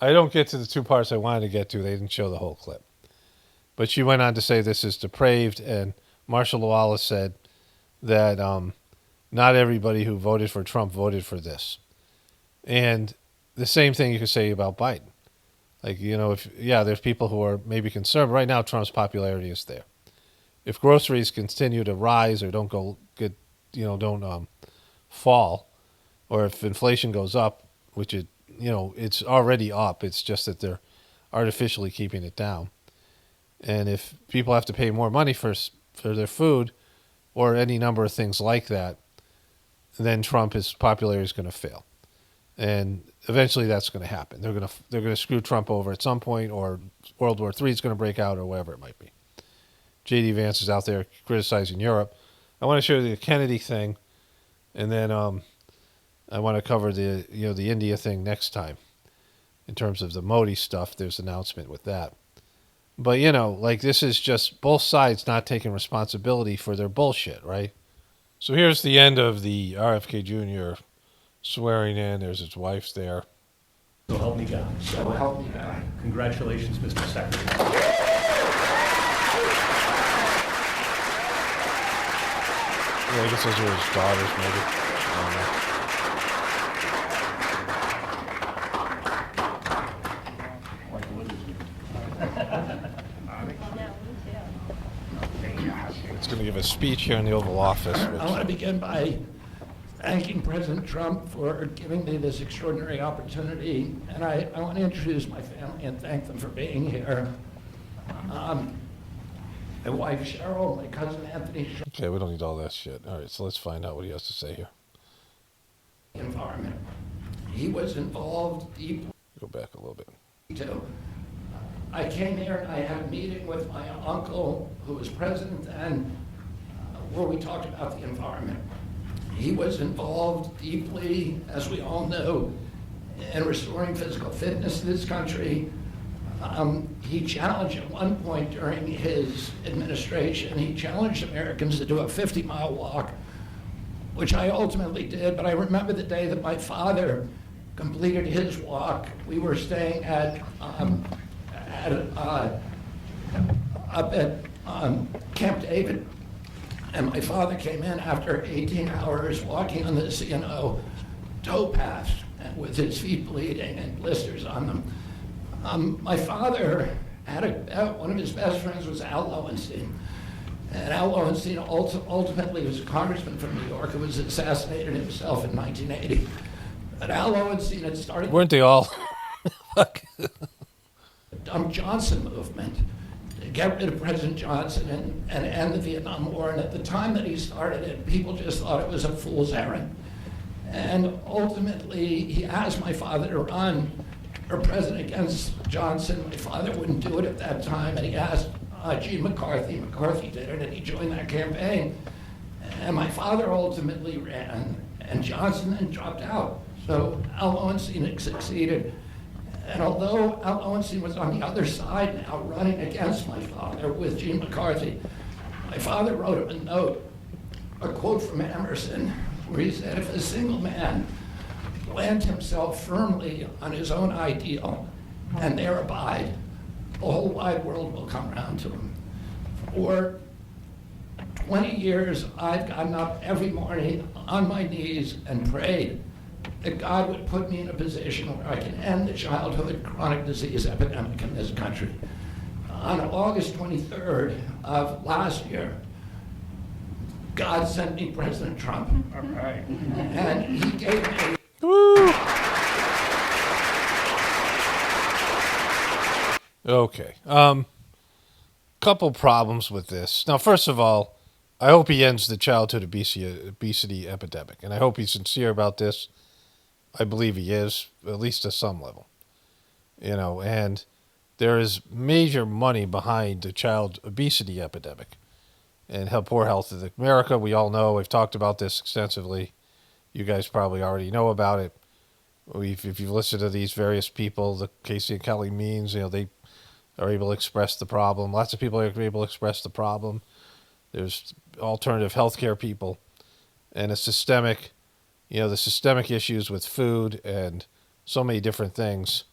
I don't get to the two parts I wanted to get to. They didn't show the whole clip. But she went on to say this is depraved, and Marshall Wallace said that not everybody who voted for Trump voted for this. And the same thing you could say about Biden. Like, there's people who are maybe concerned. Right now, Trump's popularity is there. If groceries continue to rise or don't fall, or if inflation goes up, which it's already up. It's just that they're artificially keeping it down. And if people have to pay more money for their food or any number of things like that, then his popularity is going to fail. And eventually that's going to happen. They're going to screw Trump over at some point, or World War III is going to break out, or whatever it might be. J.D. Vance is out there criticizing Europe. I want to show you the Kennedy thing, and then I want to cover the India thing next time. In terms of the Modi stuff, there's an announcement with that. But, this is just both sides not taking responsibility for their bullshit, right? So here's the end of the RFK Jr. swearing in. There's his wife there. So help me God. So help me God. Congratulations, Mr. Secretary. I guess those are his daughters, maybe. I don't know. It's going to give a speech here in the Oval Office. I want to begin by thanking President Trump for giving me this extraordinary opportunity, and I want to introduce my family and thank them for being here. My wife Cheryl, my cousin Anthony. Okay, we don't need all that shit. All right, so let's find out what he has to say here. Environment. He was involved deeply. Go back a little bit. Too. I came here and I had a meeting with my uncle, who was president then, where we talked about the environment. He was involved deeply, as we all know, in restoring physical fitness in this country. He challenged at one point during his administration, he challenged Americans to do a 50-mile walk, which I ultimately did, but I remember the day that my father completed his walk. We were staying up at Camp David, and my father came in after 18 hours walking on the CNO towpath with his feet bleeding and blisters on them. My father had one of his best friends was Al Lowenstein. And Al Lowenstein ultimately was a congressman from New York who was assassinated himself in 1980. But Al Lowenstein had started... Weren't they all? The Johnson movement to get rid of President Johnson and end the Vietnam War. And at the time that he started it, people just thought it was a fool's errand. And ultimately, he asked my father to run for president against Johnson. My father wouldn't do it at that time, and he asked Gene McCarthy. McCarthy did it, and he joined that campaign. And my father ultimately ran, and Johnson then dropped out. So Al Lowenstein succeeded. And although Al Lowenstein was on the other side now, running against my father with Gene McCarthy, my father wrote him a note, a quote from Emerson, where he said, if a single man plant himself firmly on his own ideal and there abide, the whole wide world will come around to him. For 20 years, I've gotten up every morning on my knees and prayed that God would put me in a position where I can end the childhood chronic disease epidemic in this country. On August 23rd of last year, God sent me President Trump. All right. And he gave me... Woo! Okay. Couple problems with this. Now, first of all, I hope he ends the childhood obesity epidemic, and I hope he's sincere about this. I believe he is, at least to some level. You know, and there is major money behind the child obesity epidemic and poor health of America. We all know, we've talked about this extensively. You guys probably already know about it. If you've listened to these various people, the Casey and Kelly Means, you know, they are able to express the problem. Lots of people are able to express the problem. There's alternative healthcare people, and it's systemic. You know, the systemic issues with food and so many different things.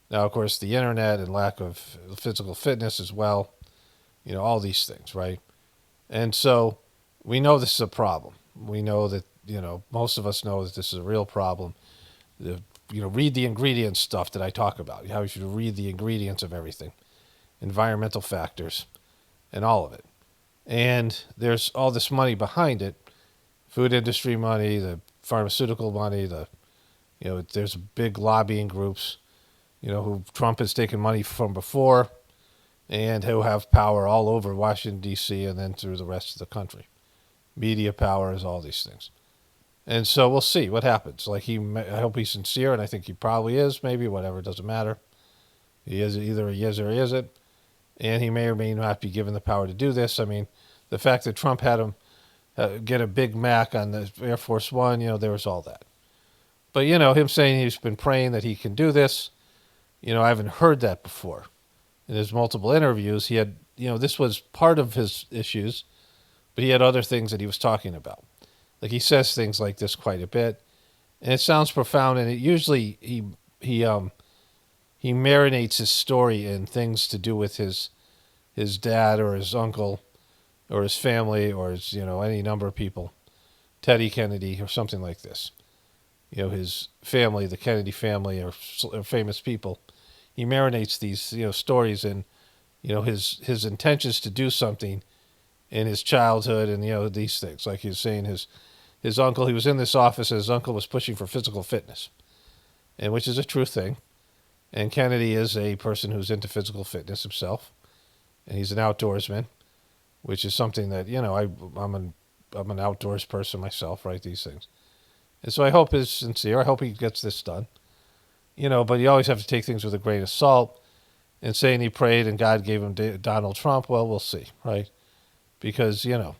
Now, of course, the internet and lack of physical fitness as well. You know, all these things, right? And so we know this is a problem. We know that, you know, most of us know that this is a real problem. Read the ingredients stuff that I talk about, how you should read the ingredients of everything, environmental factors, and all of it. And there's all this money behind it, food industry money, the pharmaceutical money, there's big lobbying groups, you know, who Trump has taken money from before and who have power all over Washington, D.C. and then through the rest of the country. Media power is all these things. And so we'll see what happens. I hope he's sincere, and I think he probably is, maybe, whatever, it doesn't matter. Either he is or he isn't. And he may or may not be given the power to do this. I mean, the fact that Trump had him get a Big Mac on the Air Force One, you know, there was all that. But, you know, him saying he's been praying that he can do this, you know, I haven't heard that before. In his multiple interviews, he had, you know, this was part of his issues, but he had other things that he was talking about. Like, he says things like this quite a bit, and it sounds profound, and it usually he marinates his story in things to do with his dad or his uncle or his family or his, you know, any number of people. Teddy Kennedy or something like this. You know, his family, the Kennedy family, are famous people. He marinates these, stories in, his intentions to do something in his childhood and, these things. Like he was saying, his uncle, he was in this office and his uncle was pushing for physical fitness, and which is a true thing. And Kennedy is a person who's into physical fitness himself, and he's an outdoorsman, which is something that, I'm an outdoors person myself, right? These things. And so I hope is sincere. I hope he gets this done. But you always have to take things with a grain of salt. And saying he prayed and God gave him Donald Trump, well, we'll see, right? Because, like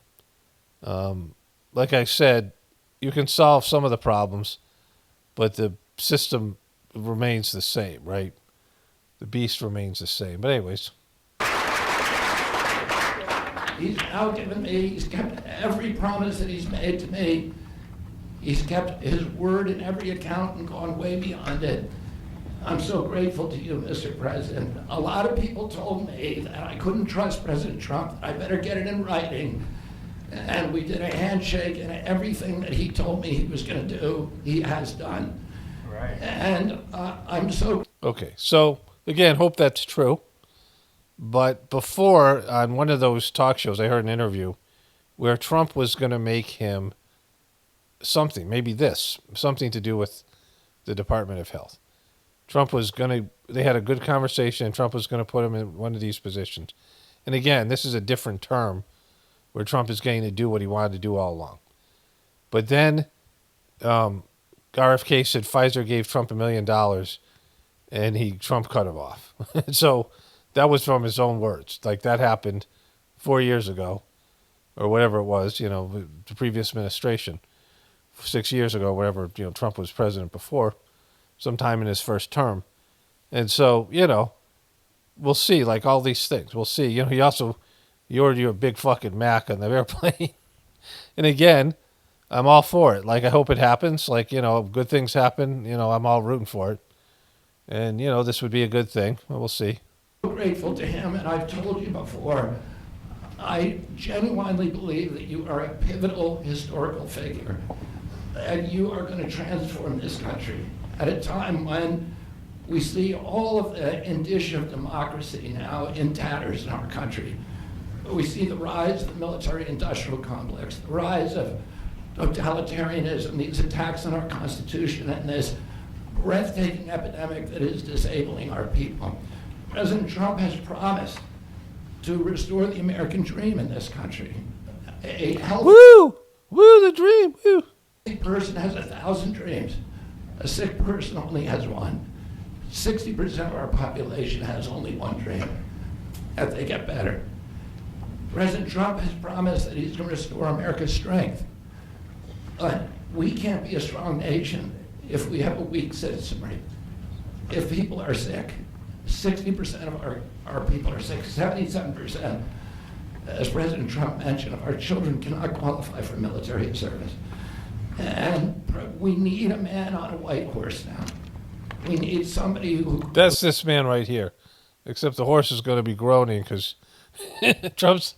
I said, you can solve some of the problems, but the system remains the same, right? The beast remains the same. But anyways. He's now given me, he's kept every promise that he's made to me. He's kept his word in every account and gone way beyond it. I'm so grateful to you, Mr. President. A lot of people told me that I couldn't trust President Trump, that I better get it in writing. And we did a handshake, and everything that he told me he was going to do, he has done. Right. And I'm so... Okay, so again, hope that's true. But before, on one of those talk shows, I heard an interview where Trump was going to make him something, maybe something to do with the Department of Health. Trump was going to, they had a good conversation, and Trump was going to put him in one of these positions. And again, this is a different term where Trump is getting to do what he wanted to do all along. But then RFK said Pfizer gave Trump $1 million, and Trump cut him off. So that was from his own words. Like, that happened 4 years ago, or whatever it was, the previous administration. 6 years ago, whatever, Trump was president before, sometime in his first term. And so, we'll see, like all these things. We'll see. He ordered you a big fucking Mac on the airplane. And again, I'm all for it. Like, I hope it happens. Like, good things happen. I'm all rooting for it. And, this would be a good thing. We'll see. I'm grateful to him, and I've told you before, I genuinely believe that you are a pivotal historical figure. And you are going to transform this country at a time when we see all of the indicia of democracy now in tatters in our country. We see the rise of the military-industrial complex, the rise of totalitarianism, these attacks on our Constitution, and this breathtaking epidemic that is disabling our people. President Trump has promised to restore the American dream in this country. A healthy... Woo! Woo, the dream! Woo! A person has 1,000 dreams. A sick person only has one. 60% of our population has only one dream, that they get better. President Trump has promised that he's going to restore America's strength. But we can't be a strong nation if we have a weak citizenry. If people are sick, 60% of our people are sick, 77%, as President Trump mentioned, our children cannot qualify for military service. And we need a man on a white horse now. We need somebody who... That's this man right here. Except the horse is going to be groaning because Trump's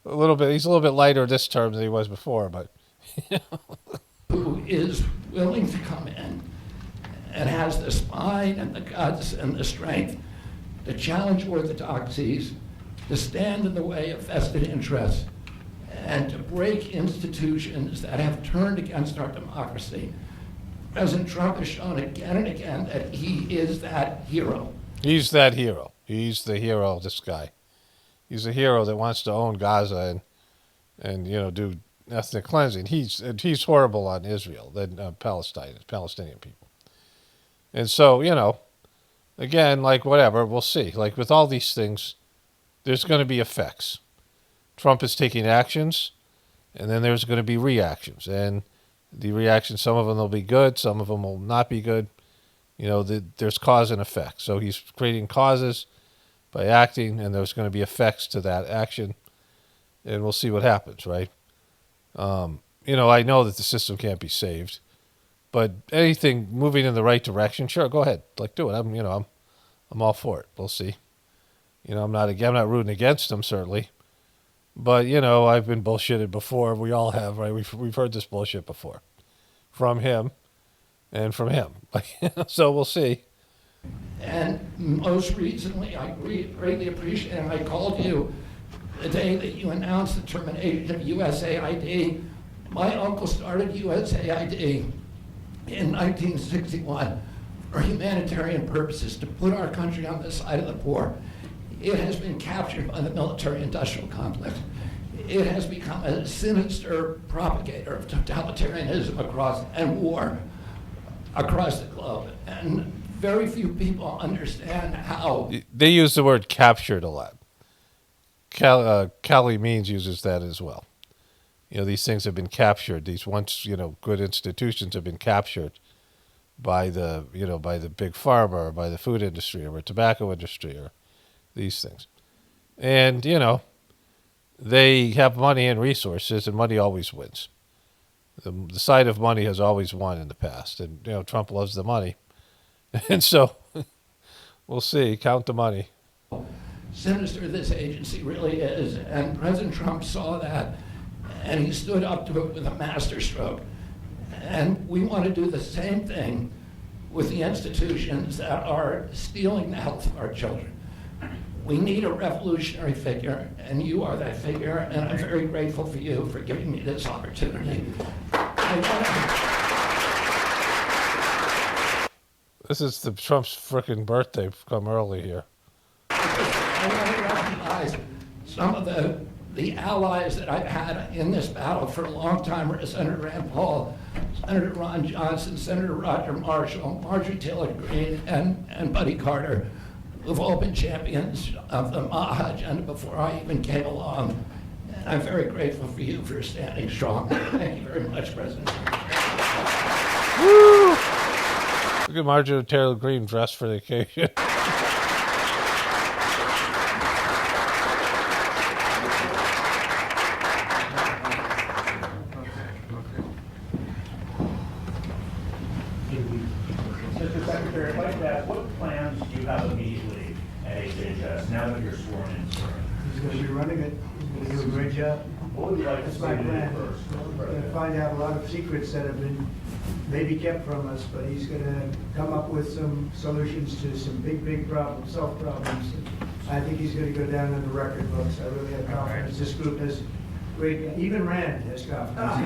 he's a little bit lighter this term than he was before, but... who is willing to come in and has the spine and the guts and the strength to challenge orthodoxies, to stand in the way of vested interests, and to break institutions that have turned against our democracy. President Trump has shown again and again that he is that hero. He's that hero. He's the hero, this guy. He's a hero that wants to own Gaza and do ethnic cleansing. He's horrible on Israel, Palestinian people. And so, again, like whatever, we'll see. Like with all these things, there's going to be effects. Trump is taking actions, and then there's going to be reactions. And the reactions, some of them will be good, some of them will not be good. There's cause and effect. So he's creating causes by acting, and there's going to be effects to that action. And we'll see what happens, right? I know that the system can't be saved, but anything moving in the right direction, sure, go ahead, do it. I'm all for it. We'll see. I'm not rooting against him, certainly, But, you know, I've been bullshitted before. We all have, right? We've heard this bullshit before from him and from him. So we'll see. And most recently, I greatly appreciate, and I called you the day that you announced the termination of USAID. My uncle started USAID in 1961 for humanitarian purposes, to put our country on the side of the poor. It has been captured by the military-industrial complex. It has become a sinister propagator of totalitarianism and war across the globe. And very few people understand how. They use the word captured a lot. Callie Means uses that as well. You know, these things have been captured. These once, you know, good institutions have been captured by the, you know, by the big pharma or by the food industry or the tobacco industry or these things. And, you know, they have money and resources, and money always wins. The side of money has always won in the past. And, you know, Trump loves the money. And so we'll see. Count the money. Sinister this agency really is. And President Trump saw that, and he stood up to it with a masterstroke. And we want to do the same thing with the institutions that are stealing the health of our children. We need a revolutionary figure, and you are that figure, and I'm very grateful for you for giving me this opportunity. This is the Trump's frickin' birthday. Come early here. I want to recognize some of the allies that I've had in this battle for a long time: Senator Rand Paul, Senator Ron Johnson, Senator Roger Marshall, Marjorie Taylor Greene, and Buddy Carter, who've all been champions of the MAHA agenda before I even came along. And I'm very grateful for you for standing strong. Thank you very much, President. Woo! Look at Marjorie Taylor Greene dressed for the occasion. Mr. Secretary, I'd like to ask, what plans do you have immediately at HHS now that you're sworn in, sir? He's going to be running it. He's going to do a great job. What would you like to That's see my him do plan. first? We're going to find out a lot of secrets that have been maybe kept from us, but he's going to come up with some solutions to some big problems, self-problems. I think he's going to go down in the record books. I really have confidence. This group has great, even Rand has confidence.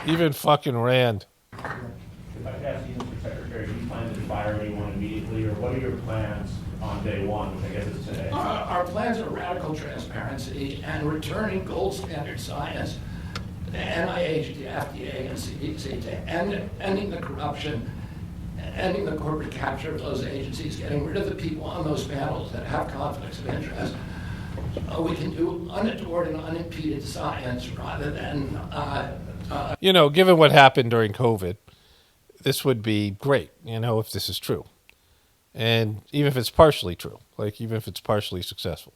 Even fucking Rand. If I could ask you, Mr. Secretary, do you plan to fire anyone immediately, or what are your plans on day one, which I guess is today? Our plans are radical transparency and returning gold standard science, the NIH, the FDA, and CDC, to ending the corruption, ending the corporate capture of those agencies, getting rid of the people on those panels that have conflicts of interest. We can do unadored and unimpeded science rather than you know, given what happened during COVID, this would be great, you know, if this is true. And even if it's partially true, like even if it's partially successful.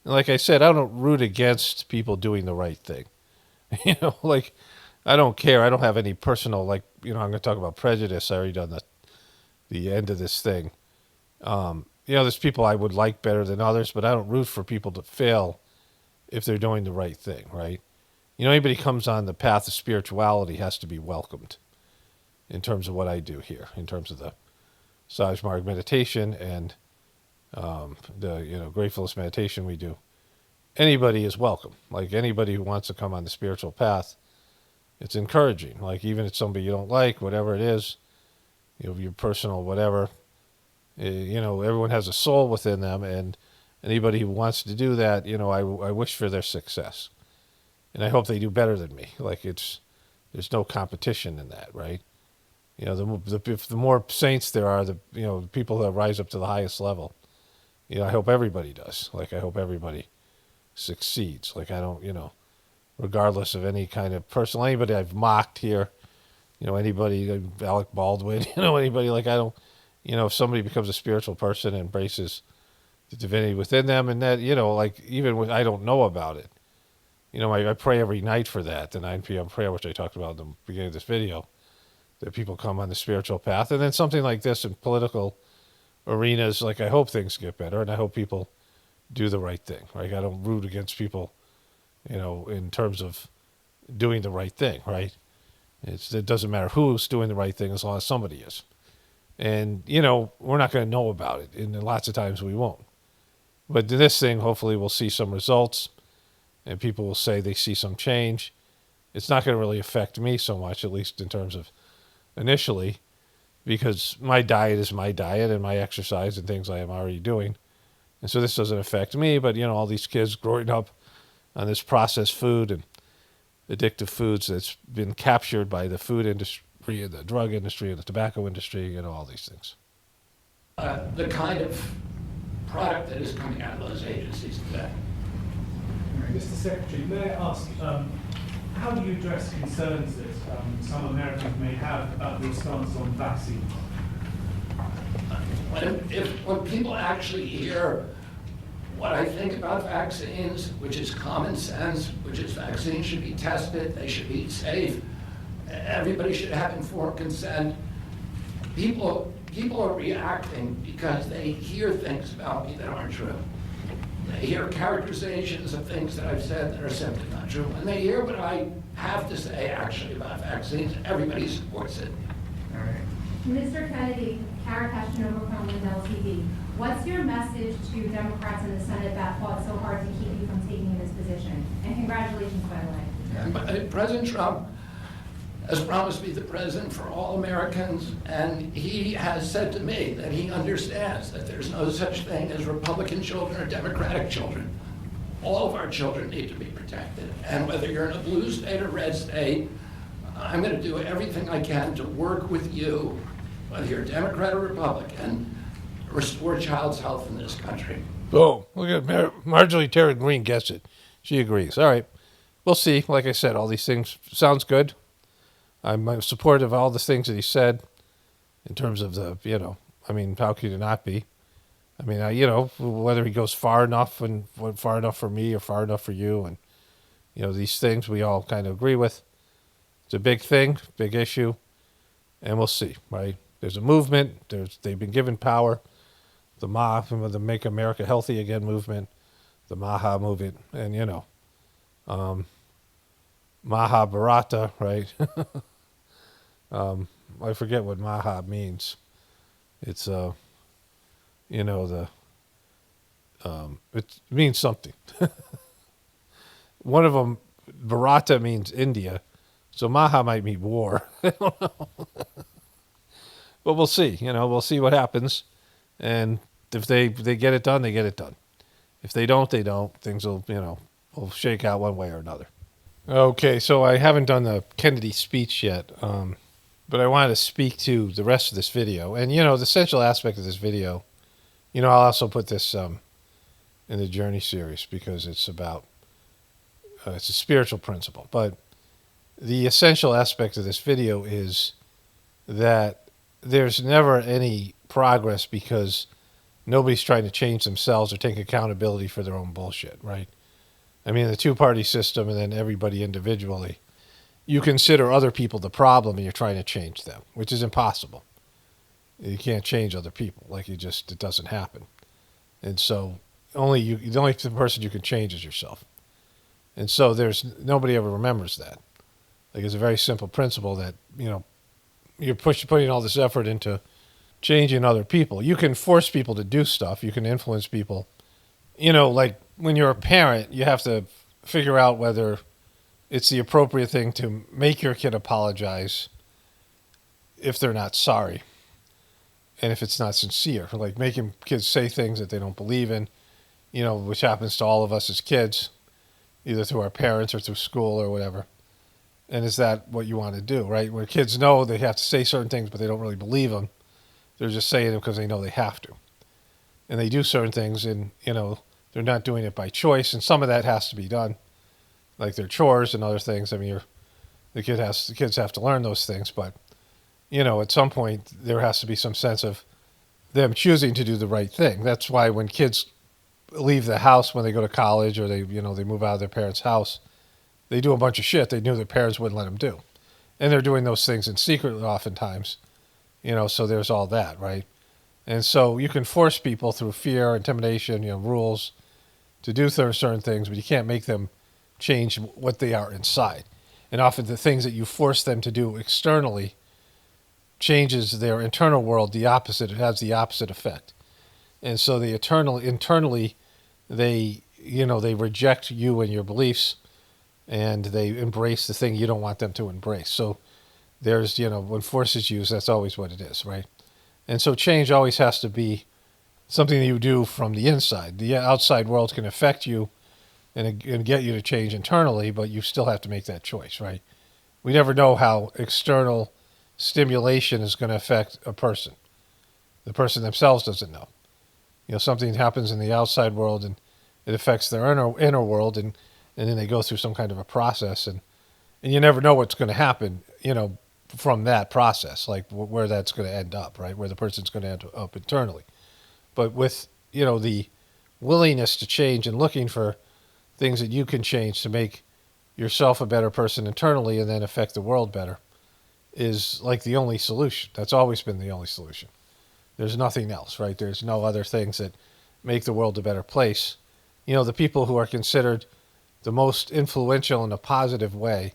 And like I said, I don't root against people doing the right thing. You know, like, I don't care. I don't have any personal, like, you know, I'm going to talk about prejudice. I already done the end of this thing. You know, there's people I would like better than others, but I don't root for people to fail if they're doing the right thing, right? You know, anybody who comes on the path of spirituality has to be welcomed in terms of what I do here, in terms of the Sajmarg meditation and the, you know, gratefulness meditation we do. Anybody is welcome. Like, anybody who wants to come on the spiritual path, it's encouraging. Like, even if it's somebody you don't like, whatever it is, you know, your personal whatever, you know, everyone has a soul within them, and anybody who wants to do that, you know, I wish for their success. And I hope they do better than me. Like, there's no competition in that, right? You know, if the more saints there are, the people that rise up to the highest level. You know, I hope everybody does. Like, I hope everybody succeeds. Like, I don't, you know, regardless of any kind of personal, anybody I've mocked here, you know, anybody, Alec Baldwin, you know, anybody, like, I don't, you know, if somebody becomes a spiritual person and embraces the divinity within them, and that, you know, like, even when I don't know about it, you know, I pray every night for that, the 9 p.m. prayer, which I talked about at the beginning of this video, that people come on the spiritual path. And then something like this in political arenas, like I hope things get better and I hope people do the right thing. Right? I don't root against people, in terms of doing the right thing, right? It doesn't matter who's doing the right thing as long as somebody is. And, we're not going to know about it. And lots of times we won't. But this thing, hopefully we'll see some results and people will say they see some change. It's not going to really affect me so much, at least in terms of initially, because my diet is my diet and my exercise and things I am already doing. And so this doesn't affect me, but, all these kids growing up on this processed food and addictive foods that's been captured by the food industry and the drug industry and the tobacco industry, all these things. The kind of product that is coming out of those agencies today. Mr. Secretary, may I ask, how do you address concerns that some Americans may have about your stance on vaccines? When people actually hear what I think about vaccines, which is common sense, which is vaccines should be tested, they should be safe, everybody should have informed consent, people are reacting because they hear things about me that aren't true. They hear characterizations of things that I've said that are simply not true. And they hear what I have to say actually about vaccines. Everybody supports it. All right. Mr. Kennedy, Kara Kashinova from Lindell TV. What's your message to Democrats in the Senate that fought so hard to keep you from taking this position? And congratulations, by the way. President Trump has promised me the president for all Americans, and he has said to me that he understands that there's no such thing as Republican children or Democratic children. All of our children need to be protected, and whether you're in a blue state or red state, I'm going to do everything I can to work with you, whether you're Democrat or Republican, to restore child's health in this country. Boom. Look at Marjorie Taylor Greene gets it. She agrees. All right. We'll see. Like I said, all these things sounds good. I'm supportive of all the things that he said in terms of the, how could you not be? I mean, whether he goes far enough and far enough for me or far enough for you. And, these things we all kind of agree with. It's a big thing, big issue. And we'll see, right? There's a movement. They've been given power. The the Make America Healthy Again movement, the MAHA movement, and, Mahabharata, right? I forget what Maha means. It's it means something. One of them, Bharata means India, so Maha might mean war. I don't know. But we'll see. We'll see what happens, and if they get it done, they get it done. If they don't, they don't. Things will will shake out one way or another. Okay, so I haven't done the Kennedy speech yet, but I wanted to speak to the rest of this video. And, the essential aspect of this video, I'll also put this in the Journey series because it's about, it's a spiritual principle. But the essential aspect of this video is that there's never any progress because nobody's trying to change themselves or take accountability for their own bullshit, right? I mean, the two-party system and then everybody individually, you consider other people the problem and you're trying to change them, which is impossible. You can't change other people. It doesn't happen. And so the only person you can change is yourself. And so nobody ever remembers that. It's a very simple principle that, you're putting all this effort into changing other people. You can force people to do stuff. You can influence people. When you're a parent, you have to figure out whether it's the appropriate thing to make your kid apologize if they're not sorry and if it's not sincere. Making kids say things that they don't believe in, which happens to all of us as kids, either through our parents or through school or whatever. And is that what you want to do, right? When kids know they have to say certain things, but they don't really believe them, they're just saying them because they know they have to. And they do certain things and, they're not doing it by choice, and some of that has to be done, like their chores and other things. I mean, the kids have to learn those things, but at some point there has to be some sense of them choosing to do the right thing. That's why when kids leave the house when they go to college or they move out of their parents' house, they do a bunch of shit they knew their parents wouldn't let them do, And they're doing those things in secret oftentimes, so there's all that, right? And so you can force people through fear, intimidation, rules to do certain things, but you can't make them change what they are inside. And often the things that you force them to do externally changes their internal world the opposite. It has the opposite effect. And so they internally, they reject you and your beliefs, and they embrace the thing you don't want them to embrace. So there's, when force is used, that's always what it is, right? And so change always has to be something that you do from the inside. The outside world can affect you and get you to change internally, but you still have to make that choice, right? We never know how external stimulation is going to affect a person. The person themselves doesn't know. Something happens in the outside world and it affects their inner world, and then they go through some kind of a process, and you never know what's going to happen, from that process, like where that's going to end up, right? Where the person's going to end up internally. But with, the willingness to change and looking for things that you can change to make yourself a better person internally and then affect the world better is like the only solution. That's always been the only solution. There's nothing else, right? There's no other things that make the world a better place. The people who are considered the most influential in a positive way,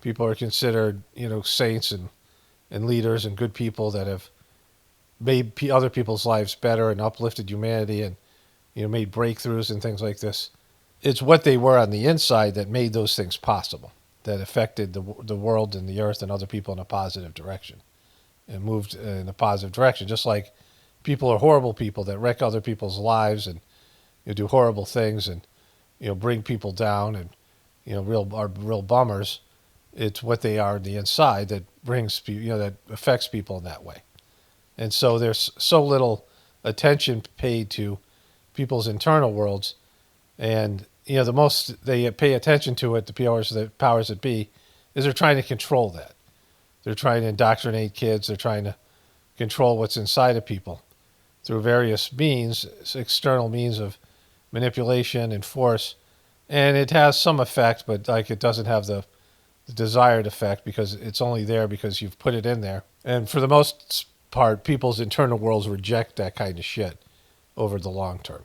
people are considered, saints and leaders and good people that have made other people's lives better and uplifted humanity and, made breakthroughs and things like this. It's what they were on the inside that made those things possible, that affected the world and the earth and other people in a positive direction and moved in a positive direction. Just like people are horrible people that wreck other people's lives and do horrible things and, bring people down and, are real bummers. It's what they are on the inside that brings, that affects people in that way. And so there's so little attention paid to people's internal worlds. And, the most they pay attention to it, the powers that be, is they're trying to control that. They're trying to indoctrinate kids. They're trying to control what's inside of people through various means, external means of manipulation and force. And it has some effect, but it doesn't have the desired effect because it's only there because you've put it in there. And for the most part, people's internal worlds reject that kind of shit over the long term.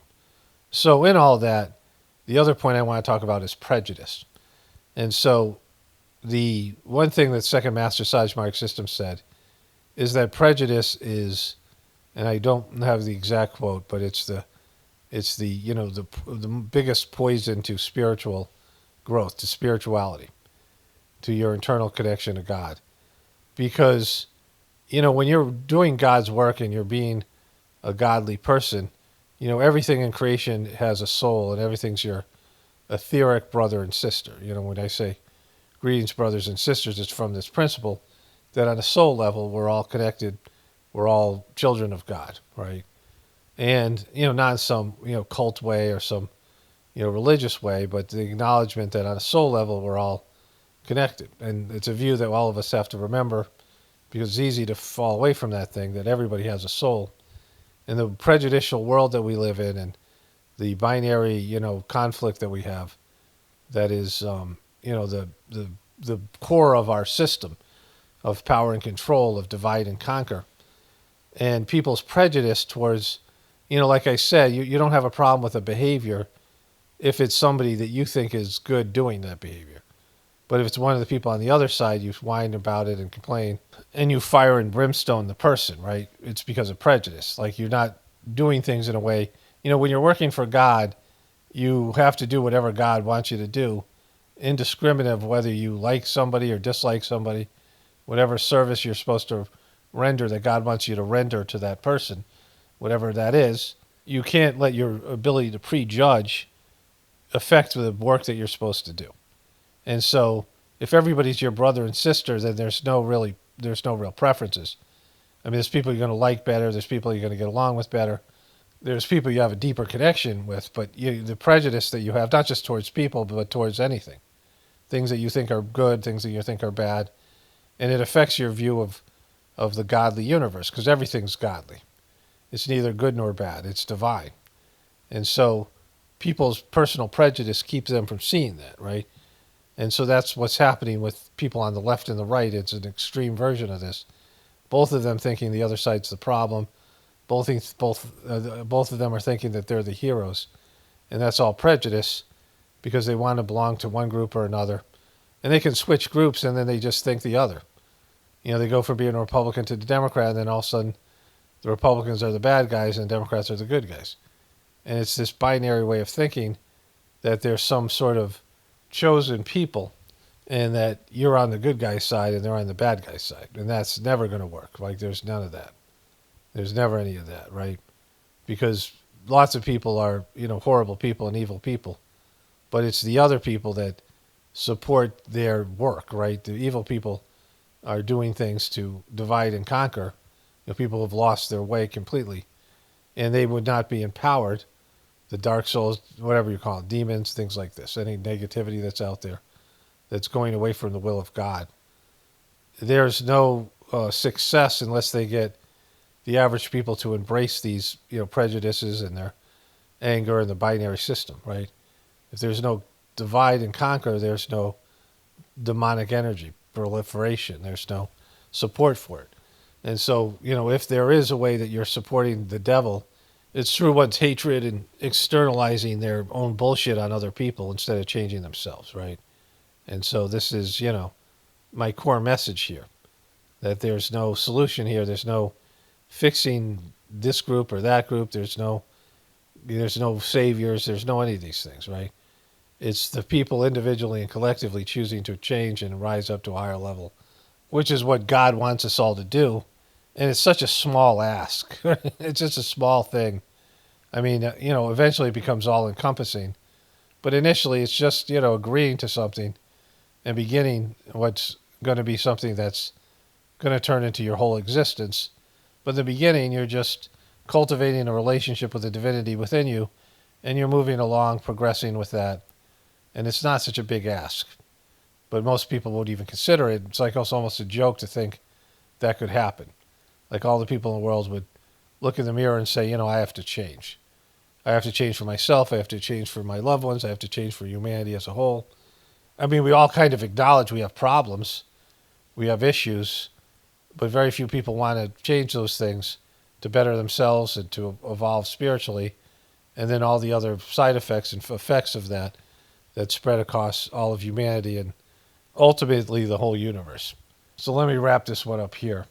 So in all that, the other point I want to talk about is prejudice. And so the one thing that Second Master Sajmark System said is that prejudice is, and I don't have the exact quote, but it's the biggest poison to spiritual growth, to spirituality, to your internal connection to God. Because, when you're doing God's work and you're being a godly person, everything in creation has a soul and everything's your etheric brother and sister. When I say greetings, brothers and sisters, it's from this principle that on a soul level, we're all connected. We're all children of God, right? And, not in some, cult way or some, religious way, but the acknowledgement that on a soul level, we're all connected. And it's a view that all of us have to remember because it's easy to fall away from that thing, that everybody has a soul. In the prejudicial world that we live in and the binary, conflict that we have, that is, the core of our system of power and control, of divide and conquer. And people's prejudice towards, like I said, you don't have a problem with a behavior if it's somebody that you think is good doing that behavior. But if it's one of the people on the other side, you whine about it and complain, and you fire and brimstone the person, right? It's because of prejudice. Like you're not doing things in a way, when you're working for God, you have to do whatever God wants you to do, indiscriminate of whether you like somebody or dislike somebody, whatever service you're supposed to render that God wants you to render to that person, whatever that is. You can't let your ability to prejudge affect the work that you're supposed to do. And so if everybody's your brother and sister, then there's no real preferences. I mean, there's people you're going to like better. There's people you're going to get along with better. There's people you have a deeper connection with, but the prejudice that you have, not just towards people, but towards anything, things that you think are good, things that you think are bad, and it affects your view of the godly universe, because everything's godly. It's neither good nor bad. It's divine. And so people's personal prejudice keeps them from seeing that, right? And so that's what's happening with people on the left and the right. It's an extreme version of this. Both of them thinking the other side's the problem. Both of them are thinking that they're the heroes. And that's all prejudice because they want to belong to one group or another. And they can switch groups and then they just think the other. You know, they go from being a Republican to the Democrat, and then all of a sudden the Republicans are the bad guys and the Democrats are the good guys. And it's this binary way of thinking that there's some sort of chosen people and that you're on the good guy's side and they're on the bad guy's side. And that's never going to work. Like, there's none of that. There's never any of that, right? Because lots of people are, you know, horrible people and evil people. But it's the other people that support their work, right? The evil people are doing things to divide and conquer. You know, people have lost their way completely. And they would not be empowered, the dark souls, whatever you call it, demons, things like this, any negativity that's out there that's going away from the will of God. There's no success unless they get the average people to embrace these, you know, prejudices and their anger and the binary system, right? If there's no divide and conquer, there's no demonic energy, proliferation. There's no support for it. And so, you know, if there is a way that you're supporting the devil, it's through one's hatred and externalizing their own bullshit on other people instead of changing themselves, right? And so this is, you know, my core message here, that there's no solution here. There's no fixing this group or that group. There's no saviors. There's no any of these things, right? It's the people individually and collectively choosing to change and rise up to a higher level, which is what God wants us all to do. And it's such a small ask. It's just a small thing. I mean, you know, eventually it becomes all encompassing. But initially it's just, you know, agreeing to something and beginning what's going to be something that's going to turn into your whole existence. But in the beginning, you're just cultivating a relationship with the divinity within you, and you're moving along, progressing with that. And it's not such a big ask. But most people won't even consider it. It's like it's almost a joke to think that could happen. Like all the people in the world would look in the mirror and say, you know, I have to change. I have to change for myself. I have to change for my loved ones. I have to change for humanity as a whole. I mean, we all kind of acknowledge we have problems. We have issues. But very few people want to change those things to better themselves and to evolve spiritually. And then all the other side effects and effects of that spread across all of humanity and ultimately the whole universe. So let me wrap this one up here.